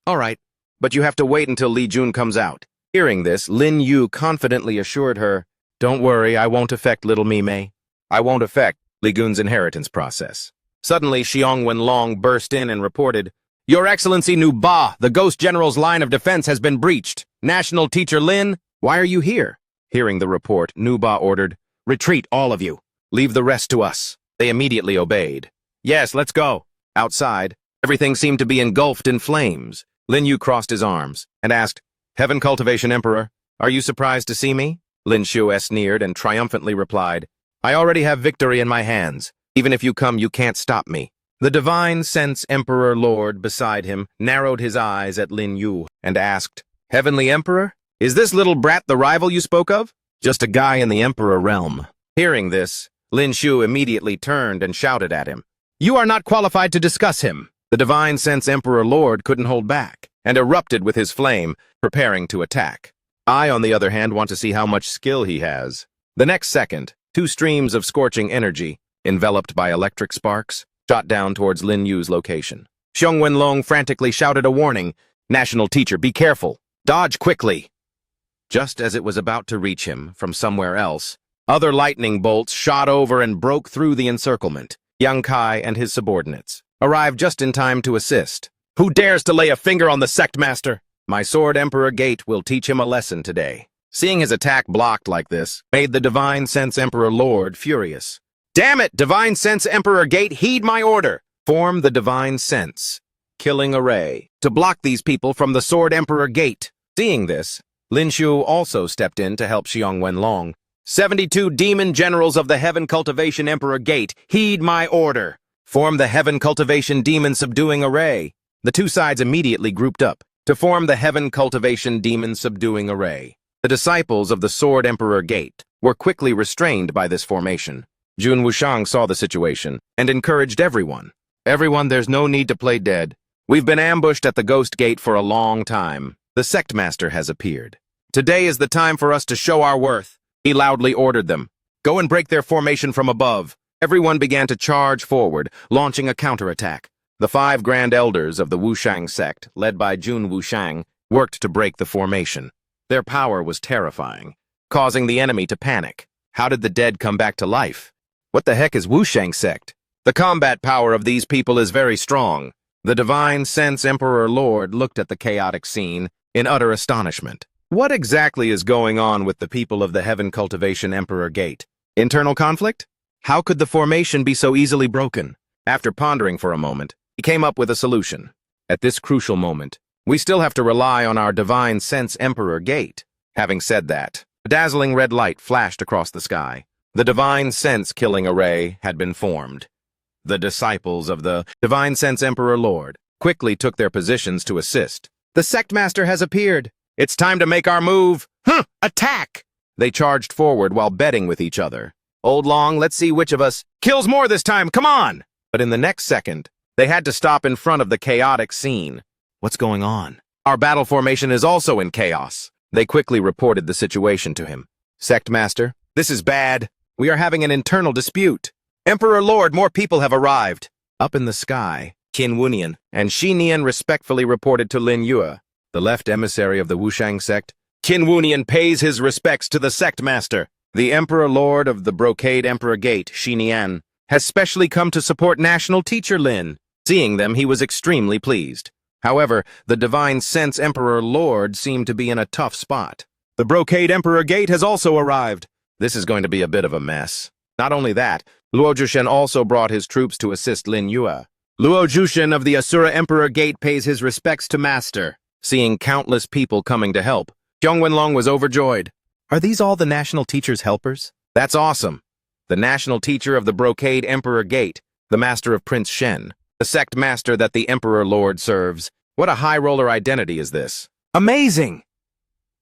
All right, but you have to wait until Li Jun comes out. Hearing this, Lin Yu confidently assured her, Don't worry, I won't affect little Mimei. I won't affect Li Gun's inheritance process. Suddenly, Xiong Wenlong burst in and reported, Your Excellency KuBI, the Ghost General's line of defense has been breached. National Teacher Lin, why are you here? Hearing the report, KuBI ordered, Retreat, all of you. Leave the rest to us. They immediately obeyed. Yes, let's go. Outside, everything seemed to be engulfed in flames. Lin Yu crossed his arms and asked, Heaven Cultivation Emperor, are you surprised to see me? Lin Shu sneered and triumphantly replied, I already have victory in my hands. Even if you come, you can't stop me. The Divine Sense Emperor Lord beside him narrowed his eyes at Lin Yu and asked, Heavenly Emperor, is this little brat the rival you spoke of? Just a guy in the Emperor realm. Hearing this, Lin Shu immediately turned and shouted at him, You are not qualified to discuss him. The Divine Sense Emperor Lord couldn't hold back and erupted with his flame, preparing to attack. I, on the other hand, want to see how much skill he has. The next second, two streams of scorching energy, enveloped by electric sparks, shot down towards Lin Yu's location. Xiong Wenlong frantically shouted a warning, National Teacher, be careful. Dodge quickly. Just as it was about to reach him from somewhere else, other lightning bolts shot over and broke through the encirclement. Yang Kai and his subordinates arrived just in time to assist. Who dares to lay a finger on the sect master? My Sword Emperor Gate will teach him a lesson today. Seeing his attack blocked like this made the Divine Sense Emperor Lord furious. Damn it, Divine Sense Emperor Gate, heed my order! Form the Divine Sense Killing Array to block these people from the Sword Emperor Gate. Seeing this, Lin Shu also stepped in to help Xiong Wenlong. 72 demon generals of the Heaven Cultivation Emperor Gate, heed my order. Form the Heaven Cultivation Demon Subduing Array. The two sides immediately grouped up to form the Heaven Cultivation Demon Subduing Array. The disciples of the Sword Emperor Gate were quickly restrained by this formation. Jun Wushang saw the situation and encouraged everyone. Everyone, there's no need to play dead. We've been ambushed at the Ghost Gate for a long time. The Sect Master has appeared. Today is the time for us to show our worth. He loudly ordered them. Go and break their formation from above. Everyone began to charge forward, launching a counterattack. The 5 Grand Elders of the Wushang sect, led by Jun Wushang, worked to break the formation. Their power was terrifying, causing the enemy to panic. How did the dead come back to life? What the heck is Wushang sect? The combat power of these people is very strong. The Divine Sense Emperor Lord looked at the chaotic scene in utter astonishment. What exactly is going on with the people of the Heaven Cultivation Emperor Gate? Internal conflict? How could the formation be so easily broken? After pondering for a moment, he came up with a solution. At this crucial moment, we still have to rely on our Divine Sense Emperor Gate. Having said that, a dazzling red light flashed across the sky. The Divine Sense Killing Array had been formed. The disciples of the Divine Sense Emperor Lord quickly took their positions to assist. The Sect Master has appeared. It's time to make our move. Attack! They charged forward while betting with each other. Old Long, let's see which of us kills more this time, come on! But in the next second, they had to stop in front of the chaotic scene. What's going on? Our battle formation is also in chaos. They quickly reported the situation to him. Sect Master, this is bad. We are having an internal dispute. Emperor Lord, more people have arrived. Up in the sky, Qin Wunian and Shi Nian respectfully reported to Lin Yue, the left emissary of the Wushang sect. Qin Wunian pays his respects to the Sect Master. The Emperor Lord of the Brocade Emperor Gate, Shi Nian, has specially come to support National Teacher Lin. Seeing them, he was extremely pleased. However, the Divine Sense Emperor Lord seemed to be in a tough spot. The Brocade Emperor Gate has also arrived. This is going to be a bit of a mess. Not only that, Luo Jushen also brought his troops to assist Lin Yue. Luo Jushen of the Asura Emperor Gate pays his respects to Master. Seeing countless people coming to help, Xiong Wenlong was overjoyed. Are these all the National Teacher's helpers? That's awesome. The National Teacher of the Brocade Emperor Gate, the Master of Prince Shen, the Sect Master that the Emperor Lord serves. What a high-roller identity is this? Amazing!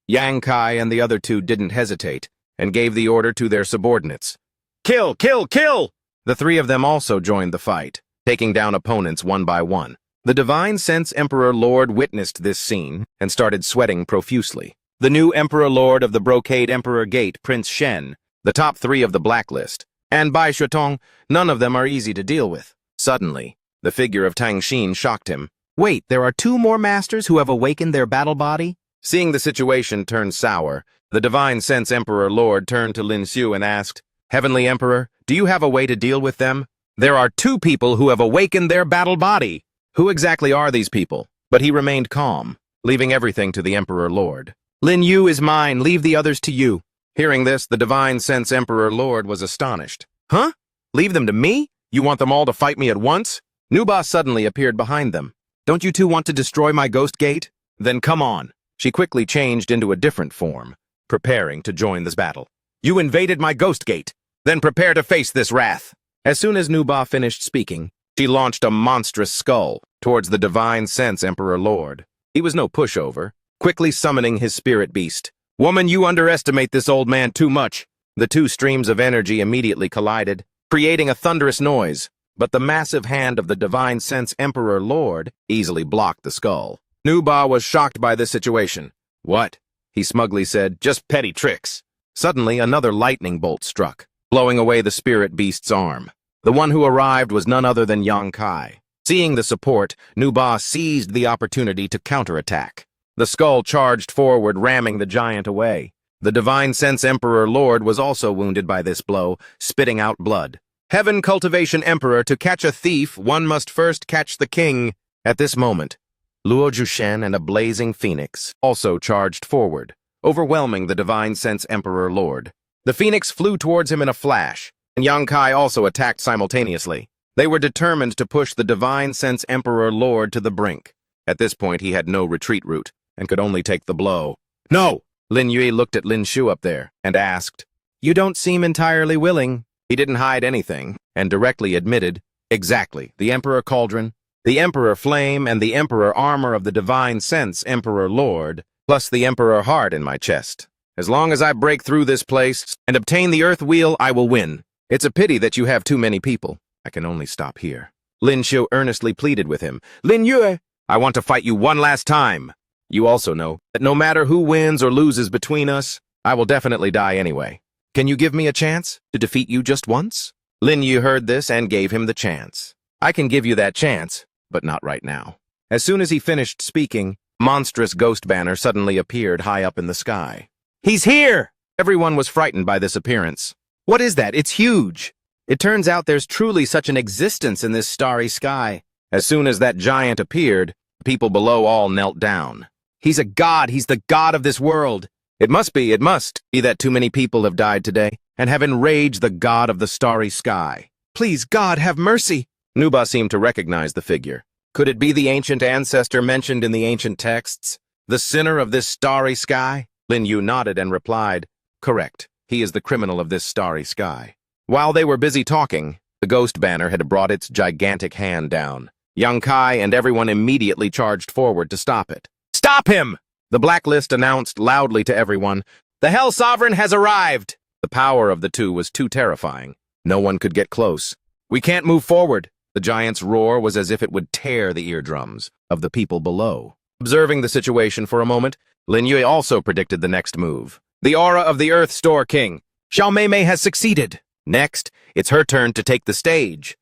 Yang Kai and the other two didn't hesitate and gave the order to their subordinates. Kill, kill, kill! The 3 of them also joined the fight, taking down opponents one by one. The Divine Sense Emperor Lord witnessed this scene and started sweating profusely. The new Emperor Lord of the Brocade Emperor Gate, Prince Shen, the top 3 of the blacklist, and Bai Shuitong, none of them are easy to deal with. Suddenly, the figure of Tang Xin shocked him. Wait, there are 2 more masters who have awakened their battle body? Seeing the situation turn sour, the Divine Sense Emperor Lord turned to Lin Xiu and asked, Heavenly Emperor, do you have a way to deal with them? There are 2 people who have awakened their battle body. Who exactly are these people? But he remained calm, leaving everything to the Emperor Lord. Lin Yu is mine, leave the others to you. Hearing this, the Divine Sense Emperor Lord was astonished. Huh? Leave them to me? You want them all to fight me at once? Nuba suddenly appeared behind them. Don't you two want to destroy my ghost gate? Then come on. She quickly changed into a different form, preparing to join this battle. You invaded my ghost gate. Then prepare to face this wrath. As soon as Nuba finished speaking, she launched a monstrous skull towards the divine sense Emperor Lord. He was no pushover, quickly summoning his spirit beast. Woman, you underestimate this old man too much. The two streams of energy immediately collided, creating a thunderous noise, but the massive hand of the divine sense Emperor Lord easily blocked the skull. Nuba was shocked by this situation. What? He smugly said, just petty tricks. Suddenly, another lightning bolt struck, blowing away the spirit beast's arm. The one who arrived was none other than Yang Kai. Seeing the support, Nuba seized the opportunity to counterattack. The skull charged forward, ramming the giant away. The divine sense Emperor Lord was also wounded by this blow, spitting out blood. Heaven Cultivation Emperor, to catch a thief, one must first catch the king. At this moment, Luo Jushen and a blazing phoenix also charged forward, overwhelming the divine sense Emperor Lord. The phoenix flew towards him in a flash, and Yang Kai also attacked simultaneously. They were determined to push the divine sense Emperor Lord to the brink. At this point, he had no retreat route, and could only take the blow. No! Lin Yue looked at Lin Shu up there, and asked, You don't seem entirely willing. He didn't hide anything, and directly admitted, Exactly, the Emperor Cauldron, the Emperor Flame, and the Emperor Armor of the Divine Sense Emperor Lord, plus the Emperor Heart in my chest. As long as I break through this place and obtain the Earth Wheel, I will win. It's a pity that you have too many people. I can only stop here. Lin Shu earnestly pleaded with him. Lin Yue, I want to fight you one last time. You also know that no matter who wins or loses between us, I will definitely die anyway. Can you give me a chance to defeat you just once? Lin Yu heard this and gave him the chance. I can give you that chance, but not right now. As soon as he finished speaking, monstrous ghost banner suddenly appeared high up in the sky. He's here! Everyone was frightened by this appearance. What is that? It's huge! It turns out there's truly such an existence in this starry sky. As soon as that giant appeared, people below all knelt down. He's a god. He's the god of this world. It must be that too many people have died today and have enraged the god of the starry sky. Please, God, have mercy. Nuba seemed to recognize the figure. Could it be the ancient ancestor mentioned in the ancient texts? The sinner of this starry sky? Lin Yu nodded and replied, Correct. He is the criminal of this starry sky. While they were busy talking, the ghost banner had brought its gigantic hand down. Yang Kai and everyone immediately charged forward to stop it. Stop him! The blacklist announced loudly to everyone, The Hell Sovereign has arrived! The power of the two was too terrifying. No one could get close. We can't move forward. The giant's roar was as if it would tear the eardrums of the people below. Observing the situation for a moment, Lin Yue also predicted the next move. The aura of the Earth Store King. Xiao Mei has succeeded. Next, it's her turn to take the stage.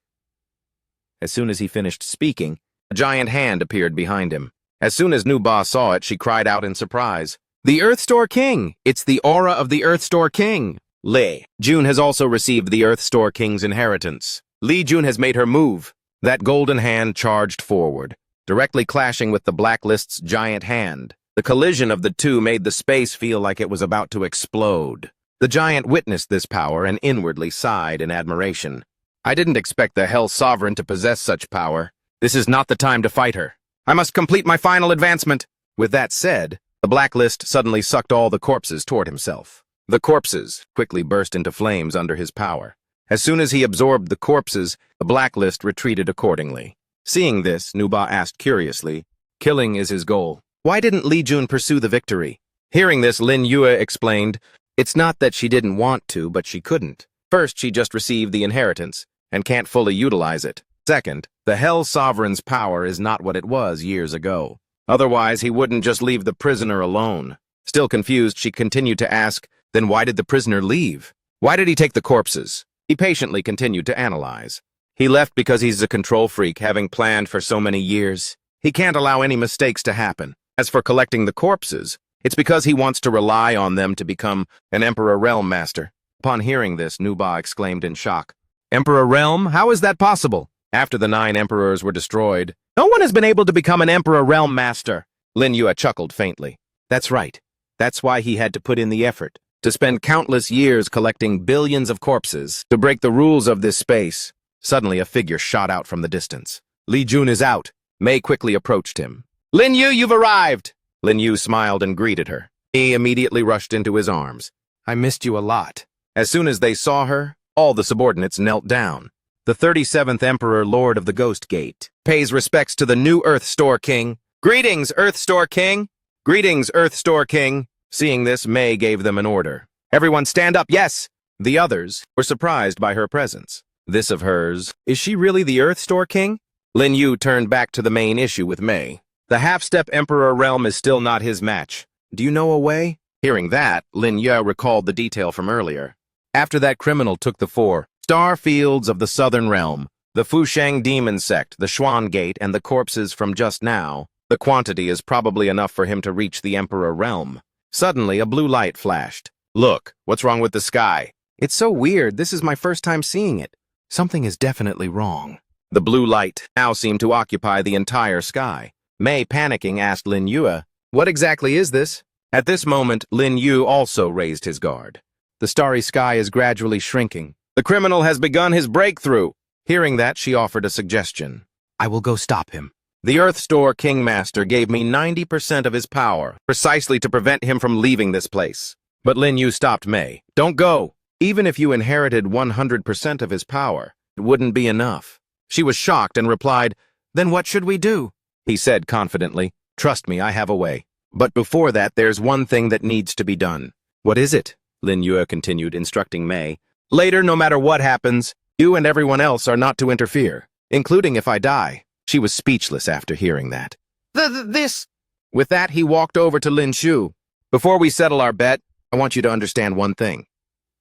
As soon as he finished speaking, a giant hand appeared behind him. As soon as Nuba saw it, she cried out in surprise. The Earth Store King! It's the aura of the Earth Store King! Li Jun has also received the Earth Store King's inheritance. Li Jun has made her move. That golden hand charged forward, directly clashing with the blacklist's giant hand. The collision of the two made the space feel like it was about to explode. The giant witnessed this power and inwardly sighed in admiration. I didn't expect the Hell Sovereign to possess such power. This is not the time to fight her. I must complete my final advancement. With that said, the blacklist suddenly sucked all the corpses toward himself. The corpses quickly burst into flames under his power. As soon as he absorbed the corpses, the blacklist retreated accordingly. Seeing this, Nuba asked curiously, Killing is his goal. Why didn't Li Jun pursue the victory? Hearing this, Lin Yue explained, It's not that she didn't want to, but she couldn't. First, she just received the inheritance and can't fully utilize it. Second, the Hell Sovereign's power is not what it was years ago. Otherwise, he wouldn't just leave the prisoner alone. Still confused, she continued to ask, Then why did the prisoner leave? Why did he take the corpses? He patiently continued to analyze. He left because he's a control freak, having planned for so many years. He can't allow any mistakes to happen. As for collecting the corpses, it's because he wants to rely on them to become an Emperor Realm Master. Upon hearing this, Nuba exclaimed in shock. Emperor Realm? How is that possible? After the 9 emperors were destroyed, no one has been able to become an Emperor Realm Master. Lin Yue chuckled faintly. That's right. That's why he had to put in the effort, to spend countless years collecting billions of corpses, to break the rules of this space. Suddenly, a figure shot out from the distance. Li Jun is out. Mei quickly approached him. Lin Yu, you've arrived! Lin Yu smiled and greeted her. He immediately rushed into his arms. I missed you a lot. As soon as they saw her, all the subordinates knelt down. The 37th Emperor Lord of the Ghost Gate pays respects to the new Earth Store King. Greetings, Earth Store King! Greetings, Earth Store King! Seeing this, Mei gave them an order. Everyone stand up, yes! The others were surprised by her presence. This of hers, is she really the Earth Store King? Lin Yu turned back to the main issue with Mei. The half-step Emperor realm is still not his match. Do you know a way? Hearing that, Lin Yu recalled the detail from earlier. After that criminal took the 4 star fields of the Southern Realm, the Fusheng Demon Sect, the Xuan Gate, and the corpses from just now, the quantity is probably enough for him to reach the Emperor Realm. Suddenly, a blue light flashed. Look, what's wrong with the sky? It's so weird, this is my first time seeing it. Something is definitely wrong. The blue light now seemed to occupy the entire sky. Mei, panicking, asked Lin Yu, what exactly is this? At this moment, Lin Yu also raised his guard. The starry sky is gradually shrinking. The criminal has begun his breakthrough. Hearing that, she offered a suggestion. I will go stop him. The Earth Store Kingmaster gave me 90% of his power, precisely to prevent him from leaving this place. But Lin Yu stopped Mei. Don't go. Even if you inherited 100% of his power, it wouldn't be enough. She was shocked and replied, Then what should we do? He said confidently, Trust me, I have a way. But before that, there's one thing that needs to be done. What is it? Lin Yu continued, instructing Mei. Later, no matter what happens, you and everyone else are not to interfere, including if I die. She was speechless after hearing that. This... With that, he walked over to Lin Shu. Before we settle our bet, I want you to understand one thing.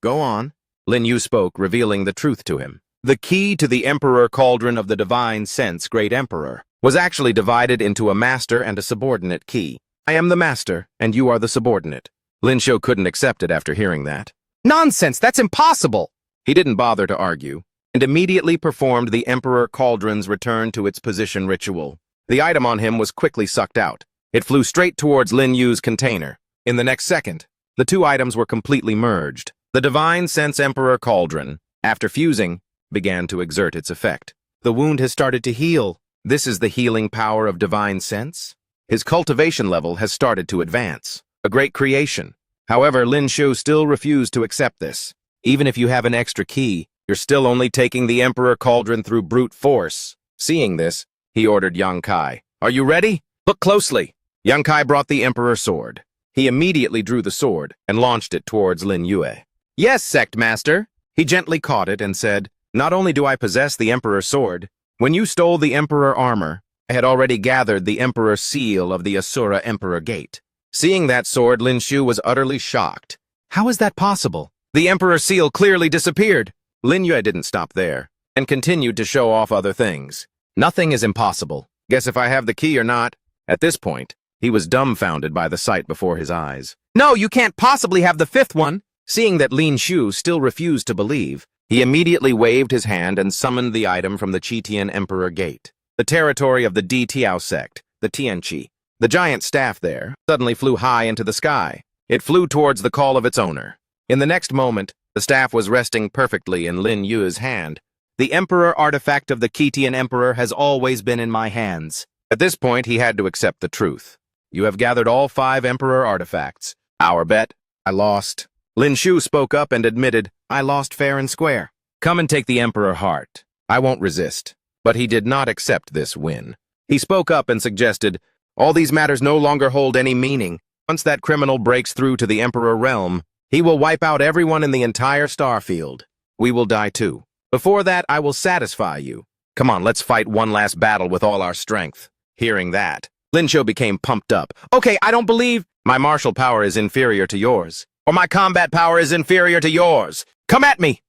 Go on. Lin Yu spoke, revealing the truth to him. The key to the Emperor Cauldron of the Divine Sense, Great Emperor, was actually divided into a master and a subordinate key. I am the master, and you are the subordinate. Lin Shu couldn't accept it after hearing that. Nonsense! That's impossible! He didn't bother to argue, and immediately performed the Emperor Cauldron's return to its position ritual. The item on him was quickly sucked out. It flew straight towards Lin Yu's container. In the next second, the two items were completely merged. The Divine Sense Emperor Cauldron, after fusing, began to exert its effect. The wound has started to heal. This is the healing power of Divine Sense? His cultivation level has started to advance. A great creation. However, Lin Shu still refused to accept this. Even if you have an extra key, you're still only taking the Emperor Cauldron through brute force. Seeing this, he ordered Yang Kai. Are you ready? Look closely. Yang Kai brought the Emperor sword. He immediately drew the sword and launched it towards Lin Yue. Yes, Sect Master. He gently caught it and said, Not only do I possess the Emperor's sword, when you stole the Emperor armor, I had already gathered the Emperor seal of the Asura Emperor Gate. Seeing that sword, Lin Shu was utterly shocked. How is that possible? The Emperor seal clearly disappeared. Lin Yue didn't stop there, and continued to show off other things. Nothing is impossible. Guess if I have the key or not. At this point, he was dumbfounded by the sight before his eyes. No, you can't possibly have the fifth one. Seeing that Lin Shu still refused to believe, he immediately waved his hand and summoned the item from the Qitian Emperor Gate. The territory of the Di Tiao sect, the Tianqi. The giant staff there suddenly flew high into the sky. It flew towards the call of its owner. In the next moment, the staff was resting perfectly in Lin Yu's hand. The Emperor artifact of the Qitian Emperor has always been in my hands. At this point, he had to accept the truth. You have gathered all 5 Emperor artifacts. Our bet, I lost. Lin Shu spoke up and admitted, I lost fair and square. Come and take the Emperor heart. I won't resist. But he did not accept this win. He spoke up and suggested, all these matters no longer hold any meaning. Once that criminal breaks through to the Emperor realm, he will wipe out everyone in the entire star field. We will die too. Before that, I will satisfy you. Come on, let's fight one last battle with all our strength. Hearing that, Lin Shu became pumped up. Okay, I don't believe my martial power is inferior to yours, or my combat power is inferior to yours. Come at me!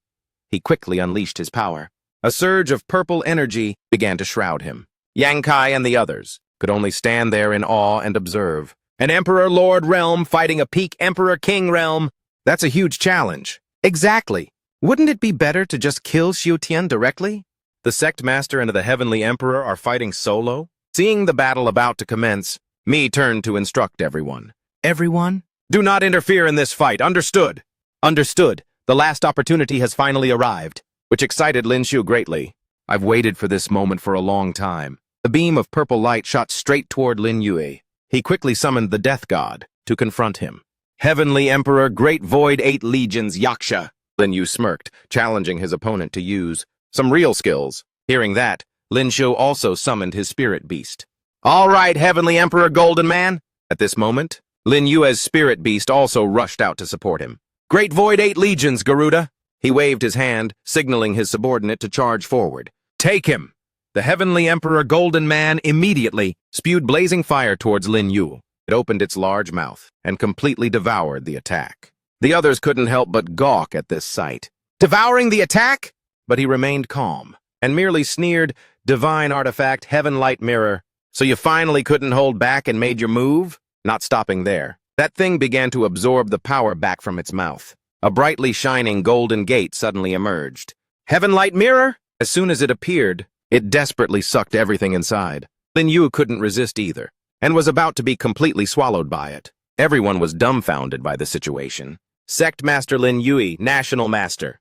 He quickly unleashed his power. A surge of purple energy began to shroud him. Yang Kai and the others could only stand there in awe and observe. An Emperor Lord realm fighting a peak Emperor King realm. That's a huge challenge. Exactly. Wouldn't it be better to just kill Xiu Tian directly? The Sect Master and the Heavenly Emperor are fighting solo. Seeing the battle about to commence, Mi turned to instruct everyone. Everyone? Do not interfere in this fight, understood? Understood. The last opportunity has finally arrived, which excited Lin Shu greatly. I've waited for this moment for a long time. The beam of purple light shot straight toward Lin Yue. He quickly summoned the Death God to confront him. Heavenly Emperor, Great Void, 8 Legions, Yaksha. Lin Yu smirked, challenging his opponent to use some real skills. Hearing that, Lin Shu also summoned his spirit beast. All right, Heavenly Emperor Golden Man. At this moment, Lin Yue's spirit beast also rushed out to support him. Great Void, 8 Legions, Garuda. He waved his hand, signaling his subordinate to charge forward. Take him! The Heavenly Emperor Golden Man immediately spewed blazing fire towards Lin Yu. It opened its large mouth and completely devoured the attack. The others couldn't help but gawk at this sight. Devouring the attack? But he remained calm and merely sneered, Divine artifact, Heaven Light Mirror. So you finally couldn't hold back and made your move? Not stopping there. That thing began to absorb the power back from its mouth. A brightly shining golden gate suddenly emerged. Heaven Light Mirror? As soon as it appeared, it desperately sucked everything inside. Lin Yu couldn't resist either, and was about to be completely swallowed by it. Everyone was dumbfounded by the situation. Sect Master Lin Yue, National Master.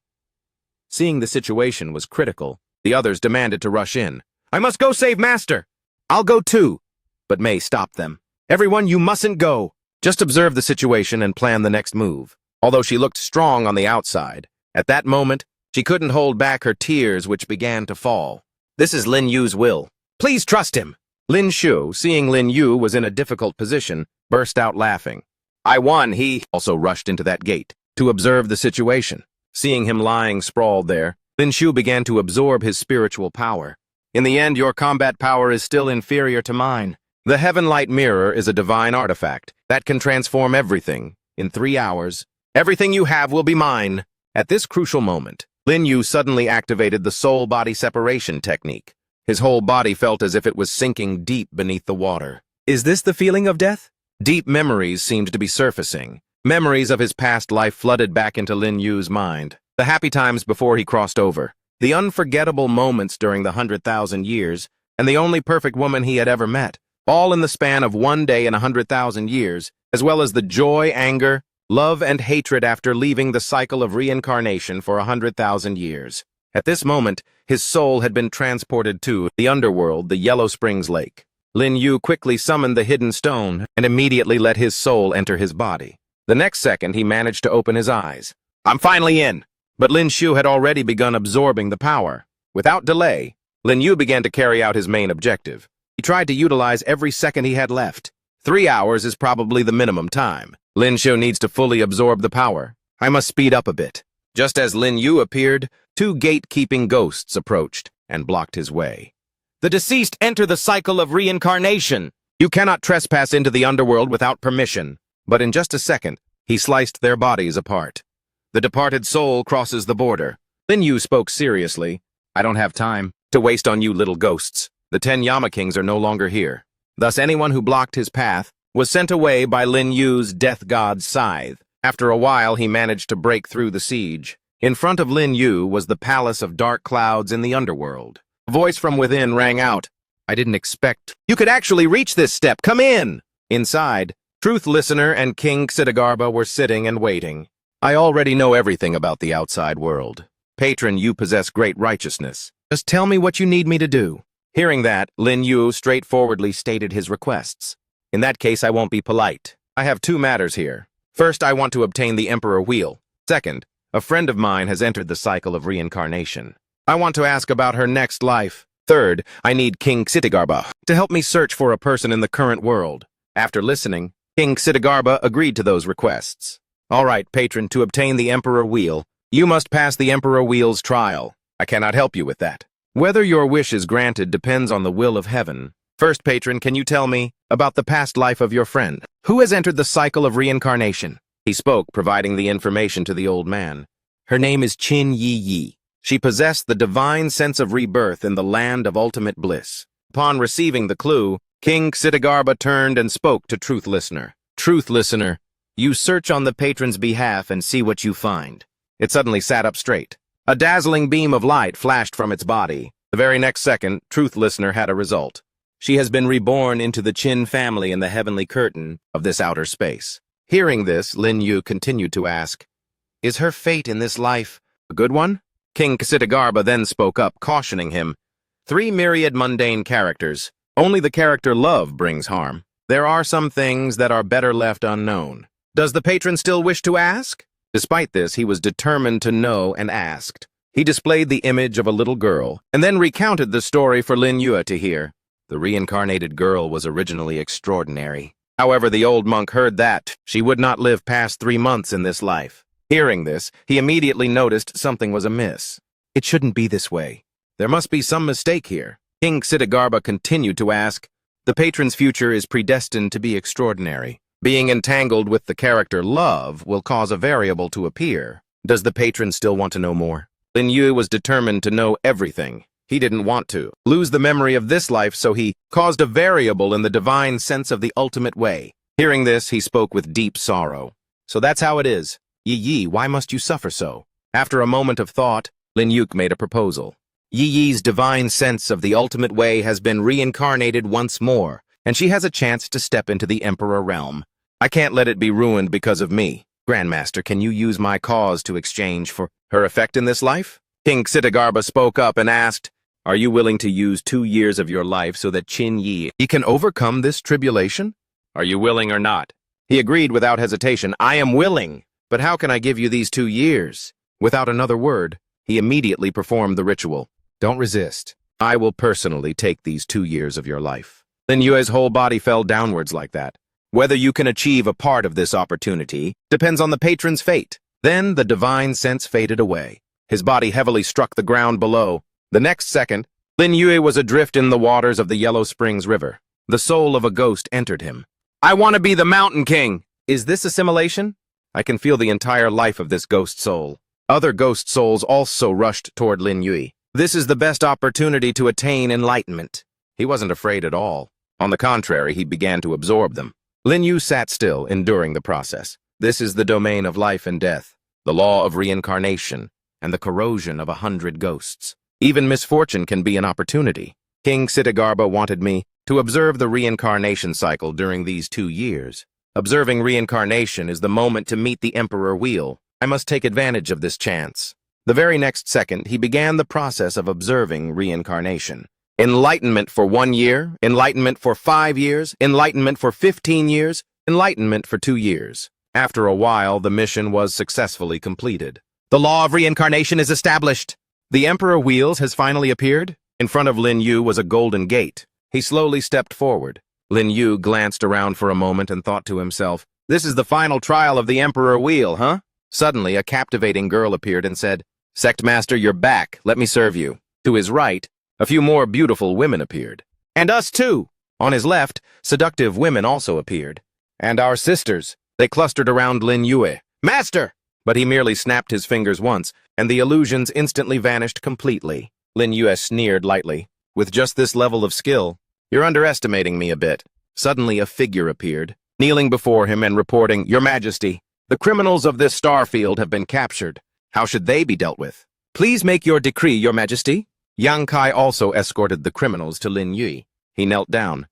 Seeing the situation was critical, the others demanded to rush in. I must go save Master! I'll go too! But Mei stopped them. Everyone, you mustn't go! Just observe the situation and plan the next move. Although she looked strong on the outside, at that moment, she couldn't hold back her tears which began to fall. This is Lin Yu's will. Please trust him! Lin Shu, seeing Lin Yu was in a difficult position, burst out laughing. I won, he also rushed into that gate to observe the situation. Seeing him lying sprawled there, Lin Shu began to absorb his spiritual power. In the end, your combat power is still inferior to mine. The Heaven Light Mirror is a divine artifact that can transform everything. In 3 hours, everything you have will be mine. At this crucial moment, Lin Yu suddenly activated the soul-body separation technique. His whole body felt as if it was sinking deep beneath the water. Is this the feeling of death? Deep memories seemed to be surfacing. Memories of his past life flooded back into Lin Yu's mind. The happy times before he crossed over. The unforgettable moments during the 100,000 years, and the only perfect woman he had ever met. All in the span of 1 day in 100,000 years, as well as the joy, anger, love, and hatred after leaving the cycle of reincarnation for 100,000 years. At this moment, his soul had been transported to the underworld, the Yellow Springs Lake. Lin Yu quickly summoned the hidden stone and immediately let his soul enter his body. The next second, he managed to open his eyes. I'm finally in! But Lin Shu had already begun absorbing the power. Without delay, Lin Yu began to carry out his main objective. He tried to utilize every second he had left. 3 hours is probably the minimum time. Lin Shu needs to fully absorb the power. I must speed up a bit. Just as Lin Yu appeared, 2 gatekeeping ghosts approached and blocked his way. The deceased enter the cycle of reincarnation. You cannot trespass into the underworld without permission. But in just a second, he sliced their bodies apart. The departed soul crosses the border. Lin Yu spoke seriously. I don't have time to waste on you little ghosts. The 10 Yama Kings are no longer here. Thus anyone who blocked his path was sent away by Lin Yu's death god's scythe. After a while, he managed to break through the siege. In front of Lin Yu was the palace of dark clouds in the underworld. A voice from within rang out. I didn't expect you could actually reach this step. Come in! Inside, Truth Listener and King Xidagarba were sitting and waiting. I already know everything about the outside world. Patron, you possess great righteousness. Just tell me what you need me to do. Hearing that, Lin Yu straightforwardly stated his requests. In that case, I won't be polite. I have 2 matters here. First, I want to obtain the Emperor Wheel. Second, a friend of mine has entered the cycle of reincarnation. I want to ask about her next life. Third, I need King Xidagarba to help me search for a person in the current world. After listening, King Xidagarba agreed to those requests. All right, Patron, to obtain the Emperor Wheel, you must pass the Emperor Wheel's trial. I cannot help you with that. Whether your wish is granted depends on the will of heaven. First, Patron, can you tell me about the past life of your friend? Who has entered the cycle of reincarnation? He spoke, providing the information to the old man. Her name is Qin Yi Yi. She possessed the divine sense of rebirth in the land of ultimate bliss. Upon receiving the clue, King Xidagarba turned and spoke to Truth Listener. Truth Listener, you search on the patron's behalf and see what you find. It suddenly sat up straight. A dazzling beam of light flashed from its body. The very next second, Truth Listener had a result. She has been reborn into the Qin family in the heavenly curtain of this outer space. Hearing this, Lin Yu continued to ask, is her fate in this life a good one? King Xidagarba then spoke up, cautioning him. 3 myriad mundane characters. Only the character love brings harm. There are some things that are better left unknown. Does the patron still wish to ask? Despite this, he was determined to know and asked. He displayed the image of a little girl, and then recounted the story for Lin Yue to hear. The reincarnated girl was originally extraordinary. However, the old monk heard that she would not live past 3 months in this life. Hearing this, he immediately noticed something was amiss. It shouldn't be this way. There must be some mistake here. King Ksitigarbha continued to ask, the patron's future is predestined to be extraordinary. Being entangled with the character love will cause a variable to appear. Does the patron still want to know more? Lin Yue was determined to know everything. He didn't want to lose the memory of this life, so he caused a variable in the divine sense of the ultimate way. Hearing this, he spoke with deep sorrow. So that's how it is. Yi, why must you suffer so? After a moment of thought, Lin Yue made a proposal. Yi's divine sense of the ultimate way has been reincarnated once more, and she has a chance to step into the Emperor realm. I can't let it be ruined because of me. Grandmaster, can you use my cause to exchange for her effect in this life? King Ksitigarbha spoke up and asked, are you willing to use 2 years of your life so that Qin Yi can overcome this tribulation? Are you willing or not? He agreed without hesitation. I am willing, but how can I give you these 2 years? Without another word, he immediately performed the ritual. Don't resist. I will personally take these 2 years of your life. Lin Yue's whole body fell downwards like that. Whether you can achieve a part of this opportunity depends on the patron's fate. Then the divine sense faded away. His body heavily struck the ground below. The next second, Lin Yue was adrift in the waters of the Yellow Springs River. The soul of a ghost entered him. I want to be the Mountain King! Is this assimilation? I can feel the entire life of this ghost soul. Other ghost souls also rushed toward Lin Yue. This is the best opportunity to attain enlightenment. He wasn't afraid at all. On the contrary, he began to absorb them. Lin Yue sat still, enduring the process. This is the domain of life and death, the law of reincarnation, and the corrosion of 100 ghosts. Even misfortune can be an opportunity. King Ksitigarbha wanted me to observe the reincarnation cycle during these 2 years. Observing reincarnation is the moment to meet the Emperor Wheel. I must take advantage of this chance. The very next second, he began the process of observing reincarnation. Enlightenment for 1 year, enlightenment for 5 years, enlightenment for 15 years, enlightenment for 2 years. After a while, the mission was successfully completed. The law of reincarnation is established. The Emperor Wheels has finally appeared. In front of Lin Yue was a golden gate. He slowly stepped forward. Lin Yue glanced around for a moment and thought to himself, this is the final trial of the Emperor Wheel, huh? Suddenly, a captivating girl appeared and said, Sect Master, you're back. Let me serve you. To his right, a few more beautiful women appeared. And us too! On his left, seductive women also appeared. And our sisters. They clustered around Lin Yue. Master! But he merely snapped his fingers once, and the illusions instantly vanished completely. Lin Yue sneered lightly. With just this level of skill, you're underestimating me a bit. Suddenly a figure appeared, kneeling before him and reporting, Your Majesty, the criminals of this star field have been captured. How should they be dealt with? Please make your decree, Your Majesty. Yang Kai also escorted the criminals to Lin Yue. He knelt down.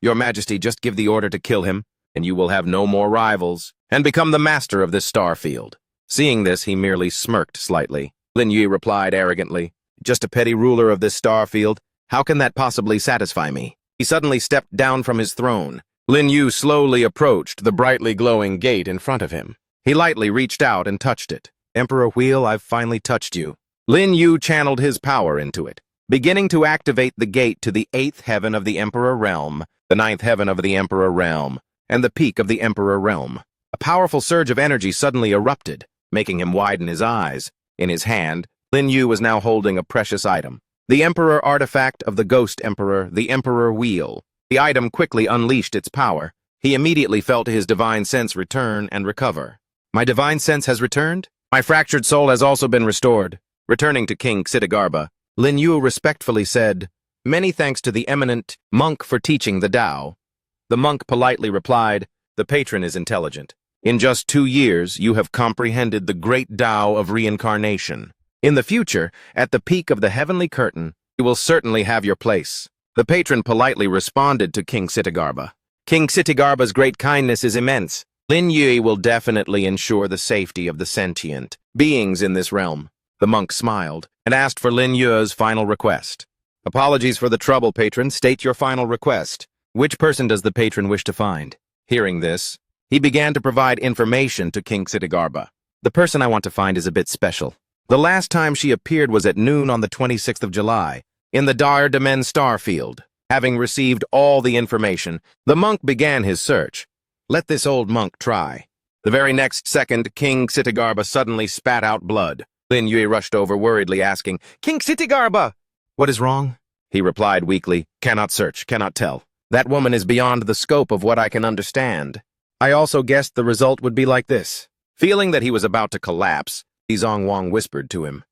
Your Majesty, just give the order to kill him, and you will have no more rivals, and become the master of this star field. Seeing this, he merely smirked slightly. Lin Yue replied arrogantly, Just a petty ruler of this star field. How can that possibly satisfy me? He suddenly stepped down from his throne. Lin Yue slowly approached the brightly glowing gate in front of him. He lightly reached out and touched it. Emperor Wheel, I've finally touched you. Lin Yue channeled his power into it, beginning to activate the gate to the 8th heaven of the Emperor Realm, the 9th heaven of the Emperor Realm, and the peak of the Emperor Realm. A powerful surge of energy suddenly erupted, making him widen his eyes. In his hand, Lin Yue was now holding a precious item. The Emperor artifact of the Ghost Emperor, the Emperor Wheel. The item quickly unleashed its power. He immediately felt his divine sense return and recover. My divine sense has returned? My fractured soul has also been restored. Returning to King Ksitigarbha, Lin Yue respectfully said, Many thanks to the eminent monk for teaching the Tao. The monk politely replied, The patron is intelligent. In just 2 years, you have comprehended the great Tao of reincarnation. In the future, at the peak of the heavenly curtain, you will certainly have your place. The patron politely responded to King Ksitigarbha. King Ksitigarbha's great kindness is immense. Lin Yue will definitely ensure the safety of the sentient beings in this realm. The monk smiled and asked for Lin Yue's final request. Apologies for the trouble, patron. State your final request. Which person does the patron wish to find? Hearing this, he began to provide information to King Sitagarba. The person I want to find is a bit special. The last time she appeared was at noon on the 26th of July, in the Dar Demen star field. Having received all the information, the monk began his search. Let this old monk try. The very next second, King Sitagarba suddenly spat out blood. Lin Yue rushed over worriedly, asking, "King Sitagarba!" "What is wrong?" He replied weakly, "Cannot search, cannot tell. That woman is beyond the scope of what I can understand." I also guessed the result would be like this. Feeling that he was about to collapse, Zong Wang whispered to him,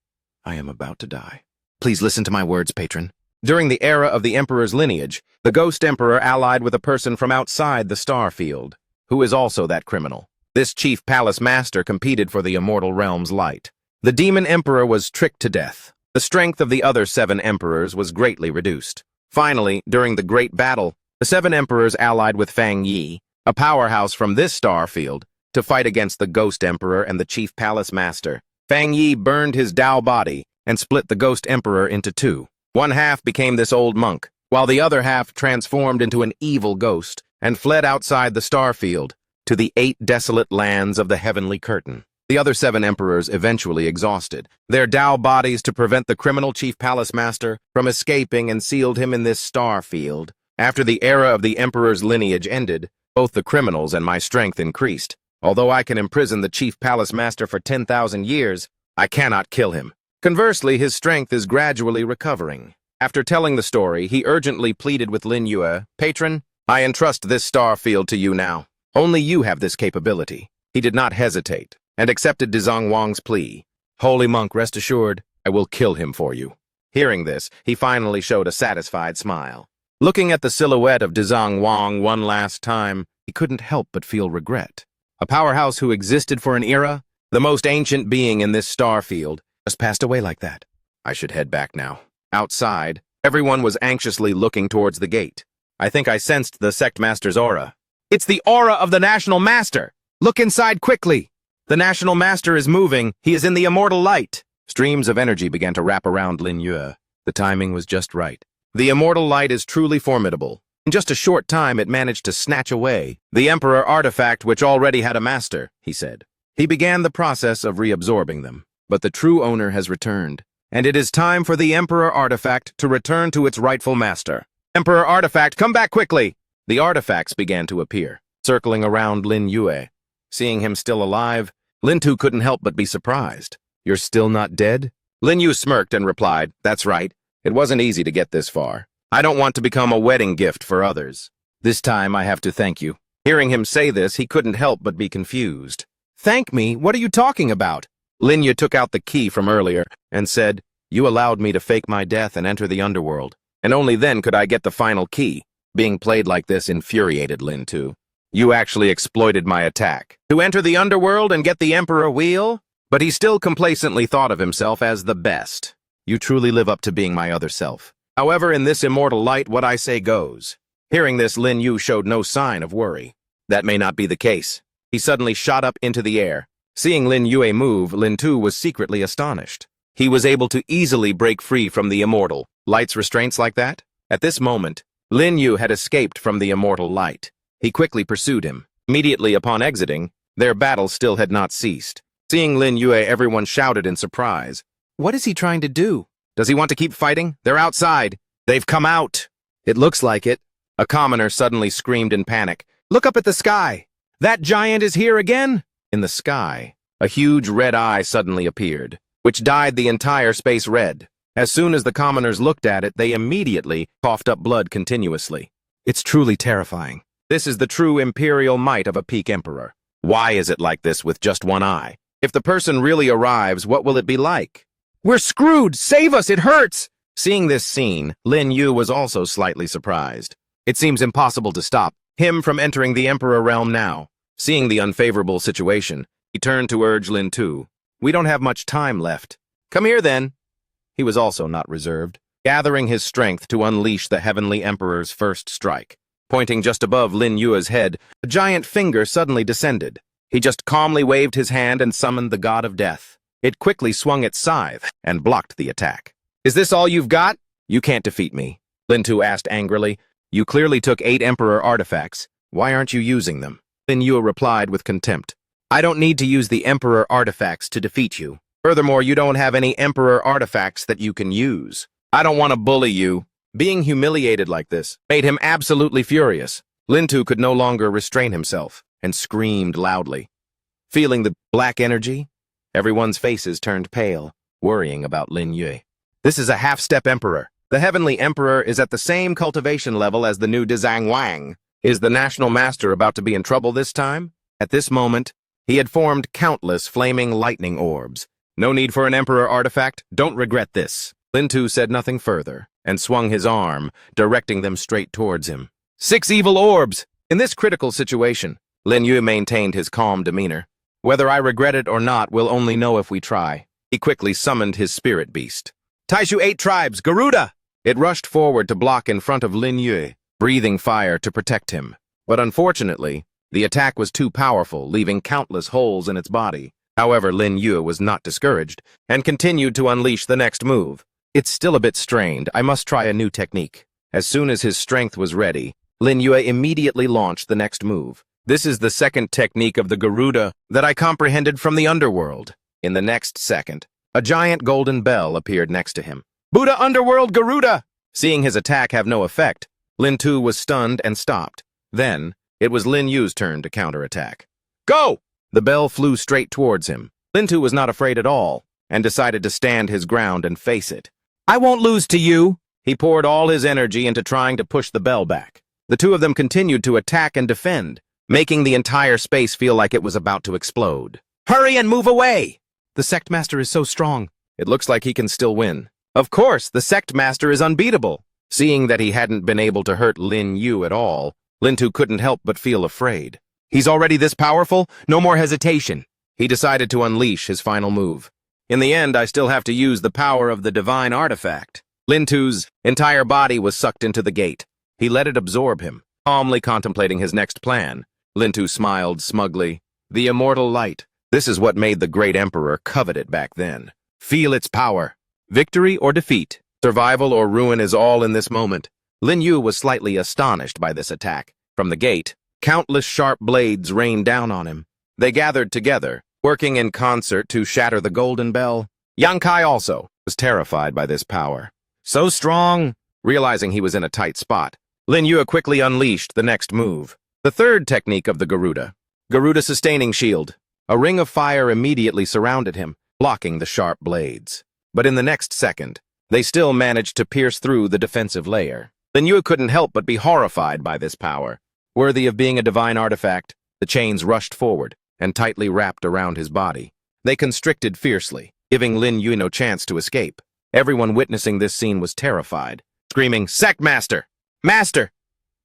"I am about to die. Please listen to my words, patron." During the era of the Emperor's lineage, the Ghost Emperor allied with a person from outside the star field, who is also that criminal. This chief palace master competed for the immortal realm's light. The Demon Emperor was tricked to death. The strength of the other 7 emperors was greatly reduced. Finally, during the Great Battle, the 7 emperors allied with Fang Yi, a powerhouse from this star field, to fight against the Ghost Emperor and the Chief Palace Master. Fang Yi burned his Dao body and split the Ghost Emperor into 2. One half became this old monk, while the other half transformed into an evil ghost and fled outside the star field to the 8 desolate lands of the Heavenly Curtain. The other 7 emperors eventually exhausted their Dao bodies to prevent the criminal Chief Palace Master from escaping and sealed him in this star field. After the era of the Emperor's lineage ended, both the criminals and my strength increased. Although I can imprison the Chief Palace Master for 10,000 years, I cannot kill him. Conversely, his strength is gradually recovering. After telling the story, he urgently pleaded with Lin Yue, "Patron, I entrust this star field to you now. Only you have this capability." He did not hesitate, and accepted Zong Wang's plea. "Holy monk, rest assured, I will kill him for you." Hearing this, he finally showed a satisfied smile. Looking at the silhouette of Zong Wang one last time, he couldn't help but feel regret. A powerhouse who existed for an era, the most ancient being in this star field, just passed away like that. I should head back now. Outside, everyone was anxiously looking towards the gate. I think I sensed the sect master's aura. "It's the aura of the National Master! Look inside quickly! The National Master is moving. He is in the immortal light." Streams of energy began to wrap around Lin Yue. The timing was just right. The immortal light is truly formidable. In just a short time, it managed to snatch away the Emperor artifact which already had a master, he said. He began the process of reabsorbing them. But the true owner has returned, and it is time for the Emperor artifact to return to its rightful master. "Emperor artifact, come back quickly!" The artifacts began to appear, circling around Lin Yue. Seeing him still alive, Lin Tu couldn't help but be surprised. "You're still not dead?" Lin Yu smirked and replied, "That's right. It wasn't easy to get this far. I don't want to become a wedding gift for others. This time I have to thank you." Hearing him say this, he couldn't help but be confused. "Thank me? What are you talking about?" Lin Yu took out the key from earlier and said, "You allowed me to fake my death and enter the underworld, and only then could I get the final key." Being played like this infuriated Lin Tu. "You actually exploited my attack to enter the underworld and get the Emperor wheel?" But he still complacently thought of himself as the best. "You truly live up to being my other self. However, in this immortal light, what I say goes." Hearing this, Lin Yu showed no sign of worry. That may not be the case. He suddenly shot up into the air. Seeing Lin Yue move, Lin Tu was secretly astonished. He was able to easily break free from the immortal light's restraints like that? At this moment, Lin Yu had escaped from the immortal light. He quickly pursued him. Immediately upon exiting, their battle still had not ceased. Seeing Lin Yue, everyone shouted in surprise. "What is he trying to do? Does he want to keep fighting? They're outside. They've come out." "It looks like it." A commoner suddenly screamed in panic. "Look up at the sky! That giant is here again!" In the sky, a huge red eye suddenly appeared, which dyed the entire space red. As soon as the commoners looked at it, they immediately coughed up blood continuously. It's truly terrifying. This is the true imperial might of a peak emperor. Why is it like this with just one eye? If the person really arrives, what will it be like? "We're screwed! Save us! It hurts!" Seeing this scene, Lin Yu was also slightly surprised. It seems impossible to stop him from entering the Emperor realm now. Seeing the unfavorable situation, he turned to urge Lin Tu. "We don't have much time left. Come here, then." He was also not reserved, gathering his strength to unleash the Heavenly Emperor's first strike. Pointing just above Lin Yue's head, a giant finger suddenly descended. He just calmly waved his hand and summoned the God of Death. It quickly swung its scythe and blocked the attack. "Is this all you've got?" You can't defeat me. Lin Tu asked angrily. You clearly took 8 Emperor artifacts. Why aren't you using them? Lin Yu replied with contempt. I don't need to use the Emperor artifacts to defeat you. Furthermore, you don't have any Emperor artifacts that you can use. I don't want to bully you. Being humiliated like this made him absolutely furious. Lin Tu could no longer restrain himself and screamed loudly. Feeling the black energy, everyone's faces turned pale, worrying about Lin Yu. This is a half-step emperor. The heavenly emperor is at the same cultivation level as the new Dezang Wang. Is the national master about to be in trouble this time? At this moment, he had formed countless flaming lightning orbs. No need for an emperor artifact. Don't regret this. Lin Tu said nothing further and swung his arm, directing them straight towards him. 6 evil orbs! In this critical situation, Lin Yu maintained his calm demeanor. Whether I regret it or not, we'll only know if we try. He quickly summoned his spirit beast. Taishu 8 tribes, Garuda! It rushed forward to block in front of Lin Yu, breathing fire to protect him. But unfortunately, the attack was too powerful, leaving countless holes in its body. However, Lin Yu was not discouraged and continued to unleash the next move. It's still a bit strained. I must try a new technique. As soon as his strength was ready, Lin Yu immediately launched the next move. This is the second technique of the Garuda that I comprehended from the underworld. In the next second, a giant golden bell appeared next to him. Buddha Underworld Garuda! Seeing his attack have no effect, Lin Tu was stunned and stopped. Then, it was Lin Yu's turn to counterattack. Go! The bell flew straight towards him. Lin Tu was not afraid at all, and decided to stand his ground and face it. I won't lose to you! He poured all his energy into trying to push the bell back. The two of them continued to attack and defend, making the entire space feel like it was about to explode. Hurry and move away! The sect master is so strong. It looks like he can still win. Of course, the sect master is unbeatable. Seeing that he hadn't been able to hurt Lin Yu at all, Lin Tu couldn't help but feel afraid. He's already this powerful? No more hesitation. He decided to unleash his final move. In the end, I still have to use the power of the divine artifact. Lin Tu's entire body was sucked into the gate. He let it absorb him, calmly contemplating his next plan. Lin Tu smiled smugly. The immortal light. This is what made the great emperor covet it back then. Feel its power. Victory or defeat, survival or ruin is all in this moment. Lin Yu was slightly astonished by this attack. From the gate, countless sharp blades rained down on him. They gathered together, working in concert to shatter the golden bell. Yang Kai also was terrified by this power. So strong! Realizing he was in a tight spot, Lin Yu quickly unleashed the next move. The third technique of the Garuda. Garuda Sustaining Shield. A ring of fire immediately surrounded him, blocking the sharp blades. But in the next second, they still managed to pierce through the defensive layer. Lin Yu couldn't help but be horrified by this power. Worthy of being a divine artifact, the chains rushed forward and tightly wrapped around his body. They constricted fiercely, giving Lin Yu no chance to escape. Everyone witnessing this scene was terrified, screaming, Sect Master! Master!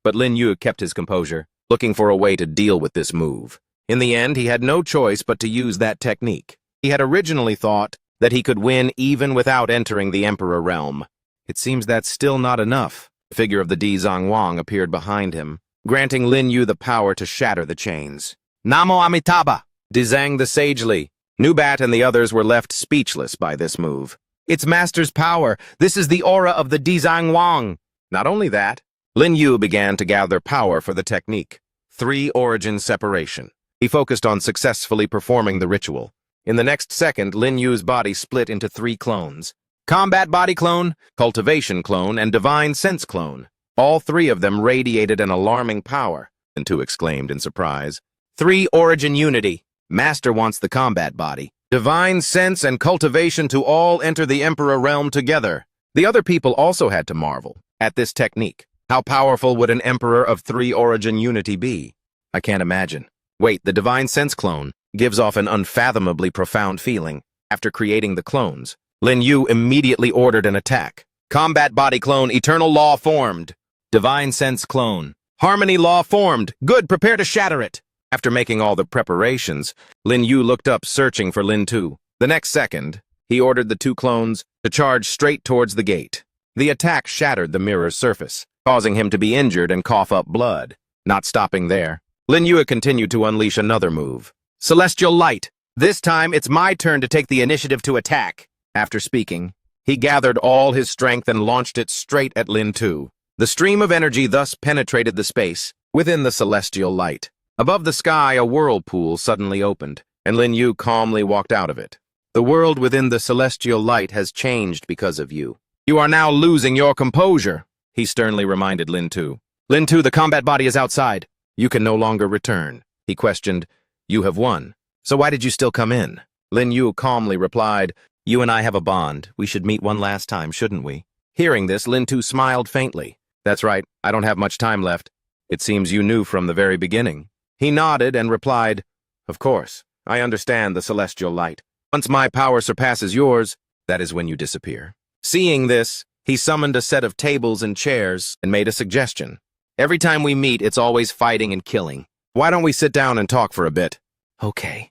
But Lin Yu kept his composure, looking for a way to deal with this move. In the end, he had no choice but to use that technique. He had originally thought that he could win even without entering the Emperor realm. It seems that's still not enough. The figure of the Dezang Wang appeared behind him, granting Lin Yu the power to shatter the chains. Namo Amitabha! Dezang the Sagely. Nubat and the others were left speechless by this move. It's Master's power. This is the aura of the Dezang Wang. Not only that, Lin Yu began to gather power for the technique. 3 origin separation. He focused on successfully performing the ritual. In the next second, Lin Yu's body split into 3 clones. Combat Body Clone, Cultivation Clone, and Divine Sense Clone. All 3 of them radiated an alarming power, Lin Tu exclaimed in surprise. 3 Origin Unity. Master wants the combat body. Divine Sense and Cultivation to all enter the Emperor realm together. The other people also had to marvel at this technique. How powerful would an Emperor of 3 Origin Unity be? I can't imagine. Wait, the Divine Sense Clone gives off an unfathomably profound feeling. After creating the clones, Lin Yu immediately ordered an attack. Combat Body Clone, Eternal Law formed. Divine Sense Clone. Harmony Law formed. Good, prepare to shatter it. After making all the preparations, Lin Yu looked up, searching for Lin Tu. The next second, he ordered the 2 clones to charge straight towards the gate. The attack shattered the mirror's surface, causing him to be injured and cough up blood. Not stopping there, Lin Yu continued to unleash another move. Celestial Light. This time, it's my turn to take the initiative to attack. After speaking, He gathered all his strength and launched it straight at Lin Tu. The stream of energy thus penetrated the space within the celestial light. Above the sky, a whirlpool suddenly opened, and Lin Yu calmly walked out of it. The world within the celestial light has changed because of you. You are now losing your composure, he sternly reminded Lin Tu. Lin Tu, the combat body is outside. You can no longer return. He questioned. You have won. So why did you still come in? Lin Yu calmly replied, You and I have a bond. We should meet one last time, shouldn't we? Hearing this, Lin Tu smiled faintly. That's right, I don't have much time left. It seems you knew from the very beginning. He nodded and replied, Of course, I understand the celestial light. Once my power surpasses yours, that is when you disappear. Seeing this, he summoned a set of tables and chairs and made a suggestion. Every time we meet, it's always fighting and killing. Why don't we sit down and talk for a bit? Okay.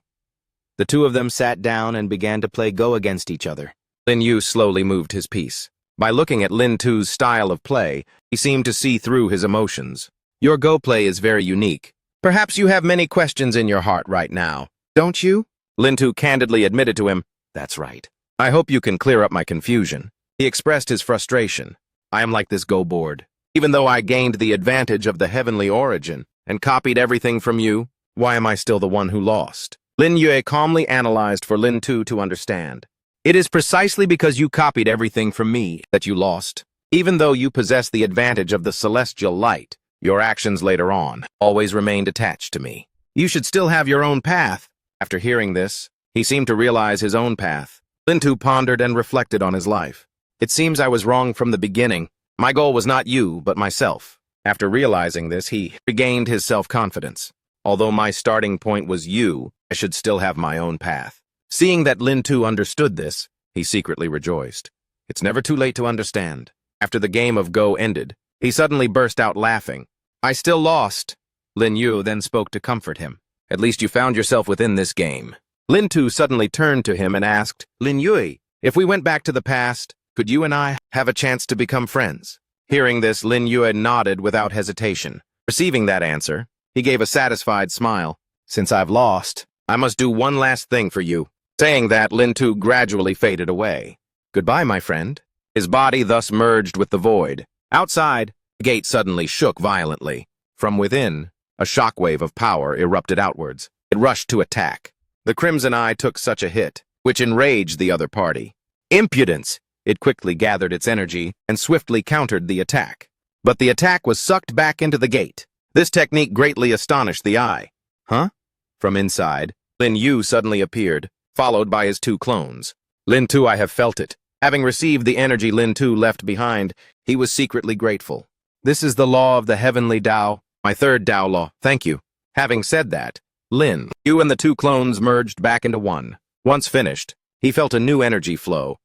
The two of them sat down and began to play Go against each other. Lin Yu slowly moved his piece. By looking at Lin Tu's style of play, he seemed to see through his emotions. Your Go play is very unique. Perhaps you have many questions in your heart right now, don't you? Lin Tu candidly admitted to him, That's right. I hope you can clear up my confusion. He expressed his frustration. I am like this Go board. Even though I gained the advantage of the heavenly origin and copied everything from you, why am I still the one who lost? Lin Yue calmly analyzed for Lin Tu to understand. It is precisely because you copied everything from me that you lost. Even though you possess the advantage of the celestial light, your actions later on always remained attached to me. You should still have your own path. After hearing this, he seemed to realize his own path. Lin Tu pondered and reflected on his life. It seems I was wrong from the beginning. My goal was not you, but myself. After realizing this, he regained his self-confidence. Although my starting point was you, I should still have my own path. Seeing that Lin Tu understood this, he secretly rejoiced. It's never too late to understand. After the game of Go ended, he suddenly burst out laughing. I still lost. Lin Yu then spoke to comfort him. At least you found yourself within this game. Lin Tu suddenly turned to him and asked, Lin Yui, if we went back to the past, could you and I have a chance to become friends? Hearing this, Lin Yue nodded without hesitation. Receiving that answer, he gave a satisfied smile. Since I've lost, I must do one last thing for you. Saying that, Lin Tu gradually faded away. Goodbye, my friend. His body thus merged with the void. Outside, the gate suddenly shook violently. From within, a shockwave of power erupted outwards. It rushed to attack. The Crimson Eye took such a hit, which enraged the other party. Impudence! It quickly gathered its energy and swiftly countered the attack. But the attack was sucked back into the gate. This technique greatly astonished the Eye. Huh? From inside, Lin Yu suddenly appeared, followed by his two clones. Lin Tu, I have felt it. Having received the energy Lin Tu left behind, he was secretly grateful. This is the law of the heavenly Tao, my third Tao law. Thank you. Having said that, Lin Yu and the two clones merged back into one. Once finished, he felt a new energy flow.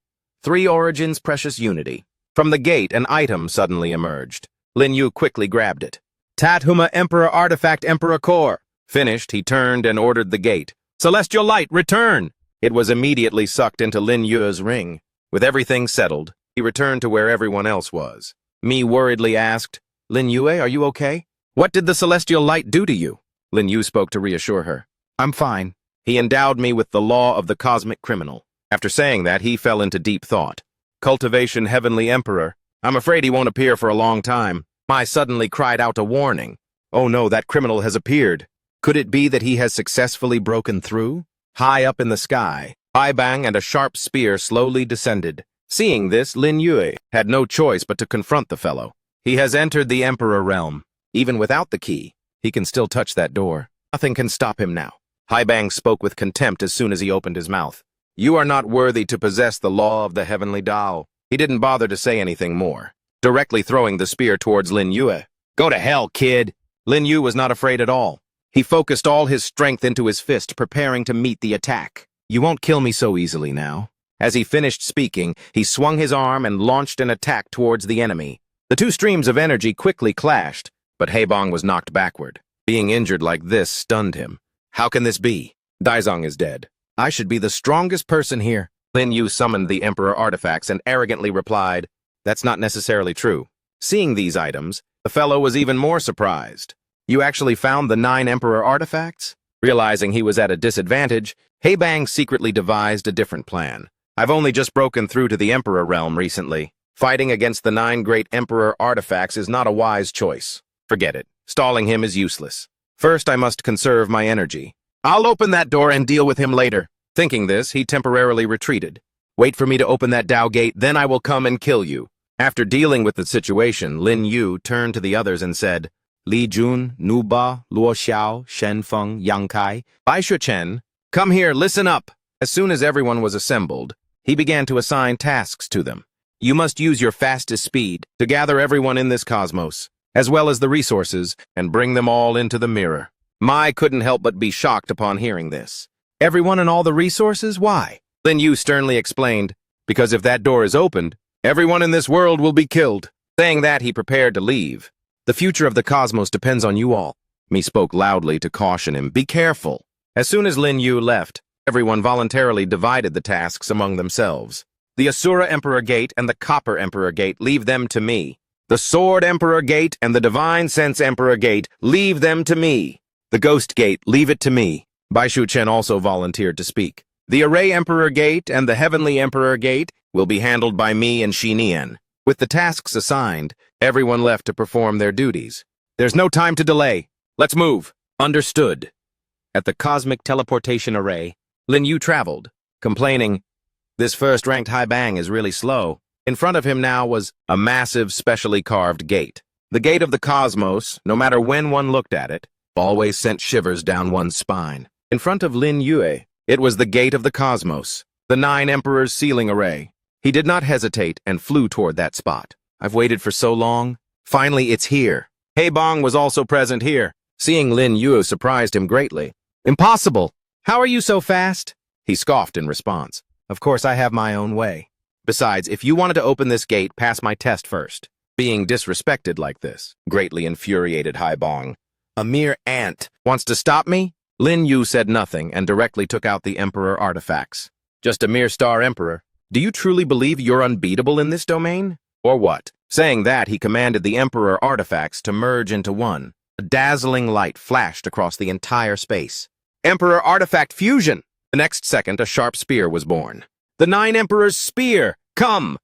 Three Origins Precious Unity. From the gate, an item suddenly emerged. Lin Yu quickly grabbed it. Tat Huma Emperor Artifact Emperor Core. Finished, he turned and ordered the gate. Celestial Light, return! It was immediately sucked into Lin Yu's ring. With everything settled, he returned to where everyone else was. Mi worriedly asked, Lin Yue, are you okay? What did the Celestial Light do to you? Lin Yu spoke to reassure her. I'm fine. He endowed me with the law of the cosmic criminal. After saying that, he fell into deep thought. Cultivation Heavenly Emperor. I'm afraid he won't appear for a long time. I suddenly cried out a warning. Oh no, that criminal has appeared. Could it be that he has successfully broken through? High up in the sky, Bang and a sharp spear slowly descended. Seeing this, Lin Yue had no choice but to confront the fellow. He has entered the Emperor realm. Even without the key, he can still touch that door. Nothing can stop him now. Bang spoke with contempt as soon as he opened his mouth. You are not worthy to possess the law of the heavenly Tao. He didn't bother to say anything more, directly throwing the spear towards Lin Yue. Go to hell, kid! Lin Yu was not afraid at all. He focused all his strength into his fist, preparing to meet the attack. You won't kill me so easily now. As he finished speaking, he swung his arm and launched an attack towards the enemy. The two streams of energy quickly clashed, but Bang was knocked backward. Being injured like this stunned him. How can this be? Daizong is dead. I should be the strongest person here. Lin Yu summoned the Emperor artifacts and arrogantly replied, That's not necessarily true. Seeing these items, the fellow was even more surprised. You actually found the 9 Emperor artifacts? Realizing he was at a disadvantage, Bang secretly devised a different plan. I've only just broken through to the Emperor realm recently. Fighting against the 9 great Emperor artifacts is not a wise choice. Forget it. Stalling him is useless. First, I must conserve my energy. I'll open that door and deal with him later. Thinking this, he temporarily retreated. Wait for me to open that Dao gate, then I will come and kill you. After dealing with the situation, Lin Yu turned to the others and said, Li Jun, Nu Ba, Luo Xiao, Shen Feng, Yang Kai, Bai Shuchen, come here, listen up. As soon as everyone was assembled, he began to assign tasks to them. You must use your fastest speed to gather everyone in this cosmos, as well as the resources, and bring them all into the mirror. Mai couldn't help but be shocked upon hearing this. Everyone and all the resources? Why? Lin Yu sternly explained, because if that door is opened, everyone in this world will be killed. Saying that, he prepared to leave. The future of the cosmos depends on you all. Mi spoke loudly to caution him, be careful. As soon as Lin Yu left, everyone voluntarily divided the tasks among themselves. The Asura Emperor Gate and the Copper Emperor Gate, leave them to me. The Sword Emperor Gate and the Divine Sense Emperor Gate, leave them to me. The Ghost Gate, leave it to me. Bai Shuchen also volunteered to speak. The Array Emperor Gate and the Heavenly Emperor Gate will be handled by me and Shi Nian. With the tasks assigned, everyone left to perform their duties. There's no time to delay. Let's move. Understood. At the Cosmic Teleportation Array, Lin Yu traveled, complaining, this first-ranked Hai Bang is really slow. In front of him now was a massive, specially carved gate. The gate of the cosmos, no matter when one looked at it, always sent shivers down one's spine. In front of Lin Yue, it was the gate of the cosmos, the 9 Emperors sealing array. He did not hesitate and flew toward that spot. I've waited for so long. Finally, it's here. Hai Bang was also present here. Seeing Lin Yue surprised him greatly. Impossible! How are you so fast? He scoffed in response. Of course, I have my own way. Besides, if you wanted to open this gate, pass my test first. Being disrespected like this greatly infuriated Hai Bang. A mere ant wants to stop me? Lin Yu said nothing and directly took out the Emperor artifacts. Just a mere star Emperor. Do you truly believe you're unbeatable in this domain? Or what? Saying that, he commanded the Emperor artifacts to merge into one. A dazzling light flashed across the entire space. Emperor artifact fusion! The next second, a sharp spear was born. The 9 Emperors' spear! Come!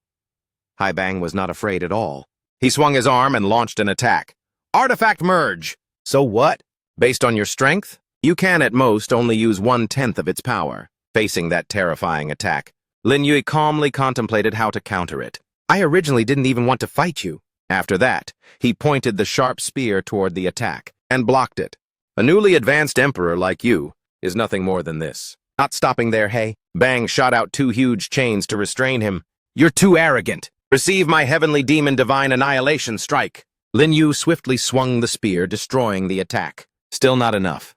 Hai Bang was not afraid at all. He swung his arm and launched an attack. Artifact merge! So what? Based on your strength? You can at most only use 1/10 of its power. Facing that terrifying attack, Lin Yue calmly contemplated how to counter it. I originally didn't even want to fight you. After that, he pointed the sharp spear toward the attack and blocked it. A newly advanced emperor like you is nothing more than this. Not stopping there, Hai Bang shot out 2 huge chains to restrain him. You're too arrogant. Receive my heavenly demon divine annihilation strike. Lin Yu swiftly swung the spear, destroying the attack. Still not enough.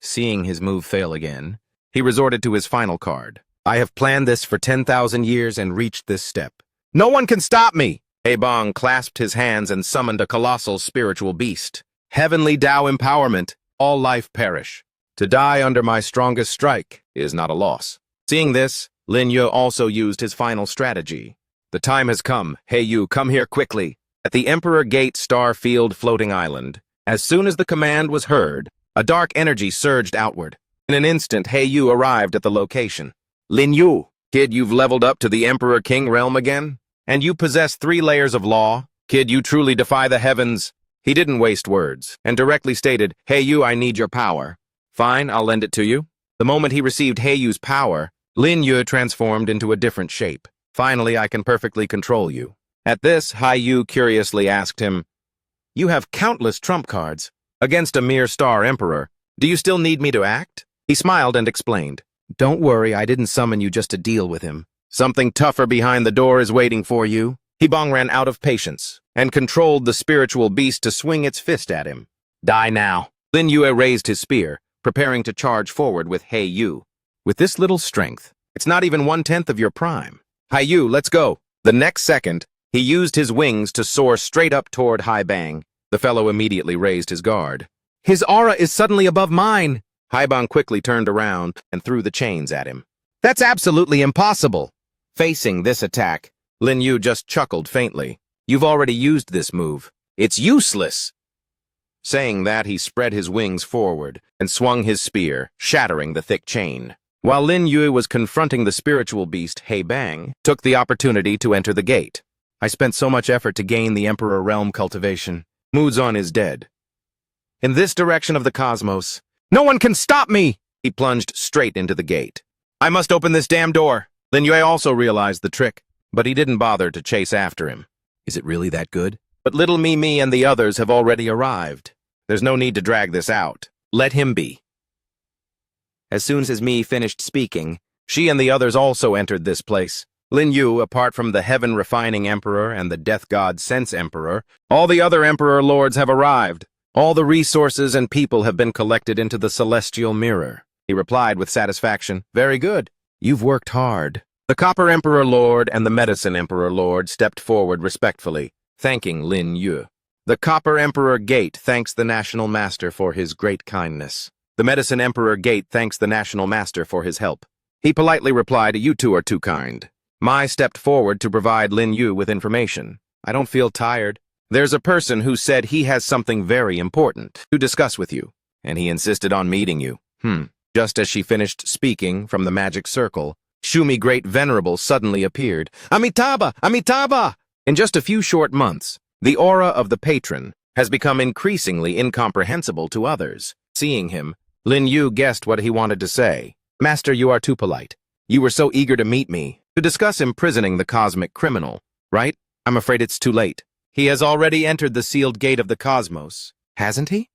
Seeing his move fail again, he resorted to his final card. I have planned this for 10,000 years and reached this step. No one can stop me! Hai Bang clasped his hands and summoned a colossal spiritual beast. Heavenly Tao empowerment, all life perish. To die under my strongest strike is not a loss. Seeing this, Lin Yu also used his final strategy. The time has come. Hey you, come here quickly. At the Emperor Gate Star Field floating island, as soon as the command was heard, a dark energy surged outward. In an instant, Hey Yu arrived at the location. Lin Yu, kid, you've leveled up to the Emperor King realm again? And you possess 3 layers of law? Kid, you truly defy the heavens. He didn't waste words, and directly stated, Hey Yu, I need your power. Fine, I'll lend it to you. The moment he received Hey Yu's power, Lin Yu transformed into a different shape. Finally, I can perfectly control you. At this, Hai Yu curiously asked him, You have countless trump cards. Against a mere star emperor, do you still need me to act? He smiled and explained, Don't worry, I didn't summon you just to deal with him. Something tougher behind the door is waiting for you. Hai Bang ran out of patience and controlled the spiritual beast to swing its fist at him. Die now. Lin Yu raised his spear, preparing to charge forward with Hai Yu. With this little strength, it's not even 1/10 of your prime. Hai Yu, let's go. The next second, he used his wings to soar straight up toward Hai Bang. The fellow immediately raised his guard. His aura is suddenly above mine. Hai Bang quickly turned around and threw the chains at him. That's absolutely impossible. Facing this attack, Lin Yu just chuckled faintly. You've already used this move. It's useless. Saying that, he spread his wings forward and swung his spear, shattering the thick chain. While Lin Yue was confronting the spiritual beast, He Bang took the opportunity to enter the gate. I spent so much effort to gain the Emperor Realm cultivation. Muzan is dead. In this direction of the cosmos, no one can stop me! He plunged straight into the gate. I must open this damn door. Lin Yue also realized the trick, but he didn't bother to chase after him. Is it really that good? But little Mimi and the others have already arrived. There's no need to drag this out. Let him be. As soon as Mi finished speaking, she and the others also entered this place. Lin Yu, apart from the heaven-refining emperor and the death god sense emperor, all the other emperor lords have arrived. All the resources and people have been collected into the celestial mirror. He replied with satisfaction, Very good. You've worked hard. The Copper Emperor Lord and the Medicine Emperor Lord stepped forward respectfully, thanking Lin Yu. The Copper Emperor Gate thanks the National Master for his great kindness. The Medicine Emperor Gate thanks the National Master for his help. He politely replied, You two are too kind. Mai stepped forward to provide Lin Yu with information. I don't feel tired. There's a person who said he has something very important to discuss with you, and he insisted on meeting you. Just as she finished speaking from the magic circle, Shumi Great Venerable suddenly appeared. Amitabha! Amitabha! In just a few short months, the aura of the patron has become increasingly incomprehensible to others. Seeing him, Lin Yu guessed what he wanted to say. Master, you are too polite. You were so eager to meet me, to discuss imprisoning the cosmic criminal, right? I'm afraid it's too late. He has already entered the sealed gate of the cosmos, hasn't he?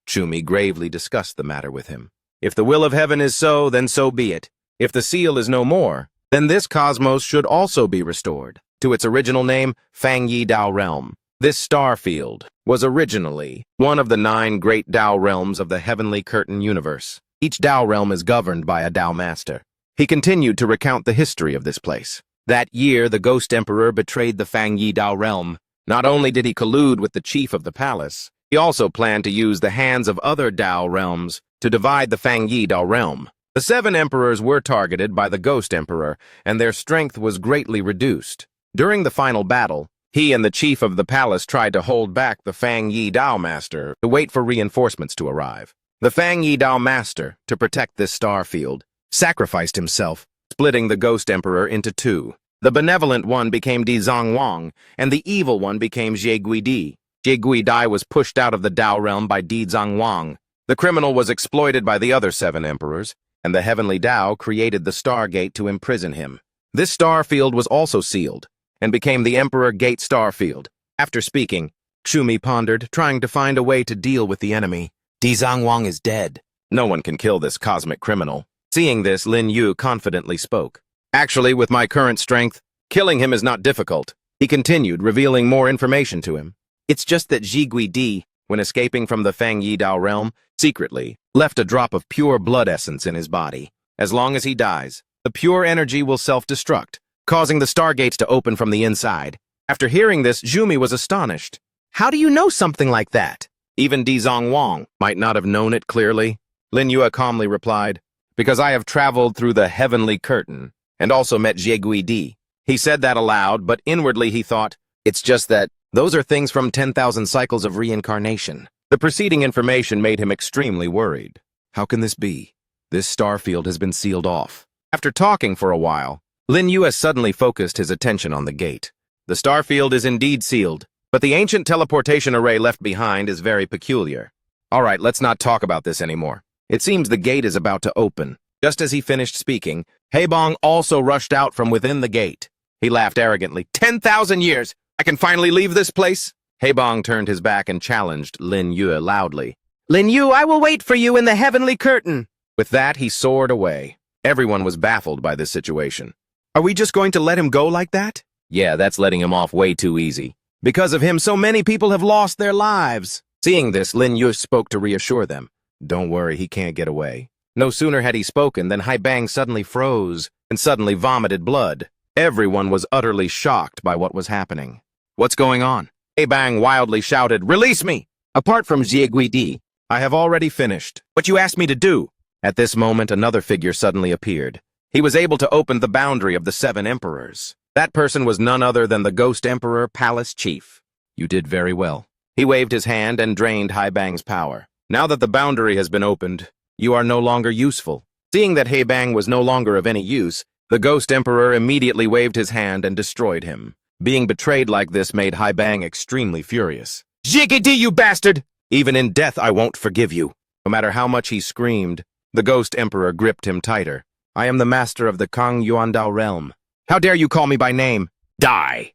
Shumi gravely discussed the matter with him. If the will of heaven is so, then so be it. If the seal is no more, then this cosmos should also be restored to its original name, Fang Yi Dao Realm. This star field was originally one of the 9 great Dao realms of the heavenly curtain universe. Each Dao realm is governed by a Dao master. He continued to recount the history of this place. That year, the Ghost Emperor betrayed the Fang Yi Dao realm. Not only did he collude with the chief of the palace, he also planned to use the hands of other Dao realms to divide the Fang Yi Dao realm. The 7 emperors were targeted by the Ghost Emperor, and their strength was greatly reduced. During the final battle, he and the chief of the palace tried to hold back the Fang Yi Dao Master to wait for reinforcements to arrive. The Fang Yi Dao Master, to protect this star field, sacrificed himself, splitting the Ghost Emperor into 2. The benevolent one became Di Zhongwang, and the evil one became Jie Guidi. Jie Guidi was pushed out of the Dao realm by Di Zhongwang. The criminal was exploited by the other 7 emperors, and the heavenly Dao created the Stargate to imprison him. This star field was also sealed, and became the Emperor Gate Starfield. After speaking, Shumi pondered, trying to find a way to deal with the enemy. Di Zhongwang is dead. No one can kill this cosmic criminal. Seeing this, Lin Yu confidently spoke. Actually, with my current strength, killing him is not difficult. He continued, revealing more information to him. It's just that Ji Guidi, when escaping from the Fang Yi Dao realm, secretly left a drop of pure blood essence in his body. As long as he dies, the pure energy will self-destruct, causing the stargates to open from the inside. After hearing this, Shumi was astonished. How do you know something like that? Even Di Zhongwang might not have known it clearly. Lin Yue calmly replied, Because I have traveled through the heavenly curtain, and also met Jie Guidi. He said that aloud, but inwardly he thought, It's just that those are things from 10,000 cycles of reincarnation. The preceding information made him extremely worried. How can this be? This star field has been sealed off. After talking for a while, Lin Yu has suddenly focused his attention on the gate. The star field is indeed sealed, but the ancient teleportation array left behind is very peculiar. All right, let's not talk about this anymore. It seems the gate is about to open. Just as he finished speaking, Heibong also rushed out from within the gate. He laughed arrogantly. 10,000 years! I can finally leave this place? Heibong turned his back and challenged Lin Yu loudly. Lin Yu, I will wait for you in the heavenly curtain. With that, he soared away. Everyone was baffled by this situation. Are we just going to let him go like that? Yeah, that's letting him off way too easy. Because of him, so many people have lost their lives. Seeing this, Lin Yu spoke to reassure them. Don't worry, he can't get away. No sooner had he spoken than Haibang suddenly froze and suddenly vomited blood. Everyone was utterly shocked by what was happening. What's going on? Haibang wildly shouted, Release me! Apart from Jie Guidi, I have already finished what you asked me to do. At this moment, another figure suddenly appeared. He was able to open the boundary of the 7 emperors. That person was none other than the Ghost Emperor Palace Chief. You did very well. He waved his hand and drained Haibang's power. Now that the boundary has been opened, you are no longer useful. Seeing that Haebang was no longer of any use, the Ghost Emperor immediately waved his hand and destroyed him. Being betrayed like this made Haebang extremely furious. "Jiggity, you bastard! Even in death I won't forgive you." No matter how much he screamed, the Ghost Emperor gripped him tighter. "I am the master of the Kang Yuandao realm. How dare you call me by name? Die!"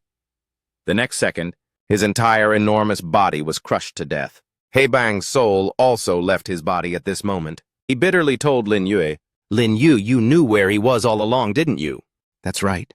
The next second, his entire enormous body was crushed to death. Haebang's soul also left his body at this moment. He bitterly told Lin Yue, "Lin Yu, you knew where he was all along, didn't you?" "That's right."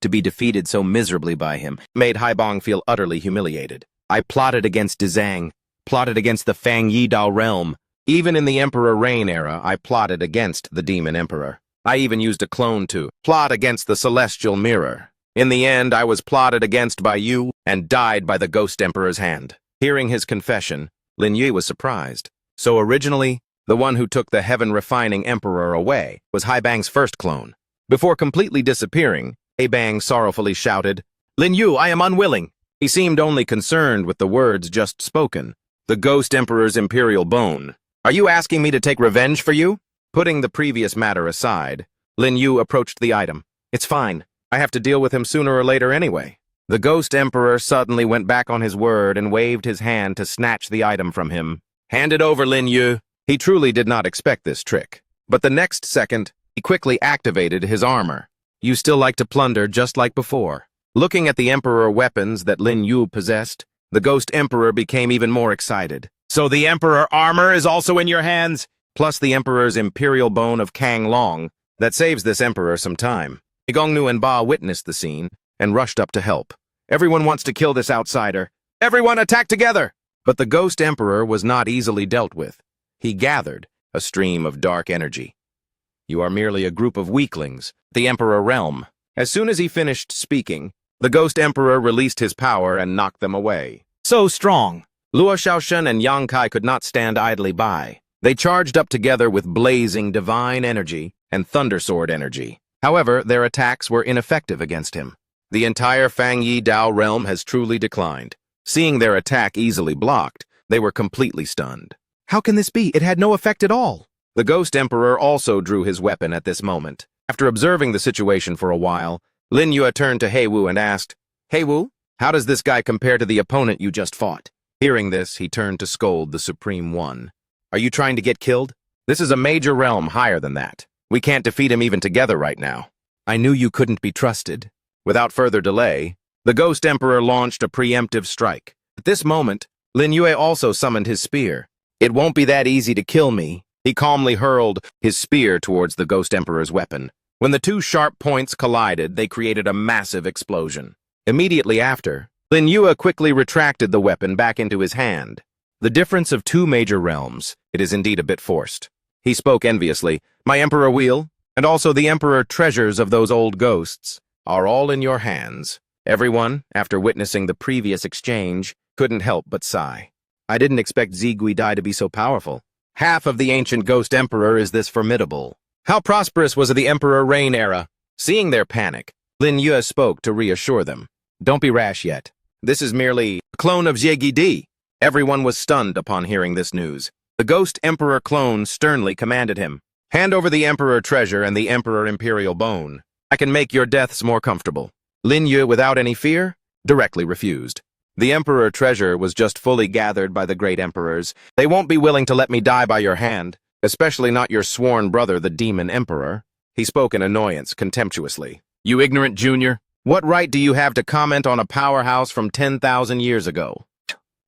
To be defeated so miserably by him made Haebang feel utterly humiliated. "I plotted against Dezang, plotted against the Fang Yidao realm. Even in the Emperor Reign era, I plotted against the Demon Emperor. I even used a clone to plot against the Celestial Mirror. In the end, I was plotted against by you and died by the Ghost Emperor's hand." Hearing his confession, Lin Yue was surprised. So originally, the one who took the heaven-refining Emperor away was Haebang's first clone. Before completely disappearing, Haebang sorrowfully shouted, "Lin Yue, I am unwilling." He seemed only concerned with the words just spoken. "The Ghost Emperor's imperial bone. Are you asking me to take revenge for you?" Putting the previous matter aside, Lin Yue approached the item. "It's fine. I have to deal with him sooner or later anyway." The Ghost Emperor suddenly went back on his word and waved his hand to snatch the item from him. "Hand it over, Lin Yue." He truly did not expect this trick. But the next second, he quickly activated his armor. "You still like to plunder just like before." Looking at the Emperor weapons that Lin Yue possessed, the Ghost Emperor became even more excited. "So the Emperor armor is also in your hands?" Plus the Emperor's imperial bone of Kang Long. That saves this Emperor some time. Gongnu and Ba witnessed the scene and rushed up to help. "Everyone wants to kill this outsider. Everyone attack together!" But the Ghost Emperor was not easily dealt with. He gathered a stream of dark energy. "You are merely a group of weaklings, the Emperor realm." As soon as he finished speaking, the Ghost Emperor released his power and knocked them away. So strong! Luo Shaoshan and Yang Kai could not stand idly by. They charged up together with blazing divine energy and thunder sword energy. However, their attacks were ineffective against him. The entire Fang Yi Dao realm has truly declined. Seeing their attack easily blocked, they were completely stunned. "How can this be? It had no effect at all." The Ghost Emperor also drew his weapon at this moment. After observing the situation for a while, Lin Yue turned to Heiwu and asked, "Heiwu, how does this guy compare to the opponent you just fought?" Hearing this, he turned to scold the Supreme One. "Are you trying to get killed? This is a major realm higher than that. We can't defeat him even together right now." "I knew you couldn't be trusted." Without further delay, the Ghost Emperor launched a preemptive strike. At this moment, Lin Yue also summoned his spear. "It won't be that easy to kill me." He calmly hurled his spear towards the Ghost Emperor's weapon. When the two sharp points collided, they created a massive explosion. Immediately after, Lin Yue quickly retracted the weapon back into his hand. The difference of two major realms, it is indeed a bit forced. He spoke enviously, "My Emperor Wheel, and also the Emperor treasures of those old ghosts, are all in your hands." Everyone, after witnessing the previous exchange, couldn't help but sigh. "I didn't expect Zigui Dai to be so powerful. Half of the ancient Ghost Emperor is this formidable. How prosperous was the Emperor Reign era?" Seeing their panic, Lin Yue spoke to reassure them. "Don't be rash yet. This is merely a clone of Jiegi Di." Everyone was stunned upon hearing this news. The Ghost Emperor clone sternly commanded him, "Hand over the Emperor treasure and the Emperor Imperial bone. I can make your deaths more comfortable." Lin Yue, without any fear, directly refused. "The Emperor treasure was just fully gathered by the great emperors. They won't be willing to let me die by your hand, especially not your sworn brother, the Demon Emperor." He spoke in annoyance, contemptuously. "You ignorant junior, what right do you have to comment on a powerhouse from 10,000 years ago?"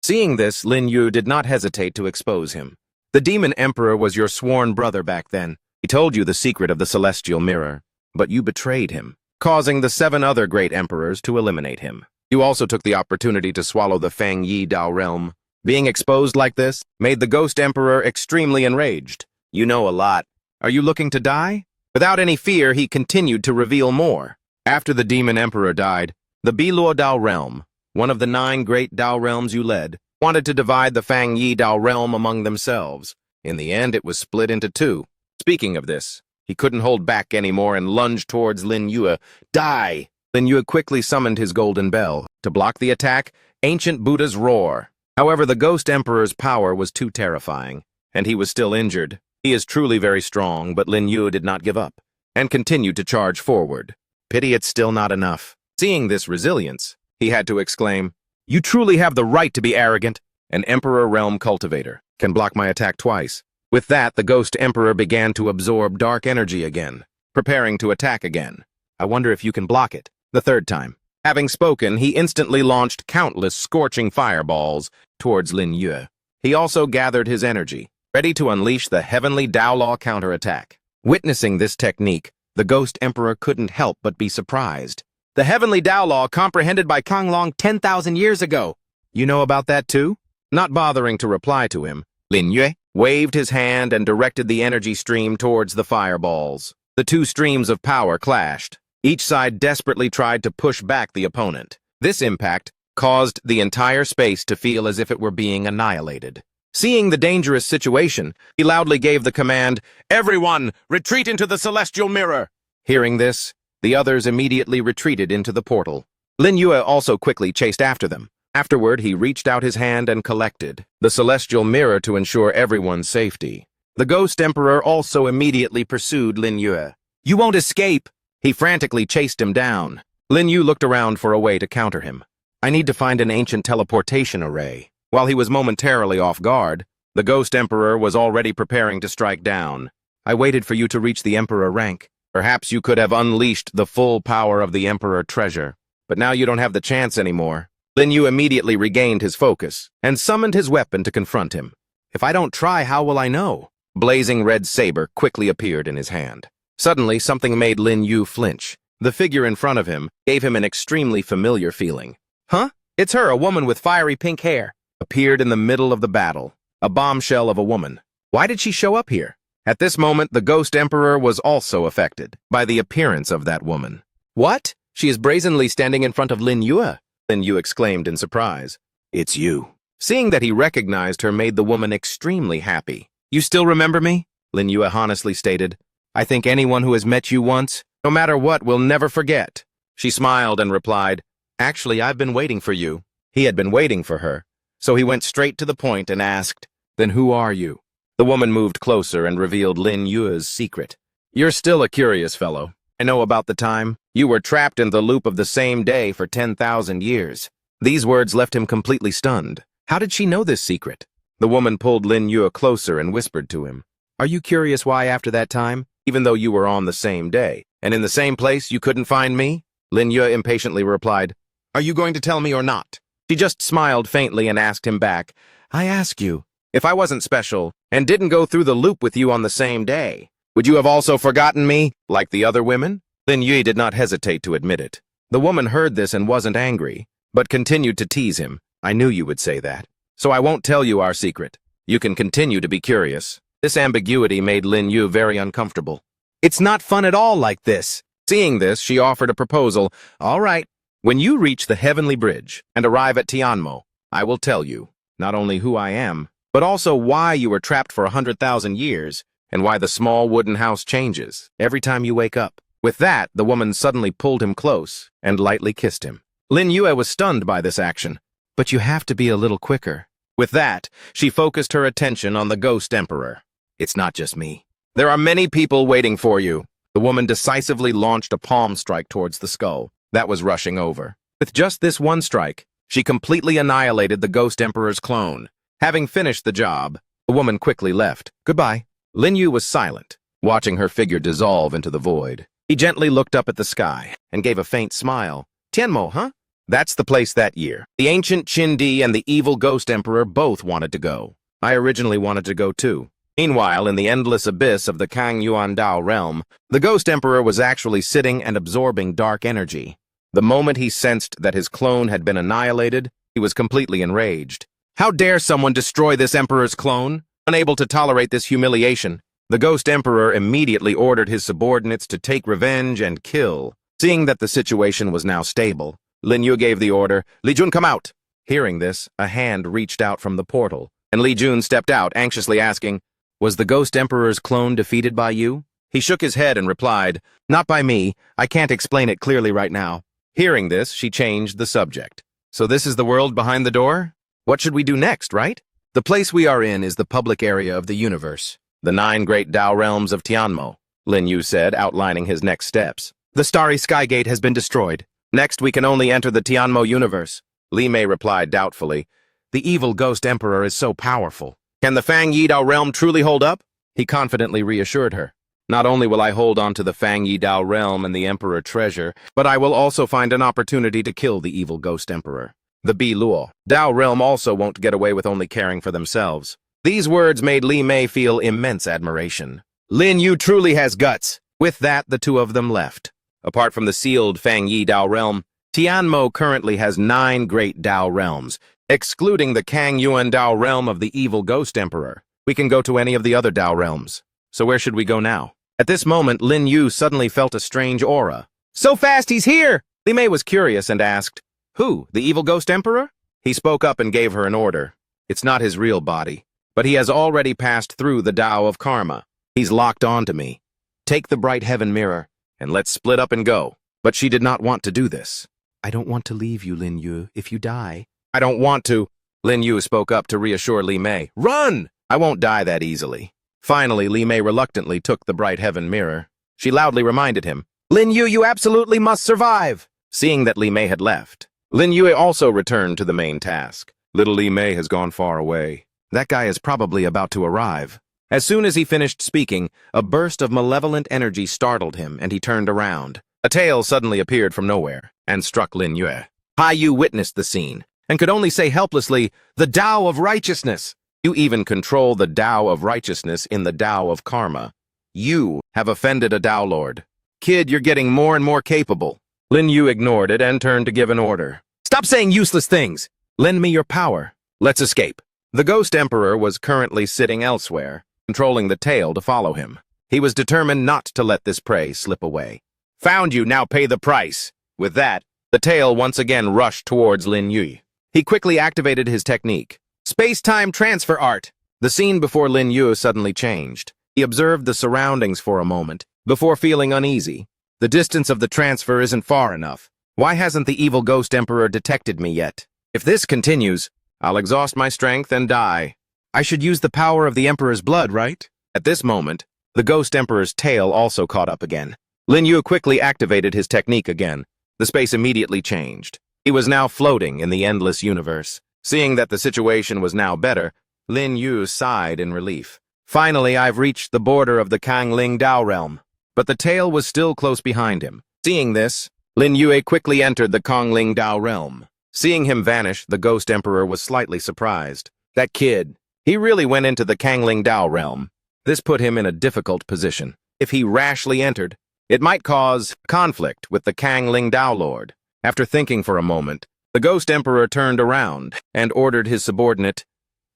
Seeing this, Lin Yue did not hesitate to expose him. "The Demon Emperor was your sworn brother back then. He told you the secret of the Celestial Mirror, but you betrayed him, causing the 7 other great emperors to eliminate him. You also took the opportunity to swallow the Fang Yi Dao realm. Being exposed like this made the Ghost Emperor extremely enraged. You know a lot. Are you looking to die?" Without any fear, he continued to reveal more. After the Demon Emperor died, the Biluo Dao realm, one of the 9 great Dao realms you led, wanted to divide the Fang Yi Dao realm among themselves. In the end, it was split into 2. Speaking of this, he couldn't hold back anymore and lunged towards Lin Yue. "Die!" Lin Yue quickly summoned his golden bell. To block the attack, Ancient Buddha's roar. However, the Ghost Emperor's power was too terrifying, and he was still injured. He is truly very strong, but Lin Yu did not give up, and continued to charge forward. Pity it's still not enough. Seeing this resilience, he had to exclaim, "You truly have the right to be arrogant. An Emperor Realm cultivator can block my attack twice." With that, the Ghost Emperor began to absorb dark energy again, preparing to attack again. "I wonder if you can block it." The third time. Having spoken, he instantly launched countless scorching fireballs towards Lin Yu. He also gathered his energy, ready to unleash the Heavenly Daolaw counterattack. Witnessing this technique, the Ghost Emperor couldn't help but be surprised. "The Heavenly Daolaw comprehended by Konglong 10,000 years ago. You know about that too?" Not bothering to reply to him, Lin Yu waved his hand and directed the energy stream towards the fireballs. The two streams of power clashed. Each side desperately tried to push back the opponent. This impact caused the entire space to feel as if it were being annihilated. Seeing the dangerous situation, he loudly gave the command, "Everyone, retreat into the celestial mirror!" Hearing this, the others immediately retreated into the portal. Lin Yu also quickly chased after them. Afterward, he reached out his hand and collected the celestial mirror to ensure everyone's safety. The Ghost Emperor also immediately pursued Lin Yu. "You won't escape!" He frantically chased him down. Lin Yu looked around for a way to counter him. "I need to find an ancient teleportation array." While he was momentarily off guard, the Ghost Emperor was already preparing to strike down. "I waited for you to reach the Emperor rank. Perhaps you could have unleashed the full power of the Emperor treasure. But now you don't have the chance anymore." Lin Yu immediately regained his focus and summoned his weapon to confront him. "If I don't try, how will I know?" Blazing red saber quickly appeared in his hand. Suddenly, something made Lin Yu flinch. The figure in front of him gave him an extremely familiar feeling. "Huh? It's her, a woman with fiery pink hair." Appeared in the middle of the battle, a bombshell of a woman. Why did she show up here? At this moment, the Ghost Emperor was also affected by the appearance of that woman. "What? She is brazenly standing in front of Lin Yu," Lin Yu exclaimed in surprise. "It's you." Seeing that he recognized her made the woman extremely happy. "You still remember me?" Lin Yu honestly stated. "I think anyone who has met you once, no matter what, will never forget." She smiled and replied, "Actually, I've been waiting for you." He had been waiting for her, so he went straight to the point and asked, "Then who are you?" The woman moved closer and revealed Lin Yu's secret. "You're still a curious fellow. I know about the time you were trapped in the loop of the same day for 10,000 years. These words left him completely stunned. How did she know this secret? The woman pulled Lin Yu closer and whispered to him, "Are you curious why after that time, even though you were on the same day, and in the same place, you couldn't find me?" Lin Yu impatiently replied, "Are you going to tell me or not?" She just smiled faintly and asked him back, "I ask you, if I wasn't special and didn't go through the loop with you on the same day, would you have also forgotten me, like the other women?" Lin Yu did not hesitate to admit it. The woman heard this and wasn't angry, but continued to tease him. "I knew you would say that, so I won't tell you our secret. You can continue to be curious." This ambiguity made Lin Yu very uncomfortable. "It's not fun at all like this." Seeing this, she offered a proposal. "All right, when you reach the Heavenly Bridge and arrive at Tianmo, I will tell you not only who I am, but also why you were trapped for 100,000 years and why the small wooden house changes every time you wake up." With that, the woman suddenly pulled him close and lightly kissed him. Lin Yu was stunned by this action. "But you have to be a little quicker." With that, she focused her attention on the Ghost Emperor. "It's not just me. There are many people waiting for you." The woman decisively launched a palm strike towards the skull that was rushing over. With just this one strike, she completely annihilated the Ghost Emperor's clone. Having finished the job, the woman quickly left. "Goodbye." Lin Yu was silent, watching her figure dissolve into the void. He gently looked up at the sky and gave a faint smile. "Tianmo, huh? That's the place that year. The ancient Qin and the evil Ghost Emperor both wanted to go. I originally wanted to go too." Meanwhile, in the endless abyss of the Kang Yuan Dao realm, the Ghost Emperor was actually sitting and absorbing dark energy. The moment he sensed that his clone had been annihilated, he was completely enraged. How dare someone destroy this Emperor's clone? Unable to tolerate this humiliation, the Ghost Emperor immediately ordered his subordinates to take revenge and kill. Seeing that the situation was now stable, Lin Yu gave the order, "Li Jun, come out!" Hearing this, a hand reached out from the portal, and Li Jun stepped out, anxiously asking, "Was the Ghost Emperor's clone defeated by you?" He shook his head and replied, "Not by me. I can't explain it clearly right now." Hearing this, she changed the subject. "So this is the world behind the door? What should we do next, right? The place we are in is the public area of the universe. The 9 great Tao realms of Tianmo, Lin Yu said, outlining his next steps. The starry sky gate has been destroyed. Next, we can only enter the Tianmo universe. Li Mei replied doubtfully. The evil ghost emperor is so powerful. Can the Fang Yi Dao realm truly hold up? He confidently reassured her. Not only will I hold on to the Fang Yi Dao realm and the emperor treasure, but I will also find an opportunity to kill the evil ghost emperor. The Bi Luo Dao realm also won't get away with only caring for themselves. These words made Li Mei feel immense admiration. Lin Yu truly has guts. With that, the two of them left. Apart from the sealed Fang Yi Dao realm, Tianmo currently has 9 great Dao realms, excluding the Kang Yuan Dao realm of the evil ghost emperor. We can go to any of the other Dao realms. So where should we go now? At this moment, Lin Yu suddenly felt a strange aura. So fast, he's here! Li Mei was curious and asked, Who, the evil ghost emperor? He spoke up and gave her an order. It's not his real body, but he has already passed through the Tao of Karma. He's locked onto me. Take the bright heaven mirror, and let's split up and go. But she did not want to do this. I don't want to leave you, Lin Yu, if you die. I don't want to. Lin Yu spoke up to reassure Li Mei. Run! I won't die that easily. Finally, Li Mei reluctantly took the bright heaven mirror. She loudly reminded him, Lin Yu, you absolutely must survive! Seeing that Li Mei had left, Lin Yu also returned to the main task. Little Li Mei has gone far away. That guy is probably about to arrive. As soon as he finished speaking, a burst of malevolent energy startled him, and he turned around. A tail suddenly appeared from nowhere and struck Lin Yu. Hai Yu witnessed the scene and could only say helplessly, The Tao of Righteousness! You even control the Tao of Righteousness in the Tao of Karma. You have offended a Tao Lord. Kid, you're getting more and more capable. Lin Yu ignored it and turned to give an order. Stop saying useless things! Lend me your power. Let's escape. The Ghost Emperor was currently sitting elsewhere, controlling the tail to follow him. He was determined not to let this prey slip away. Found you, now pay the price. With that, the tail once again rushed towards Lin Yu. He quickly activated his technique. Space-time transfer art. The scene before Lin Yu suddenly changed. He observed the surroundings for a moment, before feeling uneasy. The distance of the transfer isn't far enough. Why hasn't the evil Ghost Emperor detected me yet? If this continues, I'll exhaust my strength and die. I should use the power of the Emperor's blood, right? At this moment, the Ghost Emperor's tail also caught up again. Lin Yu quickly activated his technique again. The space immediately changed. He was now floating in the endless universe. Seeing that the situation was now better, Lin Yu sighed in relief. Finally, I've reached the border of the Kangling Dao realm. But the tail was still close behind him. Seeing this, Lin Yu quickly entered the Kangling Dao realm. Seeing him vanish, the Ghost Emperor was slightly surprised. That kid, he really went into the Kangling Dao realm. This put him in a difficult position. If he rashly entered, it might cause conflict with the Kangling Dao Lord. After thinking for a moment, the Ghost Emperor turned around and ordered his subordinate,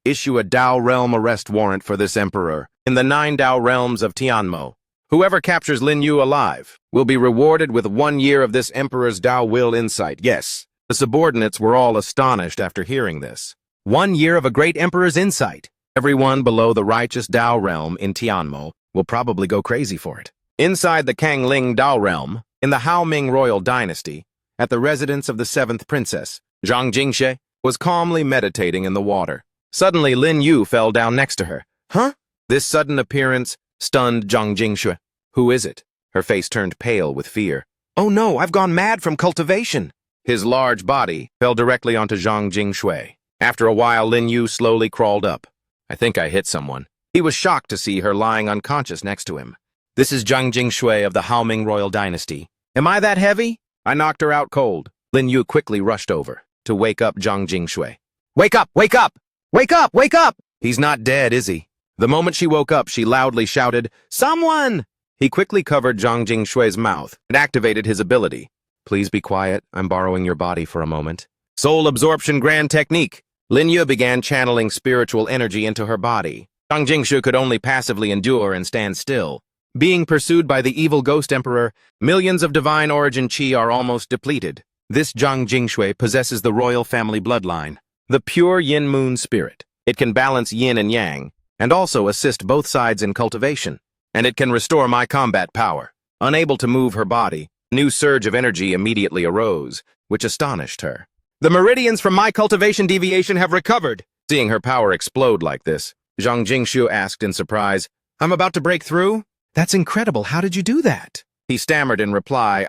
issue a Dao realm arrest warrant for this emperor in the 9 Dao realms of Tianmo. Whoever captures Lin Yu alive will be rewarded with 1 year of this emperor's Dao will insight. Yes, the subordinates were all astonished after hearing this. 1 year of a great emperor's insight. Everyone below the righteous Dao realm in Tianmo will probably go crazy for it. Inside the Kangling Dao realm, in the Haoming royal dynasty, at the residence of the 7th princess, Zhang Jingxue was calmly meditating in the water. Suddenly, Lin Yu fell down next to her. Huh? This sudden appearance stunned Zhang Jingxue. Who is it? Her face turned pale with fear. Oh no, I've gone mad from cultivation. His large body fell directly onto Zhang Jingxue. After a while, Lin Yu slowly crawled up. I think I hit someone. He was shocked to see her lying unconscious next to him. This is Zhang Jingxue of the Haoming royal dynasty. Am I that heavy? I knocked her out cold. Lin Yu quickly rushed over to wake up Zhang Jingxue. Wake up! Wake up! Wake up! Wake up! He's not dead, is he? The moment she woke up, she loudly shouted, Someone! He quickly covered Zhang Jingshui's mouth and activated his ability. Please be quiet. I'm borrowing your body for a moment. Soul Absorption Grand Technique. Lin Yu began channeling spiritual energy into her body. Zhang Jingshu could only passively endure and stand still. Being pursued by the evil Ghost Emperor, millions of divine origin chi are almost depleted. This Zhang Jingshui possesses the royal family bloodline, the pure yin moon spirit. It can balance yin and yang, and also assist both sides in cultivation. And it can restore my combat power. Unable to move her body, a new surge of energy immediately arose, which astonished her. The meridians from my cultivation deviation have recovered. Seeing her power explode like this, Zhang Jingshu asked in surprise, I'm about to break through? That's incredible. How did you do that? He stammered in reply,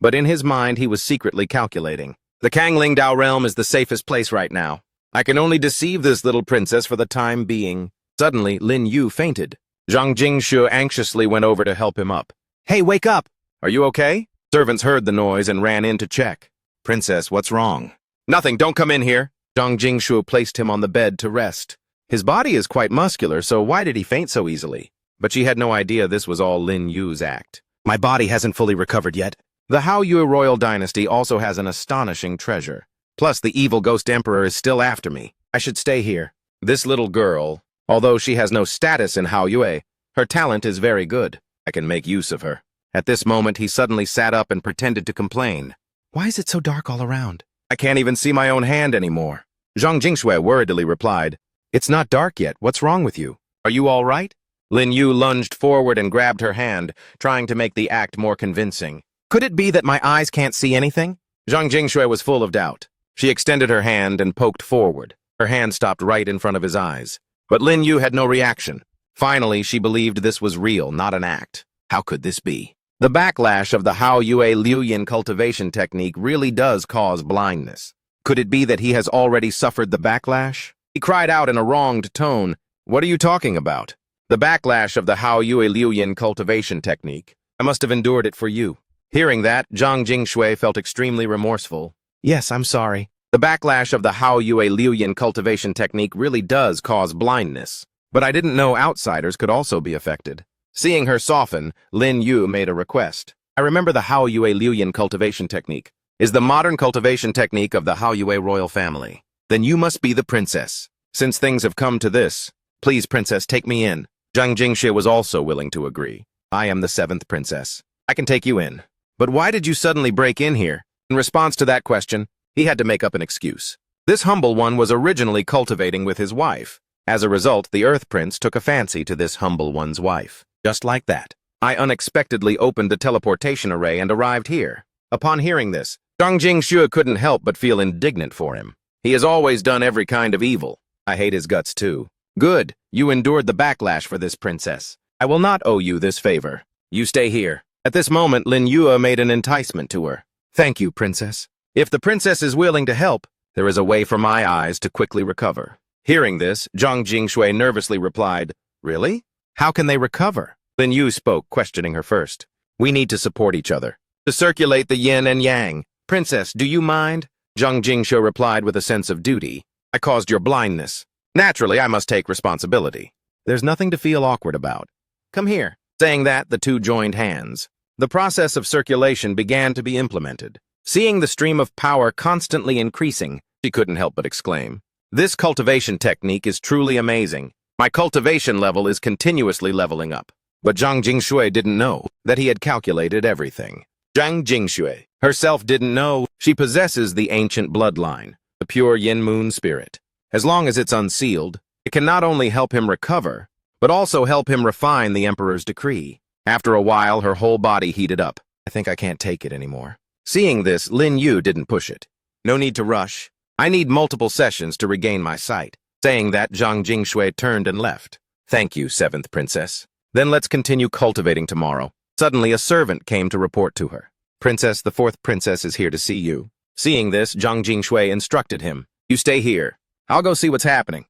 But in his mind, he was secretly calculating. The Kangling Dao realm is the safest place right now. I can only deceive this little princess for the time being. Suddenly, Lin Yu fainted. Zhang Jingshu anxiously went over to help him up. Hey, wake up! Are you okay? Servants heard the noise and ran in to check. Princess, what's wrong? Nothing, don't come in here. Zhang Jingshu placed him on the bed to rest. His body is quite muscular, so why did he faint so easily? But she had no idea this was all Lin Yu's act. My body hasn't fully recovered yet. The Hao Yue royal dynasty also has an astonishing treasure. Plus, the evil ghost emperor is still after me. I should stay here. This little girl, although she has no status in Hao Yue, her talent is very good. I can make use of her. At this moment, he suddenly sat up and pretended to complain. Why is it so dark all around? I can't even see my own hand anymore. Zhang Jingshui worriedly replied, It's not dark yet. What's wrong with you? Are you all right? Lin Yu lunged forward and grabbed her hand, trying to make the act more convincing. Could it be that my eyes can't see anything? Zhang Jingshui was full of doubt. She extended her hand and poked forward. Her hand stopped right in front of his eyes. But Lin Yu had no reaction. Finally, she believed this was real, not an act. How could this be? The backlash of the Hao Yue Liuyin cultivation technique really does cause blindness. Could it be that he has already suffered the backlash? He cried out in a wronged tone, What are you talking about? The backlash of the Hao Yue Liuyin cultivation technique. I must have endured it for you. Hearing that, Zhang Jingshui felt extremely remorseful. Yes, I'm sorry. The backlash of the Hao Yue Liuyin cultivation technique really does cause blindness. But I didn't know outsiders could also be affected. Seeing her soften, Lin Yu made a request. I remember the Hao Yue Liuyin cultivation technique is the modern cultivation technique of the Hao Yue royal family. Then you must be the princess. Since things have come to this, please, princess, take me in. Zhang Jingxie was also willing to agree. I am the 7th princess. I can take you in. But why did you suddenly break in here? In response to that question, he had to make up an excuse. This humble one was originally cultivating with his wife. As a result, the Earth Prince took a fancy to this humble one's wife. Just like that, I unexpectedly opened the teleportation array and arrived here. Upon hearing this, Zhang Jingxue couldn't help but feel indignant for him. He has always done every kind of evil. I hate his guts too. Good, you endured the backlash for this princess. I will not owe you this favor. You stay here. At this moment, Lin Yue made an enticement to her. Thank you, princess. If the princess is willing to help, there is a way for my eyes to quickly recover. Hearing this, Zhang Jingshui nervously replied, Really? How can they recover? Lin Yu spoke, questioning her first. We need to support each other. To circulate the yin and yang. Princess, do you mind? Zhang Jingshui replied with a sense of duty. I caused your blindness. Naturally, I must take responsibility. There's nothing to feel awkward about. Come here. Saying that, the two joined hands. The process of circulation began to be implemented. Seeing the stream of power constantly increasing, she couldn't help but exclaim, This cultivation technique is truly amazing. My cultivation level is continuously leveling up. But Zhang Jingshui didn't know that he had calculated everything. Zhang Jingshui herself didn't know she possesses the ancient bloodline, the pure Yin Moon spirit. As long as it's unsealed, it can not only help him recover, but also help him refine the Emperor's decree. After a while, her whole body heated up. I think I can't take it anymore. Seeing this, Lin Yu didn't push it. No need to rush. I need multiple sessions to regain my sight. Saying that, Zhang Jingshui turned and left. Thank you, 7th princess. Then let's continue cultivating tomorrow. Suddenly, a servant came to report to her. Princess, the 4th princess is here to see you. Seeing this, Zhang Jingshui instructed him. You stay here. I'll go see what's happening.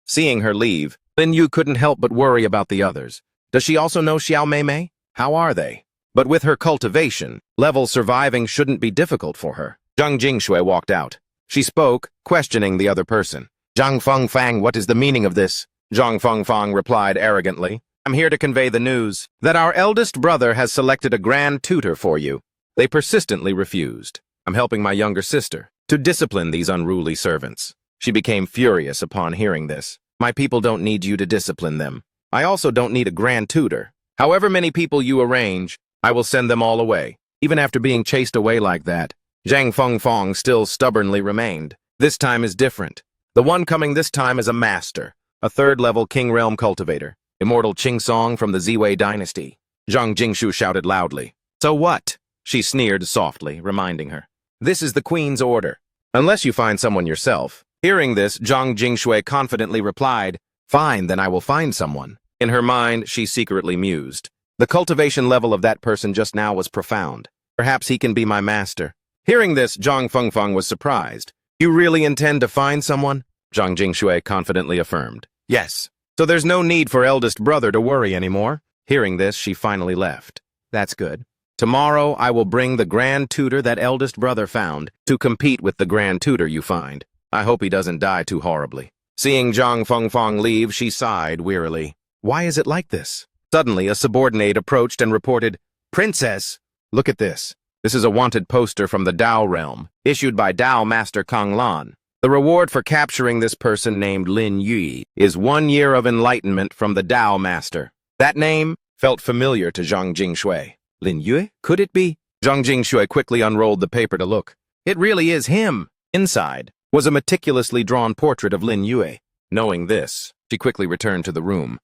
Seeing her leave, Lin Yu couldn't help but worry about the others. Does she also know Xiao Mei Mei? How are they? But with her cultivation, level surviving shouldn't be difficult for her. Zhang Jingshui walked out. She spoke, questioning the other person. Zhang Fengfang, what is the meaning of this? Zhang Fengfang replied arrogantly. I'm here to convey the news that our eldest brother has selected a grand tutor for you. They persistently refused. I'm helping my younger sister to discipline these unruly servants. She became furious upon hearing this. My people don't need you to discipline them. I also don't need a grand tutor. However many people you arrange, I will send them all away. Even after being chased away like that, Zhang Fengfang still stubbornly remained. This time is different. The one coming this time is a master, a 3rd-level King Realm cultivator, immortal Qing Song from the Ziwei dynasty. Zhang Jingshu shouted loudly. So what? She sneered softly, reminding her. This is the queen's order. Unless you find someone yourself. Hearing this, Zhang Jingshui confidently replied, Fine, then I will find someone. In her mind, she secretly mused. The cultivation level of that person just now was profound. Perhaps he can be my master. Hearing this, Zhang Fengfeng was surprised. You really intend to find someone? Zhang Jingshui confidently affirmed. Yes. So there's no need for eldest brother to worry anymore. Hearing this, she finally left. That's good. Tomorrow, I will bring the grand tutor that eldest brother found to compete with the grand tutor you find. I hope he doesn't die too horribly. Seeing Zhang Fengfeng leave, she sighed wearily. Why is it like this? Suddenly, a subordinate approached and reported, Princess, look at this. This is a wanted poster from the Dao realm, issued by Dao Master Kang Lan. The reward for capturing this person named Lin Yui is 1 year of enlightenment from the Dao Master. That name felt familiar to Zhang Jingshui. Lin Yui? Could it be? Zhang Jingshui quickly unrolled the paper to look. It really is him. Inside was a meticulously drawn portrait of Lin Yui. Knowing this, she quickly returned to the room.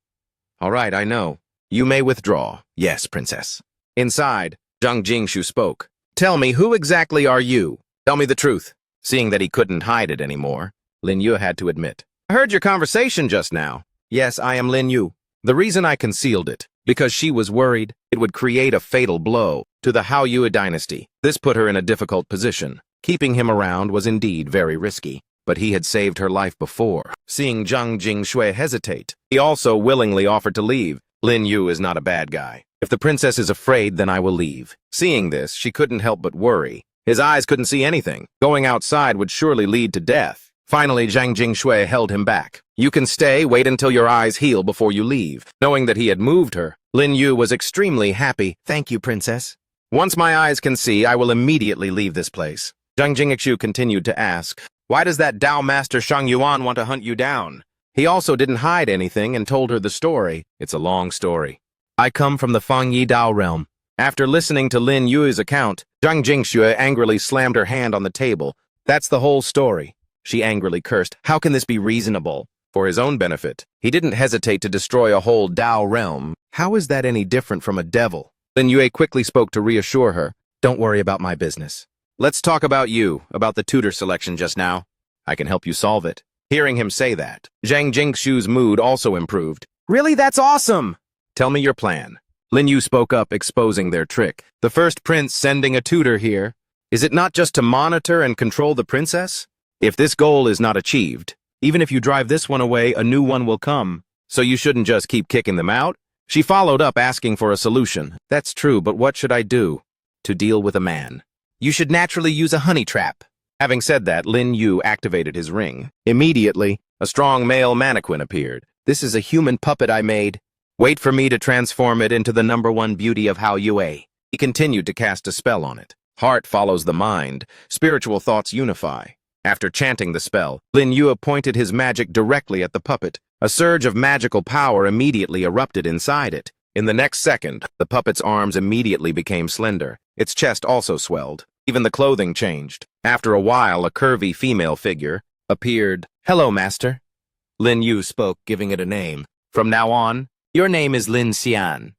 All right, I know. You may withdraw. Yes, princess. Inside, Zhang Jingshu spoke. Tell me, who exactly are you? Tell me the truth. Seeing that he couldn't hide it anymore, Lin Yu had to admit. I heard your conversation just now. Yes, I am Lin Yu. The reason I concealed it, because she was worried it would create a fatal blow to the Hao Yue dynasty. This put her in a difficult position. Keeping him around was indeed very risky, but he had saved her life before. Seeing Zhang Jingshui hesitate, he also willingly offered to leave. Lin Yu is not a bad guy. If the princess is afraid, then I will leave. Seeing this, she couldn't help but worry. His eyes couldn't see anything. Going outside would surely lead to death. Finally, Zhang Jingshui held him back. You can stay, wait until your eyes heal before you leave. Knowing that he had moved her, Lin Yu was extremely happy. Thank you, princess. Once my eyes can see, I will immediately leave this place. Zhang Jingshu continued to ask, why does that Dao Master Shang Yuan want to hunt you down? He also didn't hide anything and told her the story. It's a long story. I come from the Fangyi Dao realm. After listening to Lin Yu's account, Zhang Jingshui angrily slammed her hand on the table. That's the whole story. She angrily cursed. How can this be reasonable? For his own benefit, he didn't hesitate to destroy a whole Dao realm. How is that any different from a devil? Lin Yue quickly spoke to reassure her. Don't worry about my business. Let's talk about you, about the tutor selection just now. I can help you solve it. Hearing him say that, Zhang Jingshu's mood also improved. Really, that's awesome! Tell me your plan. Lin Yu spoke up, exposing their trick. The first prince sending a tutor here. Is it not just to monitor and control the princess? If this goal is not achieved, even if you drive this one away, a new one will come. So you shouldn't just keep kicking them out? She followed up, asking for a solution. That's true, but what should I do to deal with a man? You should naturally use a honey trap. Having said that, Lin Yu activated his ring. Immediately, a strong male mannequin appeared. This is a human puppet I made. Wait for me to transform it into the #1 beauty of Hao Yue. He continued to cast a spell on it. Heart follows the mind. Spiritual thoughts unify. After chanting the spell, Lin Yu pointed his magic directly at the puppet. A surge of magical power immediately erupted inside it. In the next second, the puppet's arms immediately became slender. Its chest also swelled. Even the clothing changed. After a while, a curvy female figure appeared. Hello, master. Lin Yu spoke, giving it a name. From now on, your name is Lin Xian.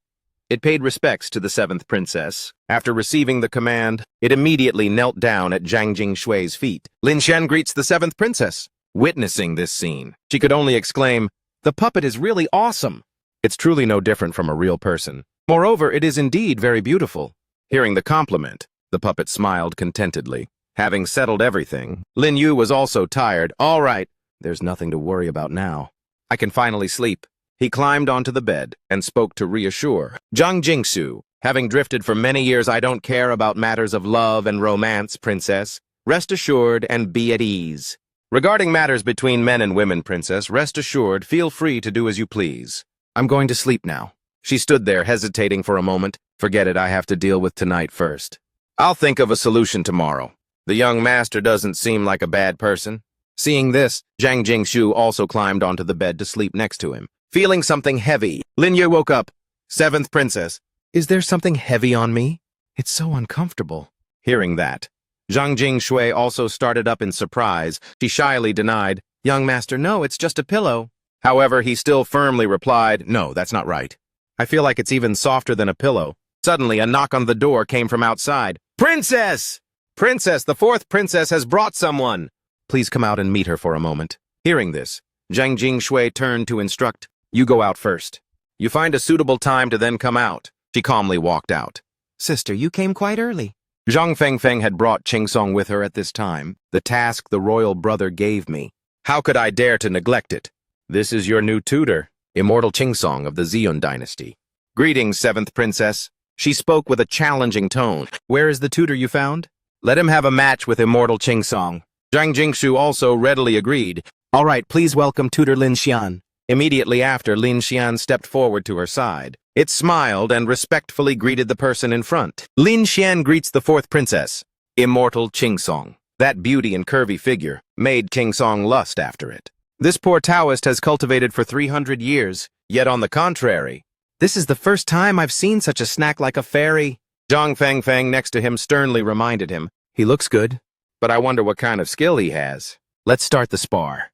It paid respects to the 7th princess. After receiving the command, it immediately knelt down at Zhang Jingshui's feet. Lin Xian greets the 7th princess. Witnessing this scene, she could only exclaim, the puppet is really awesome. It's truly no different from a real person. Moreover, it is indeed very beautiful. Hearing the compliment, the puppet smiled contentedly. Having settled everything, Lin Yu was also tired. All right, there's nothing to worry about now. I can finally sleep. He climbed onto the bed and spoke to reassure. Zhang Jingsu, having drifted for many years, I don't care about matters of love and romance, princess. Rest assured and be at ease. Regarding matters between men and women, princess, rest assured, feel free to do as you please. I'm going to sleep now. She stood there, hesitating for a moment. Forget it, I have to deal with tonight first. I'll think of a solution tomorrow. The young master doesn't seem like a bad person. Seeing this, Zhang Jingshu also climbed onto the bed to sleep next to him. Feeling something heavy, Lin Yu woke up. 7th princess, is there something heavy on me? It's so uncomfortable. Hearing that, Zhang Jingshui also started up in surprise. She shyly denied, young master, no, it's just a pillow. However, he still firmly replied, no, that's not right. I feel like it's even softer than a pillow. Suddenly, a knock on the door came from outside. Princess! Princess, the 4th princess has brought someone. Please come out and meet her for a moment. Hearing this, Zhang Jingshui turned to instruct, "You go out first. You find a suitable time to then come out." She calmly walked out. Sister, you came quite early. Zhang Fengfeng had brought Qingsong with her at this time, the task the royal brother gave me. How could I dare to neglect it? This is your new tutor, immortal Qingsong of the Ziyun dynasty. Greetings, 7th princess. She spoke with a challenging tone. Where is the tutor you found? Let him have a match with immortal Qingsong. Zhang Jingshu also readily agreed. All right, please welcome Tutor Lin Xian. Immediately after, Lin Xian stepped forward to her side. It smiled and respectfully greeted the person in front. Lin Xian greets the 4th princess, immortal Qingsong. That beauty and curvy figure made Qingsong lust after it. This poor Taoist has cultivated for 300 years, yet on the contrary. This is the first time I've seen such a snack like a fairy. Zhang Fengfeng next to him sternly reminded him, He looks good. but I wonder what kind of skill he has. Let's start the spar.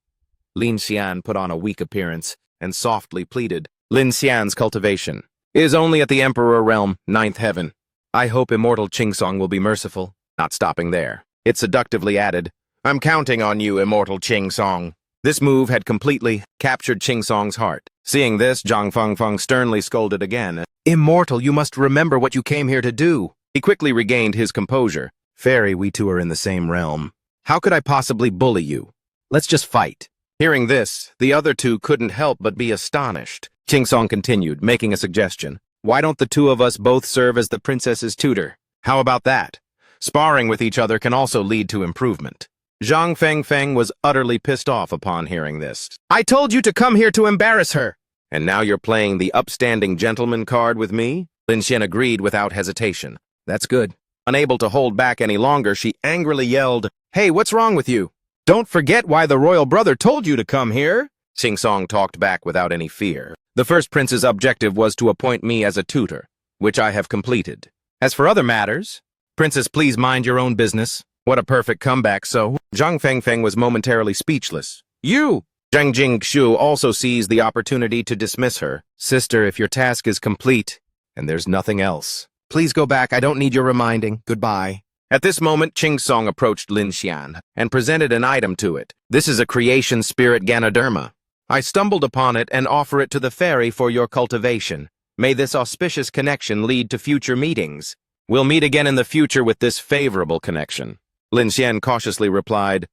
Lin Xian put on a weak appearance and softly pleaded. Lin Xian's cultivation is only at the Emperor Realm, 9th Heaven. I hope immortal Qingsong will be merciful. Not stopping there, it seductively added, I'm counting on you, immortal Qingsong. This move had completely captured Qingsong's heart. Seeing this, Zhang Fengfeng sternly scolded again. Immortal, you must remember what you came here to do. He quickly regained his composure. Fairy, we two are in the same realm. How could I possibly bully you? Let's just fight. Hearing this, the other two couldn't help but be astonished. Qingsong continued, making a suggestion. Why don't the two of us both serve as the princess's tutor? How about that? Sparring with each other can also lead to improvement. Zhang Fengfeng was utterly pissed off upon hearing this. I told you to come here to embarrass her. And now you're playing the upstanding gentleman card with me? Lin Xian agreed without hesitation. That's good. Unable to hold back any longer, she angrily yelled, Hey, what's wrong with you? Don't forget why the royal brother told you to come here. Qingsong talked back without any fear. The first prince's objective was to appoint me as a tutor, which I have completed. As for other matters, princess, please mind your own business. What a perfect comeback, so. Zhang Fengfeng was momentarily speechless. You! Zhang Jingshu also seized the opportunity to dismiss her. Sister, if your task is complete, and there's nothing else, please go back. I don't need your reminding. Goodbye. At this moment, Qingsong approached Lin Xian and presented an item to it. This is a creation spirit Ganoderma. I stumbled upon it and offer it to the fairy for your cultivation. May this auspicious connection lead to future meetings. We'll meet again in the future with this favorable connection. Lin Xian cautiously replied,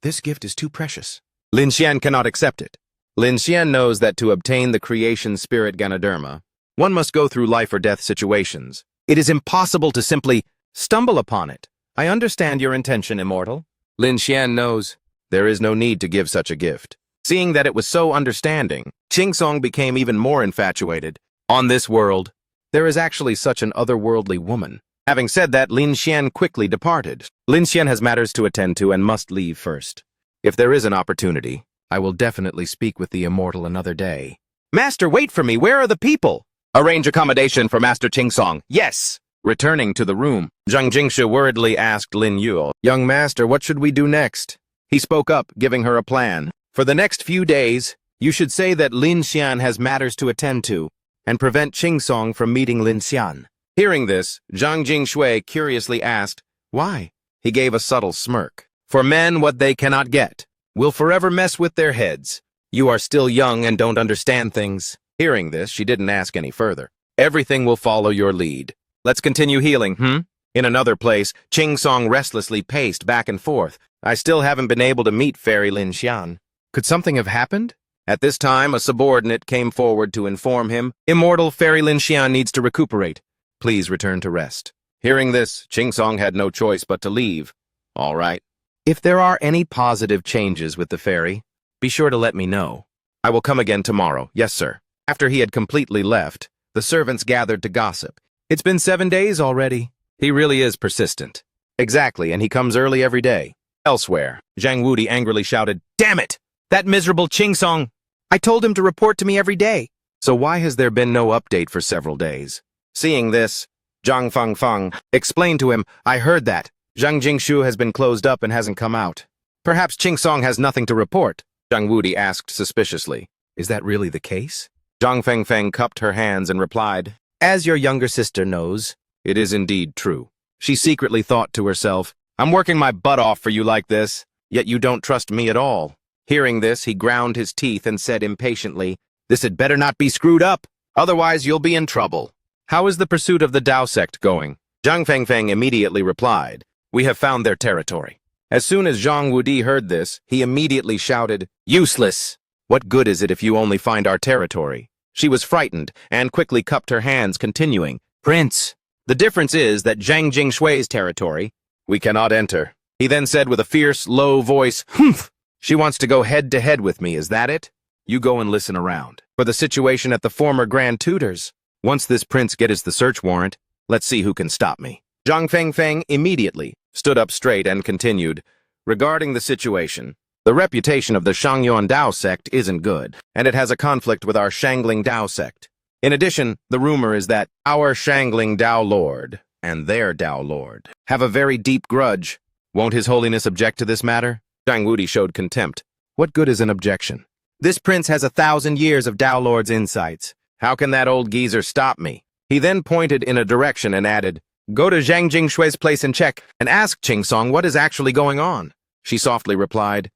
This gift is too precious. Lin Xian cannot accept it. Lin Xian knows that to obtain the creation spirit Ganoderma, one must go through life or death situations. It is impossible to simply stumble upon it. I understand your intention, immortal. Lin Xian knows there is no need to give such a gift. Seeing that it was so understanding, Qingsong became even more infatuated. On this world, there is actually such an otherworldly woman. Having said that, Lin Xian quickly departed. Lin Xian has matters to attend to and must leave first. If there is an opportunity, I will definitely speak with the immortal another day. Master, wait for me. Where are the people? Arrange accommodation for Master Qingsong. Yes. Returning to the room, Zhang Jingshu worriedly asked Lin Yue, Young master, what should we do next? He spoke up, giving her a plan. For the next few days, you should say that Lin Xian has matters to attend to, and prevent Qingsong from meeting Lin Xian. Hearing this, Zhang Jingshui curiously asked, Why? He gave a subtle smirk. For men, what they cannot get will forever mess with their heads. You are still young and don't understand things. Hearing this, she didn't ask any further. Everything will follow your lead. Let's continue healing, In another place, Qingsong restlessly paced back and forth. I still haven't been able to meet Fairy Lin Xian. Could something have happened? At this time, a subordinate came forward to inform him, Immortal Fairy Lin Xian needs to recuperate. Please return to rest. Hearing this, Qingsong had no choice but to leave. All right. If there are any positive changes with the fairy, be sure to let me know. I will come again tomorrow. Yes, sir. After he had completely left, the servants gathered to gossip. It's been 7 days already. He really is persistent. Exactly, and he comes early every day. Elsewhere, Zhang Wudi angrily shouted, Damn it! That miserable Qingsong! I told him to report to me every day. So why has there been no update for several days? Seeing this, Zhang Fengfeng explained to him, I heard that. Zhang Jingshu has been closed up and hasn't come out. Perhaps Qingsong has nothing to report, Zhang Wudi asked suspiciously. Is that really the case? Zhang Fengfeng cupped her hands and replied, As your younger sister knows, it is indeed true. She secretly thought to herself, I'm working my butt off for you like this, yet you don't trust me at all. Hearing this, he ground his teeth and said impatiently, "This had better not be screwed up, otherwise you'll be in trouble." "How is the pursuit of the Tao sect going?" Zhang Fengfeng immediately replied, "We have found their territory." As soon as Zhang Wudi heard this, he immediately shouted, "Useless! What good is it if you only find our territory?" She was frightened and quickly cupped her hands, continuing, "Prince, the difference is that Zhang Jingshui's territory we cannot enter." He then said with a fierce, low voice, "Humph! She wants to go head-to-head with me, is that it? You go and listen around for the situation at the former Grand Tutor's. Once this prince gets the search warrant, let's see who can stop me." Zhang Fengfeng immediately stood up straight and continued, "Regarding the situation, the reputation of the Shangyuan Dao sect isn't good, and it has a conflict with our Shangling Dao sect. In addition, the rumor is that our Shangling Dao Lord and their Dao Lord have a very deep grudge. Won't His Holiness object to this matter?" Zhang Wudi showed contempt. "What good is an objection? This prince has 1,000 years of Dao Lord's insights. How can that old geezer stop me?" He then pointed in a direction and added, "Go to Zhang Jingshui's place and check, and ask Qing Song what is actually going on." She softly replied,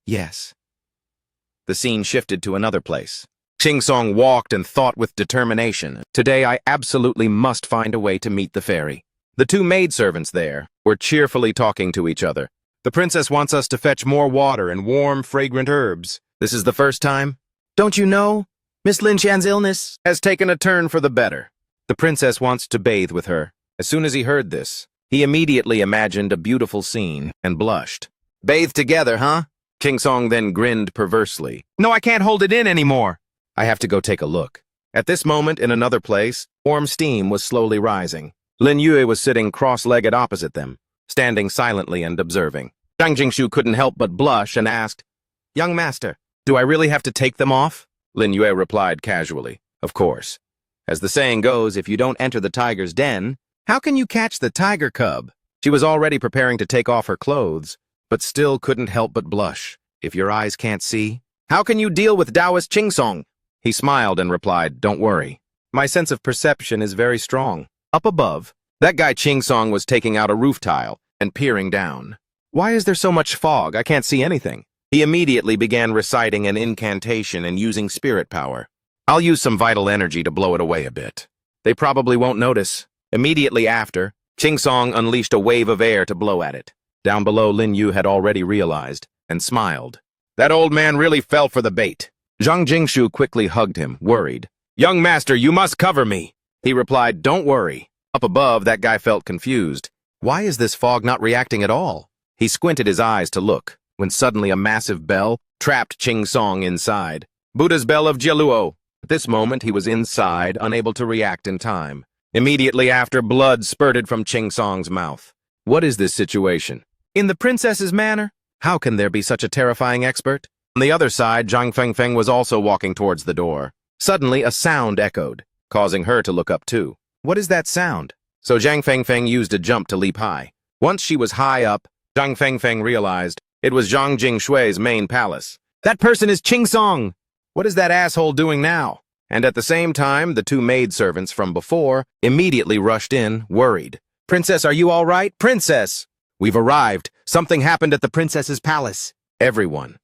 "Yes." The scene shifted to another place. Qing Song walked and thought with determination. "Today I absolutely must find a way to meet the fairy." The two maidservants there were cheerfully talking to each other. "The princess wants us to fetch more water and warm, fragrant herbs. This is the first time? Don't you know? Miss Lin Qian's illness has taken a turn for the better. The princess wants to bathe with her." As soon as he heard this, he immediately imagined a beautiful scene and blushed. "Bathe together, huh?" Qing Song then grinned perversely. "No, I can't hold it in anymore. I have to go take a look." At this moment, in another place, warm steam was slowly rising. Lin Yue was sitting cross-legged opposite them, standing silently and observing. Zhang Jingshu couldn't help but blush and asked, "Young master, do I really have to take them off?" Lin Yue replied casually, "Of course. As the saying goes, if you don't enter the tiger's den, how can you catch the tiger cub?" She was already preparing to take off her clothes, but still couldn't help but blush. "If your eyes can't see, how can you deal with Taoist Qing Song?" He smiled and replied, "Don't worry. My sense of perception is very strong." Up above, that guy Qing Song was taking out a roof tile and peering down. "Why is there so much fog? I can't see anything." He immediately began reciting an incantation and using spirit power. "I'll use some vital energy to blow it away a bit. They probably won't notice." Immediately after, Qing Song unleashed a wave of air to blow at it. Down below, Lin Yu had already realized and smiled. "That old man really fell for the bait." Zhang Jingshu quickly hugged him, worried. "Young master, you must cover me." He replied, "Don't worry." Up above, that guy felt confused. Why is this fog not reacting at all? He squinted his eyes to look, when suddenly a massive bell trapped Qing Song inside. Buddha's bell of Jialuo. At this moment, he was inside, unable to react in time. Immediately after, blood spurted from Qing Song's mouth. What is this situation? In the princess's manner? How can there be such a terrifying expert? On the other side, Zhang Fengfeng was also walking towards the door. Suddenly, a sound echoed, causing her to look up too. What is that sound? So Zhang Fengfeng used a jump to leap high. Once she was high up, Zhang Fengfeng realized it was Zhang Jingshui's main palace. That person is Qing Song! What is that asshole doing now? And at the same time, the two maidservants from before immediately rushed in, worried. "Princess, are you all right? Princess! We've arrived. Something happened at the princess's palace." Everyone.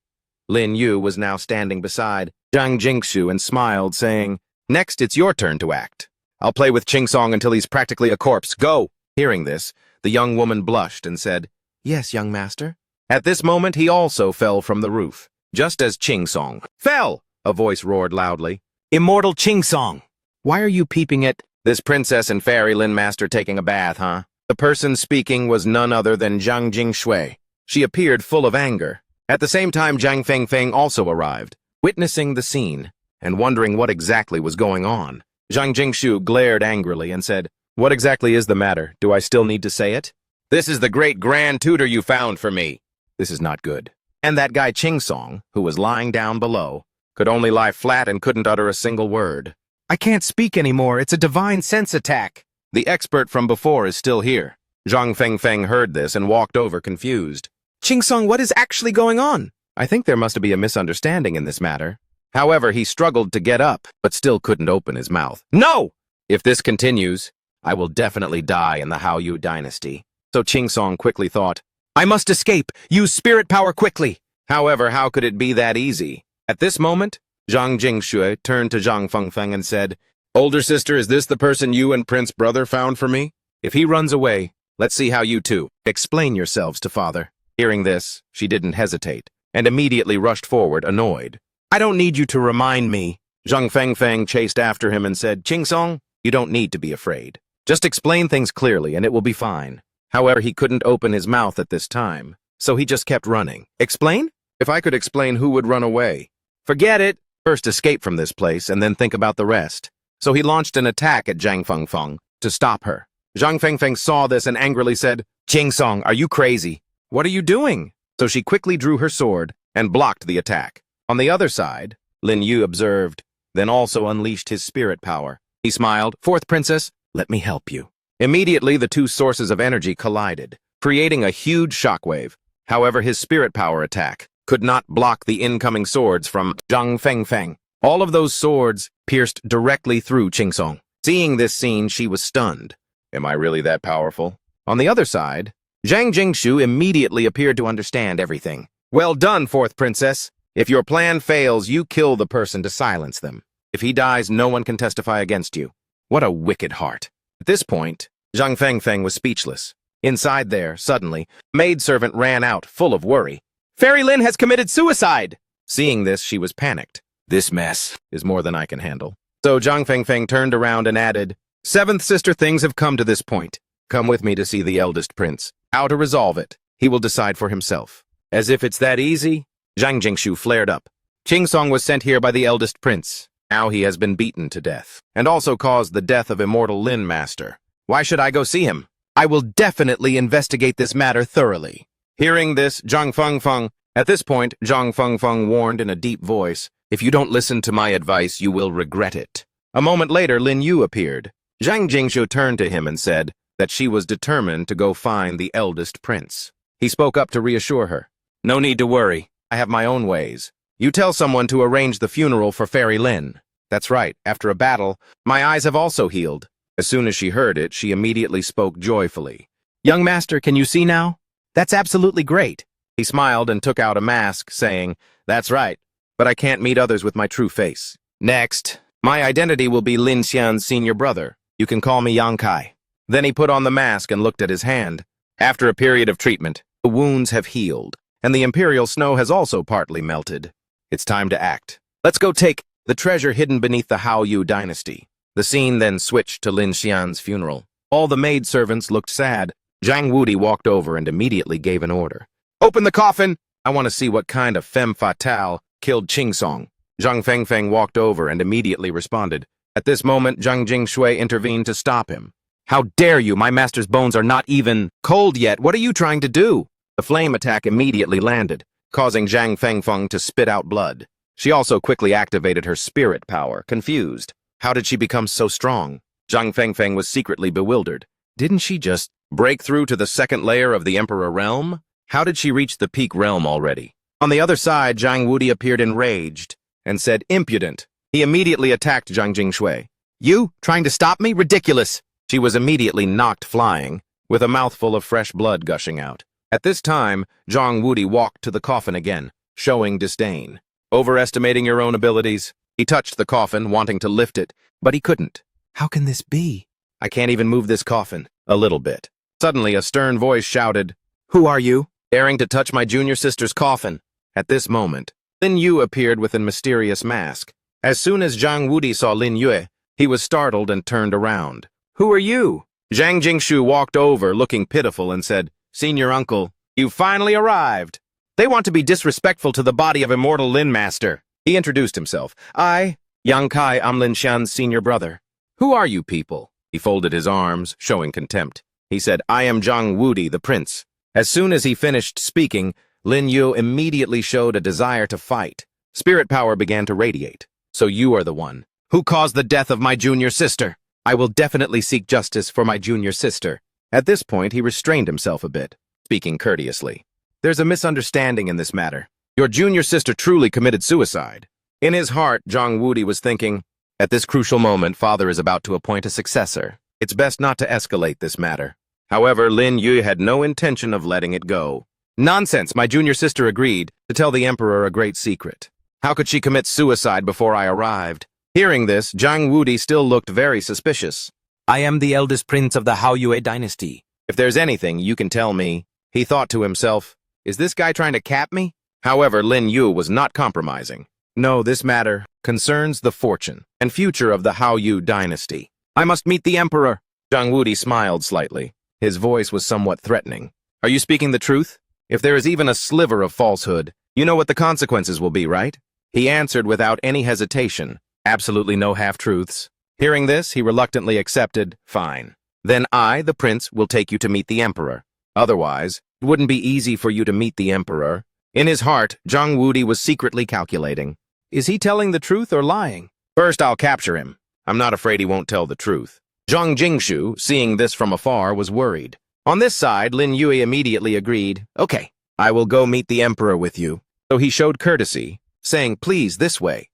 Lin Yu was now standing beside Zhang Jingshu and smiled, saying, "Next, it's your turn to act. I'll play with Qing Song until he's practically a corpse. Go!" Hearing this, the young woman blushed and said, "Yes, young master." At this moment, he also fell from the roof, just as Qing Song fell. A voice roared loudly, "Immortal Qing Song! Why are you peeping at this princess and fairy Lin master taking a bath, huh?" The person speaking was none other than Zhang Jingshui. She appeared full of anger. At the same time, Zhang Fengfeng also arrived, witnessing the scene and wondering what exactly was going on. Zhang Jingshu glared angrily and said, "What exactly is the matter? Do I still need to say it?" "This is the great grand tutor you found for me." This is not good. And that guy Qing Song, who was lying down below, could only lie flat and couldn't utter a single word. "I can't speak anymore. It's a divine sense attack." The expert from before is still here. Zhang Fengfeng heard this and walked over confused. "Qing Song, what is actually going on?" I think there must be a misunderstanding in this matter. However, he struggled to get up, but still couldn't open his mouth. "No! If this continues, I will definitely die in the Haoyu dynasty." So Qing Song quickly thought, "I must escape! Use spirit power quickly!" However, how could it be that easy? At this moment, Zhang Jingshui turned to Zhang Fengfeng and said, "Older sister, is this the person you and Prince Brother found for me? If he runs away, let's see how you two explain yourselves to father." Hearing this, she didn't hesitate, and immediately rushed forward, annoyed. "I don't need you to remind me." Zhang Fengfeng chased after him and said, "Qingsong, you don't need to be afraid. Just explain things clearly and it will be fine." However, he couldn't open his mouth at this time, so he just kept running. "Explain? If I could explain, who would run away?" "Forget it. First escape from this place and then think about the rest." So he launched an attack at Zhang Fengfeng to stop her. Zhang Fengfeng saw this and angrily said, "Qingsong, are you crazy? What are you doing?" So she quickly drew her sword and blocked the attack. On the other side, Lin Yu observed, then also unleashed his spirit power. He smiled, "Fourth princess, let me help you." Immediately, the two sources of energy collided, creating a huge shockwave. However, his spirit power attack could not block the incoming swords from Zhang Fengfeng. All of those swords pierced directly through Qingsong. Seeing this scene, she was stunned. Am I really that powerful? On the other side, Zhang Jingshu immediately appeared to understand everything. "Well done, fourth princess. If your plan fails, you kill the person to silence them. If he dies, no one can testify against you." What a wicked heart. At this point, Zhang Fengfeng was speechless. Inside there, suddenly, maidservant ran out, full of worry. "Fairy Lin has committed suicide!" Seeing this, she was panicked. "This mess is more than I can handle." So Zhang Fengfeng turned around and added, "Seventh sister, things have come to this point. Come with me to see the eldest prince. How to resolve it, he will decide for himself." As if it's that easy, Zhang Jingshu flared up. "Qingsong was sent here by the eldest prince. Now he has been beaten to death, and also caused the death of immortal Lin Master. Why should I go see him? I will definitely investigate this matter thoroughly." Hearing this, at this point, Zhang Fengfeng warned in a deep voice, "If you don't listen to my advice, you will regret it." A moment later, Lin Yu appeared. Zhang Jingshu turned to him and said that she was determined to go find the eldest prince. He spoke up to reassure her. "No need to worry. I have my own ways. You tell someone to arrange the funeral for Fairy Lin. That's right, after a battle, my eyes have also healed." As soon as she heard it, she immediately spoke joyfully. "Young master, can you see now? That's absolutely great." He smiled and took out a mask, saying, "That's right, but I can't meet others with my true face. Next, my identity will be Lin Xian's senior brother. You can call me Yang Kai." Then he put on the mask and looked at his hand. After a period of treatment, the wounds have healed, and the imperial snow has also partly melted. It's time to act. Let's go take the treasure hidden beneath the Hao Yu dynasty. The scene then switched to Lin Xian's funeral. All the maidservants looked sad. Zhang Wudi walked over and immediately gave an order. "Open the coffin! I want to see what kind of femme fatale killed Qingsong." Zhang Fengfeng walked over and immediately responded. At this moment, Zhang Jingshui intervened to stop him. "How dare you? My master's bones are not even cold yet. What are you trying to do?" The flame attack immediately landed, causing Zhang Fengfeng to spit out blood. She also quickly activated her spirit power, confused. How did she become so strong? Zhang Fengfeng was secretly bewildered. Didn't she just break through to the second layer of the Emperor realm? How did she reach the peak realm already? On the other side, Zhang Wudi appeared enraged and said, "Impudent." He immediately attacked Zhang Jingshui. "You, trying to stop me? Ridiculous!" She was immediately knocked flying, with a mouthful of fresh blood gushing out. At this time, Zhang Wudi walked to the coffin again, showing disdain. "Overestimating your own abilities." He touched the coffin, wanting to lift it, but he couldn't. "How can this be? I can't even move this coffin." A little bit. Suddenly, a stern voice shouted, "Who are you, daring to touch my junior sister's coffin?" At this moment, Lin Yu appeared with a mysterious mask. As soon as Zhang Wudi saw Lin Yu, he was startled and turned around. "Who are you?" Zhang Jingshu walked over, looking pitiful, and said, "Senior uncle, you finally arrived. They want to be disrespectful to the body of immortal Lin Master." He introduced himself. "I, Yang Kai, am Lin Xian's senior brother." "Who are you people?" He folded his arms, showing contempt. He said, "I am Zhang Wudi, the prince." As soon as he finished speaking, Lin Yu immediately showed a desire to fight. Spirit power began to radiate. "So you are the one who caused the death of my junior sister. I will definitely seek justice for my junior sister." At this point, he restrained himself a bit, speaking courteously. "There's a misunderstanding in this matter. Your junior sister truly committed suicide." In his heart, Zhang Wudi was thinking, at this crucial moment, father is about to appoint a successor. It's best not to escalate this matter. However, Lin Yu had no intention of letting it go. Nonsense, my junior sister agreed to tell the emperor a great secret. How could she commit suicide before I arrived? Hearing this, Zhang Wudi still looked very suspicious. I am the eldest prince of the Haoyue dynasty. If there's anything you can tell me, he thought to himself, is this guy trying to cap me? However, Lin Yu was not compromising. No, this matter concerns the fortune and future of the Haoyu dynasty. I must meet the emperor. Zhang Wudi smiled slightly. His voice was somewhat threatening. Are you speaking the truth? If there is even a sliver of falsehood, you know what the consequences will be, right? He answered without any hesitation. Absolutely no half-truths. Hearing this, he reluctantly accepted, fine. Then I, the prince, will take you to meet the emperor. Otherwise, it wouldn't be easy for you to meet the emperor. In his heart, Zhang Wudi was secretly calculating. Is he telling the truth or lying? First, I'll capture him. I'm not afraid he won't tell the truth. Zhang Jingshu, seeing this from afar, was worried. On this side, Lin Yue immediately agreed, okay, I will go meet the emperor with you. So he showed courtesy, saying, please, this way.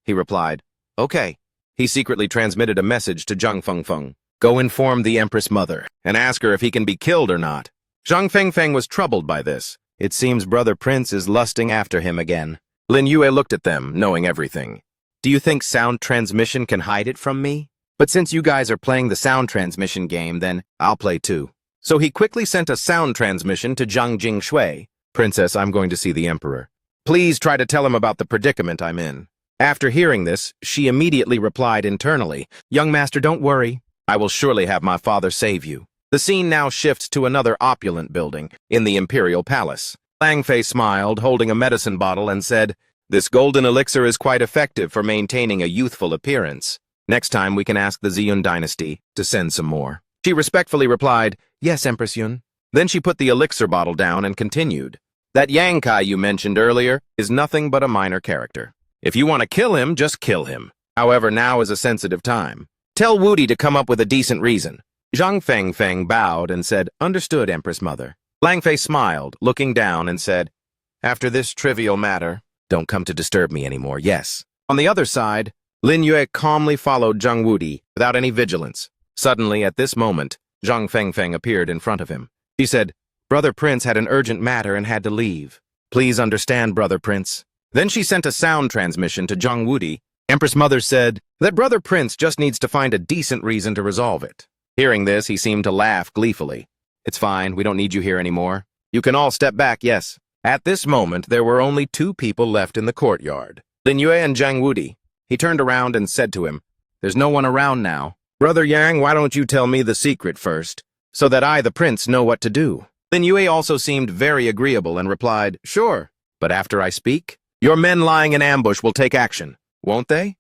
He replied, okay. He secretly transmitted a message to Zhang Fengfeng. Go inform the empress mother and ask her if he can be killed or not. Zhang Fengfeng was troubled by this. It seems brother Prince is lusting after him again. Lin Yue looked at them, knowing everything. Do you think sound transmission can hide it from me? But since you guys are playing the sound transmission game, then I'll play too. So he quickly sent a sound transmission to Zhang Jingshui. Princess, I'm going to see the emperor. Please try to tell him about the predicament I'm in. After hearing this, she immediately replied internally, young master, don't worry. I will surely have my father save you. The scene now shifts to another opulent building, in the imperial palace. Lang Fei smiled, holding a medicine bottle, and said, this golden elixir is quite effective for maintaining a youthful appearance. Next time we can ask the Ziyun dynasty to send some more. She respectfully replied, yes, Empress Yun. Then she put the elixir bottle down and continued. That Yang Kai you mentioned earlier is nothing but a minor character. If you want to kill him, just kill him. However, now is a sensitive time. Tell Wudi to come up with a decent reason. Zhang Fengfeng bowed and said, understood, Empress Mother. Lang Fei smiled, looking down, and said, after this trivial matter, don't come to disturb me anymore, yes. On the other side, Lin Yue calmly followed Zhang Wudi without any vigilance. Suddenly, at this moment, Zhang Fengfeng appeared in front of him. She said, Brother Prince had an urgent matter and had to leave. Please understand, Brother Prince. Then she sent a sound transmission to Zhang Wudi. Empress Mother said that Brother Prince just needs to find a decent reason to resolve it. Hearing this, he seemed to laugh gleefully. It's fine, we don't need you here anymore. You can all step back, yes. At this moment, there were only two people left in the courtyard, Lin Yue and Zhang Wudi. He turned around and said to him, there's no one around now. Brother Yang, why don't you tell me the secret first, so that I, the prince, know what to do? Lin Yue also seemed very agreeable and replied, sure, but after I speak, your men lying in ambush will take action, won't they?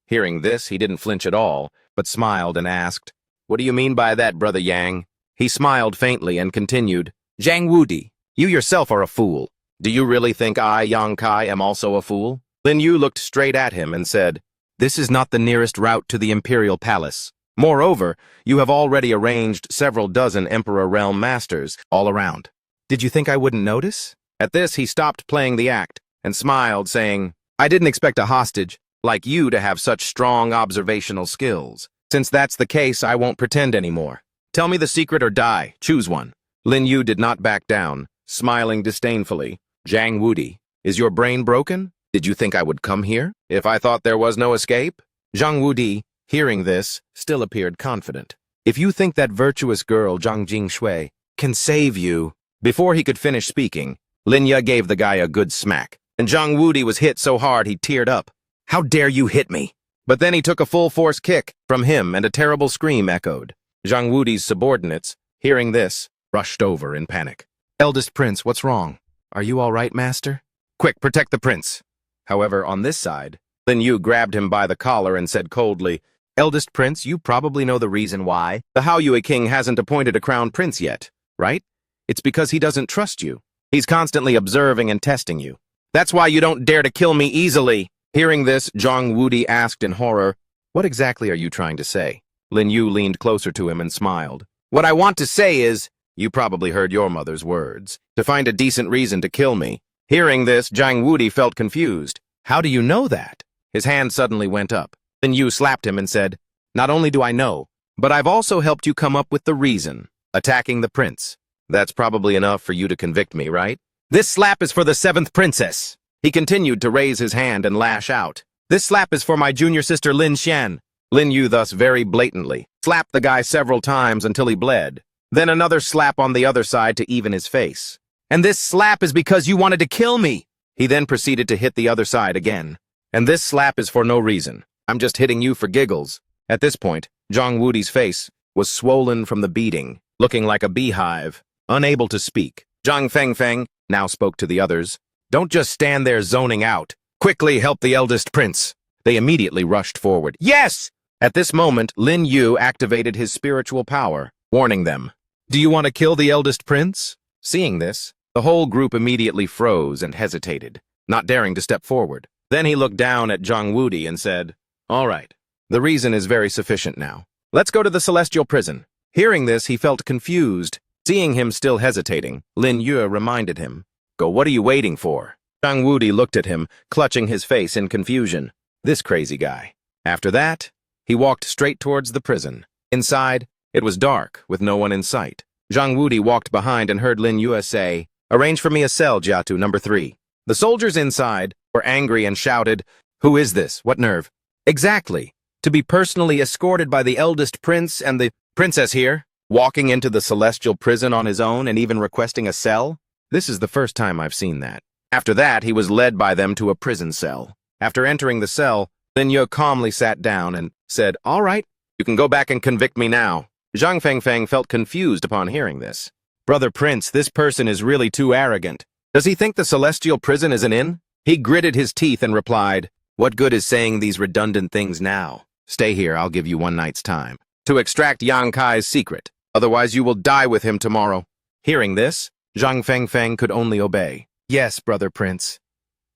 Hearing this, he didn't flinch at all, but smiled and asked, what do you mean by that, Brother Yang? He smiled faintly and continued, Zhang Wudi, you yourself are a fool. Do you really think I, Yang Kai, am also a fool? Lin Yu looked straight at him and said, this is not the nearest route to the imperial palace. Moreover, you have already arranged several dozen Emperor Realm Masters all around. Did you think I wouldn't notice? At this, he stopped playing the act and smiled, saying, I didn't expect a hostage like you to have such strong observational skills. Since that's the case, I won't pretend anymore. Tell me the secret or die. Choose one. Lin Yu did not back down, smiling disdainfully. Zhang Wudi, is your brain broken? Did you think I would come here if I thought there was no escape? Zhang Wudi, hearing this, still appeared confident. If you think that virtuous girl, Zhang Jingshui, can save you... Before he could finish speaking, Lin Ye gave the guy a good smack, and Zhang Wudi was hit so hard he teared up. How dare you hit me? But then he took a full-force kick from him and a terrible scream echoed. Zhang Wudi's subordinates, hearing this, rushed over in panic. Eldest Prince, what's wrong? Are you all right, Master? Quick, protect the prince. However, on this side, Lin Yu grabbed him by the collar and said coldly, Eldest Prince, you probably know the reason why the Haoyue king hasn't appointed a crown prince yet, right? It's because he doesn't trust you. He's constantly observing and testing you. That's why you don't dare to kill me easily. Hearing this, Zhang Wudi asked in horror, what exactly are you trying to say? Lin Yu leaned closer to him and smiled. What I want to say is, you probably heard your mother's words, to find a decent reason to kill me. Hearing this, Zhang Wudi felt confused. How do you know that? His hand suddenly went up. Lin Yu slapped him and said, not only do I know, but I've also helped you come up with the reason, attacking the prince. That's probably enough for you to convict me, right? This slap is for the 7th princess. He continued to raise his hand and lash out. This slap is for my junior sister Lin Xian. Lin Yu thus very blatantly slapped the guy several times until he bled. Then another slap on the other side to even his face. And this slap is because you wanted to kill me. He then proceeded to hit the other side again. And this slap is for no reason. I'm just hitting you for giggles. At this point, Zhang Wudi's face was swollen from the beating, looking like a beehive, unable to speak. Zhang Fengfeng now spoke to the others. Don't just stand there zoning out. Quickly help the eldest prince. They immediately rushed forward. Yes! At this moment, Lin Yu activated his spiritual power, warning them. Do you want to kill the eldest prince? Seeing this, the whole group immediately froze and hesitated, not daring to step forward. Then he looked down at Zhang Wudi and said, All right, the reason is very sufficient now. Let's go to the celestial prison. Hearing this, he felt confused. Seeing him still hesitating, Lin Yu reminded him, Go, what are you waiting for? Zhang Wudi looked at him, clutching his face in confusion. This crazy guy. After that, he walked straight towards the prison. Inside, it was dark, with no one in sight. Zhang Wudi walked behind and heard Lin Yu say, Arrange for me a cell, Jiatu, number 3. The soldiers inside were angry and shouted, Who is this? What nerve? Exactly. To be personally escorted by the eldest prince and the princess here, walking into the celestial prison on his own and even requesting a cell? This is the first time I've seen that. After that, he was led by them to a prison cell. After entering the cell, Lin Yu calmly sat down and said, All right, you can go back and convict me now. Zhang Fengfeng felt confused upon hearing this. Brother Prince, this person is really too arrogant. Does he think the celestial prison is an inn? He gritted his teeth and replied, What good is saying these redundant things now? Stay here, I'll give you one night's time to extract Yang Kai's secret. Otherwise you will die with him tomorrow. Hearing this, Zhang Fengfeng could only obey. Yes, Brother Prince.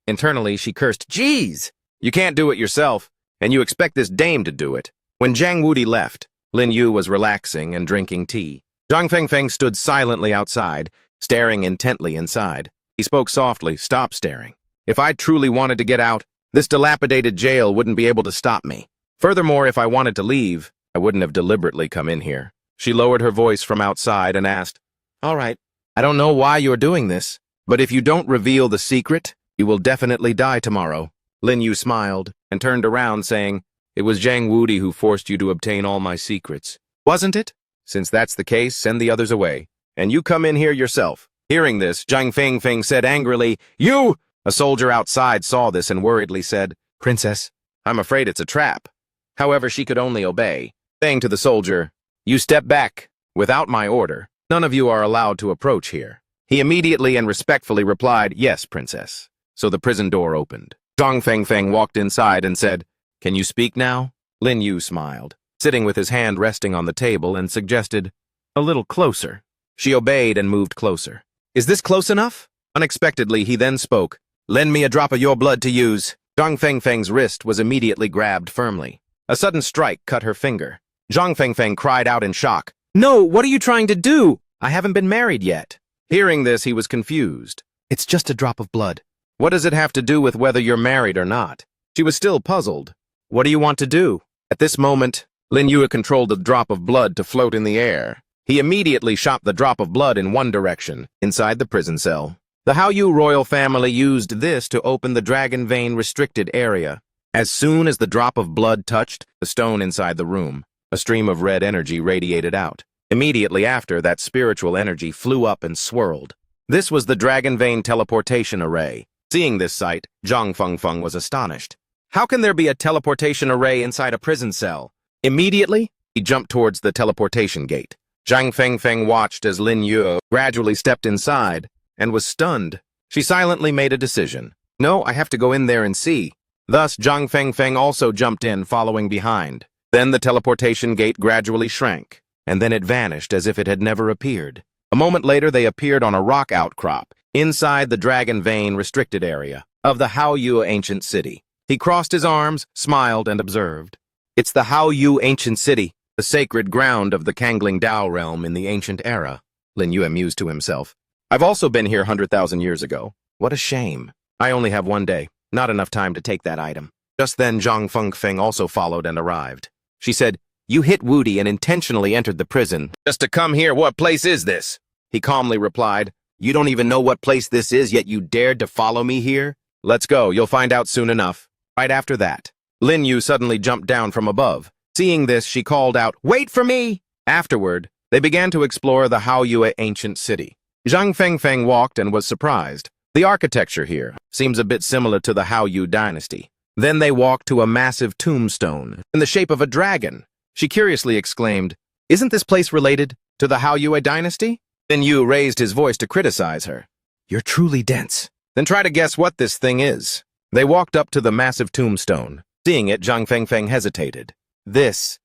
Internally, she cursed, Jeez! You can't do it yourself, and you expect this dame to do it. When Zhang Wudi left, Lin Yu was relaxing and drinking tea. Zhang Fengfeng stood silently outside, staring intently inside. He spoke softly, Stop staring. If I truly wanted to get out, this dilapidated jail wouldn't be able to stop me. Furthermore, if I wanted to leave, I wouldn't have deliberately come in here. She lowered her voice from outside and asked, All right, I don't know why you're doing this, but if you don't reveal the secret, you will definitely die tomorrow. Lin Yu smiled and turned around, saying, It was Zhang Wudi who forced you to obtain all my secrets. Wasn't it? Since that's the case, send the others away. And you come in here yourself. Hearing this, Zhang Fengfeng said angrily, You! A soldier outside saw this and worriedly said, Princess, I'm afraid it's a trap. However, she could only obey, saying to the soldier, You step back. Without my order, none of you are allowed to approach here. He immediately and respectfully replied, Yes, Princess. So the prison door opened. Zhang Fengfeng walked inside and said, Can you speak now? Lin Yu smiled, sitting with his hand resting on the table, and suggested, A little closer. She obeyed and moved closer. Is this close enough? Unexpectedly, he then spoke, Lend me a drop of your blood to use. Zhang Fengfeng's wrist was immediately grabbed firmly. A sudden strike cut her finger. Zhang Fengfeng cried out in shock, No, what are you trying to do? I haven't been married yet. Hearing this, he was confused. It's just a drop of blood. What does it have to do with whether you're married or not? She was still puzzled. What do you want to do? At this moment, Lin Yu controlled the drop of blood to float in the air. He immediately shot the drop of blood in one direction, inside the prison cell. The Hao-Yu royal family used this to open the dragon vein restricted area. As soon as the drop of blood touched the stone inside the room, a stream of red energy radiated out. Immediately after, that spiritual energy flew up and swirled. This was the dragon vein teleportation array. Seeing this sight, Zhang Fengfeng was astonished. How can there be a teleportation array inside a prison cell? Immediately, he jumped towards the teleportation gate. Zhang Fengfeng watched as Lin Yu gradually stepped inside and was stunned. She silently made a decision. No, I have to go in there and see. Thus, Zhang Fengfeng also jumped in, following behind. Then the teleportation gate gradually shrank, and then it vanished as if it had never appeared. A moment later, they appeared on a rock outcrop inside the dragon vein restricted area of the Hao-Yu ancient city. He crossed his arms, smiled, and observed. It's the Hao-Yu ancient city, the sacred ground of the Kangling Dao realm in the ancient era. Lin Yu mused to himself. I've also been here 100,000 years ago. What a shame. I only have one day, not enough time to take that item. Just then, Zhang Fengfeng also followed and arrived. She said, You hit Wudi and intentionally entered the prison. Just to come here, what place is this? He calmly replied, "You don't even know what place this is, yet you dared to follow me here? Let's go, you'll find out soon enough." Right after that, Lin Yu suddenly jumped down from above. Seeing this, she called out, "Wait for me!" Afterward, they began to explore the Haoyue ancient city. Zhang Fengfeng walked and was surprised. The architecture here seems a bit similar to the Haoyu dynasty. Then they walked to a massive tombstone in the shape of a dragon. She curiously exclaimed, "Isn't this place related to the Haoyue dynasty?" Lin Yu raised his voice to criticize her. You're truly dense. Then try to guess what this thing is. They walked up to the massive tombstone. Seeing it, Zhang Fengfeng hesitated. This.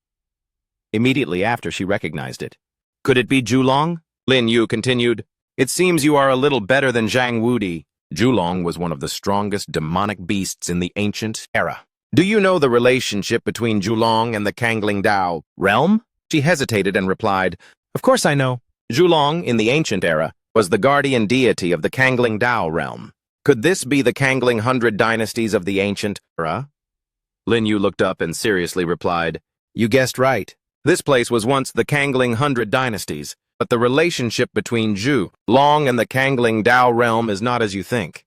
Immediately after, she recognized it. Could it be Julong? Lin Yu continued, "It seems you are a little better than Zhang Wudi." Julong was one of the strongest demonic beasts in the ancient era. "Do you know the relationship between Julong and the Kangling Dao realm?" She hesitated and replied, Of course I know. Julong, in the ancient era, was the guardian deity of the Kangling Dao realm. Could this be the Kangling 100 dynasties of the ancient era? Lin Yu looked up and seriously replied, "You guessed right. This place was once the Kangling 100 dynasties, but the relationship between Zhu Long and the Kangling Dao realm is not as you think.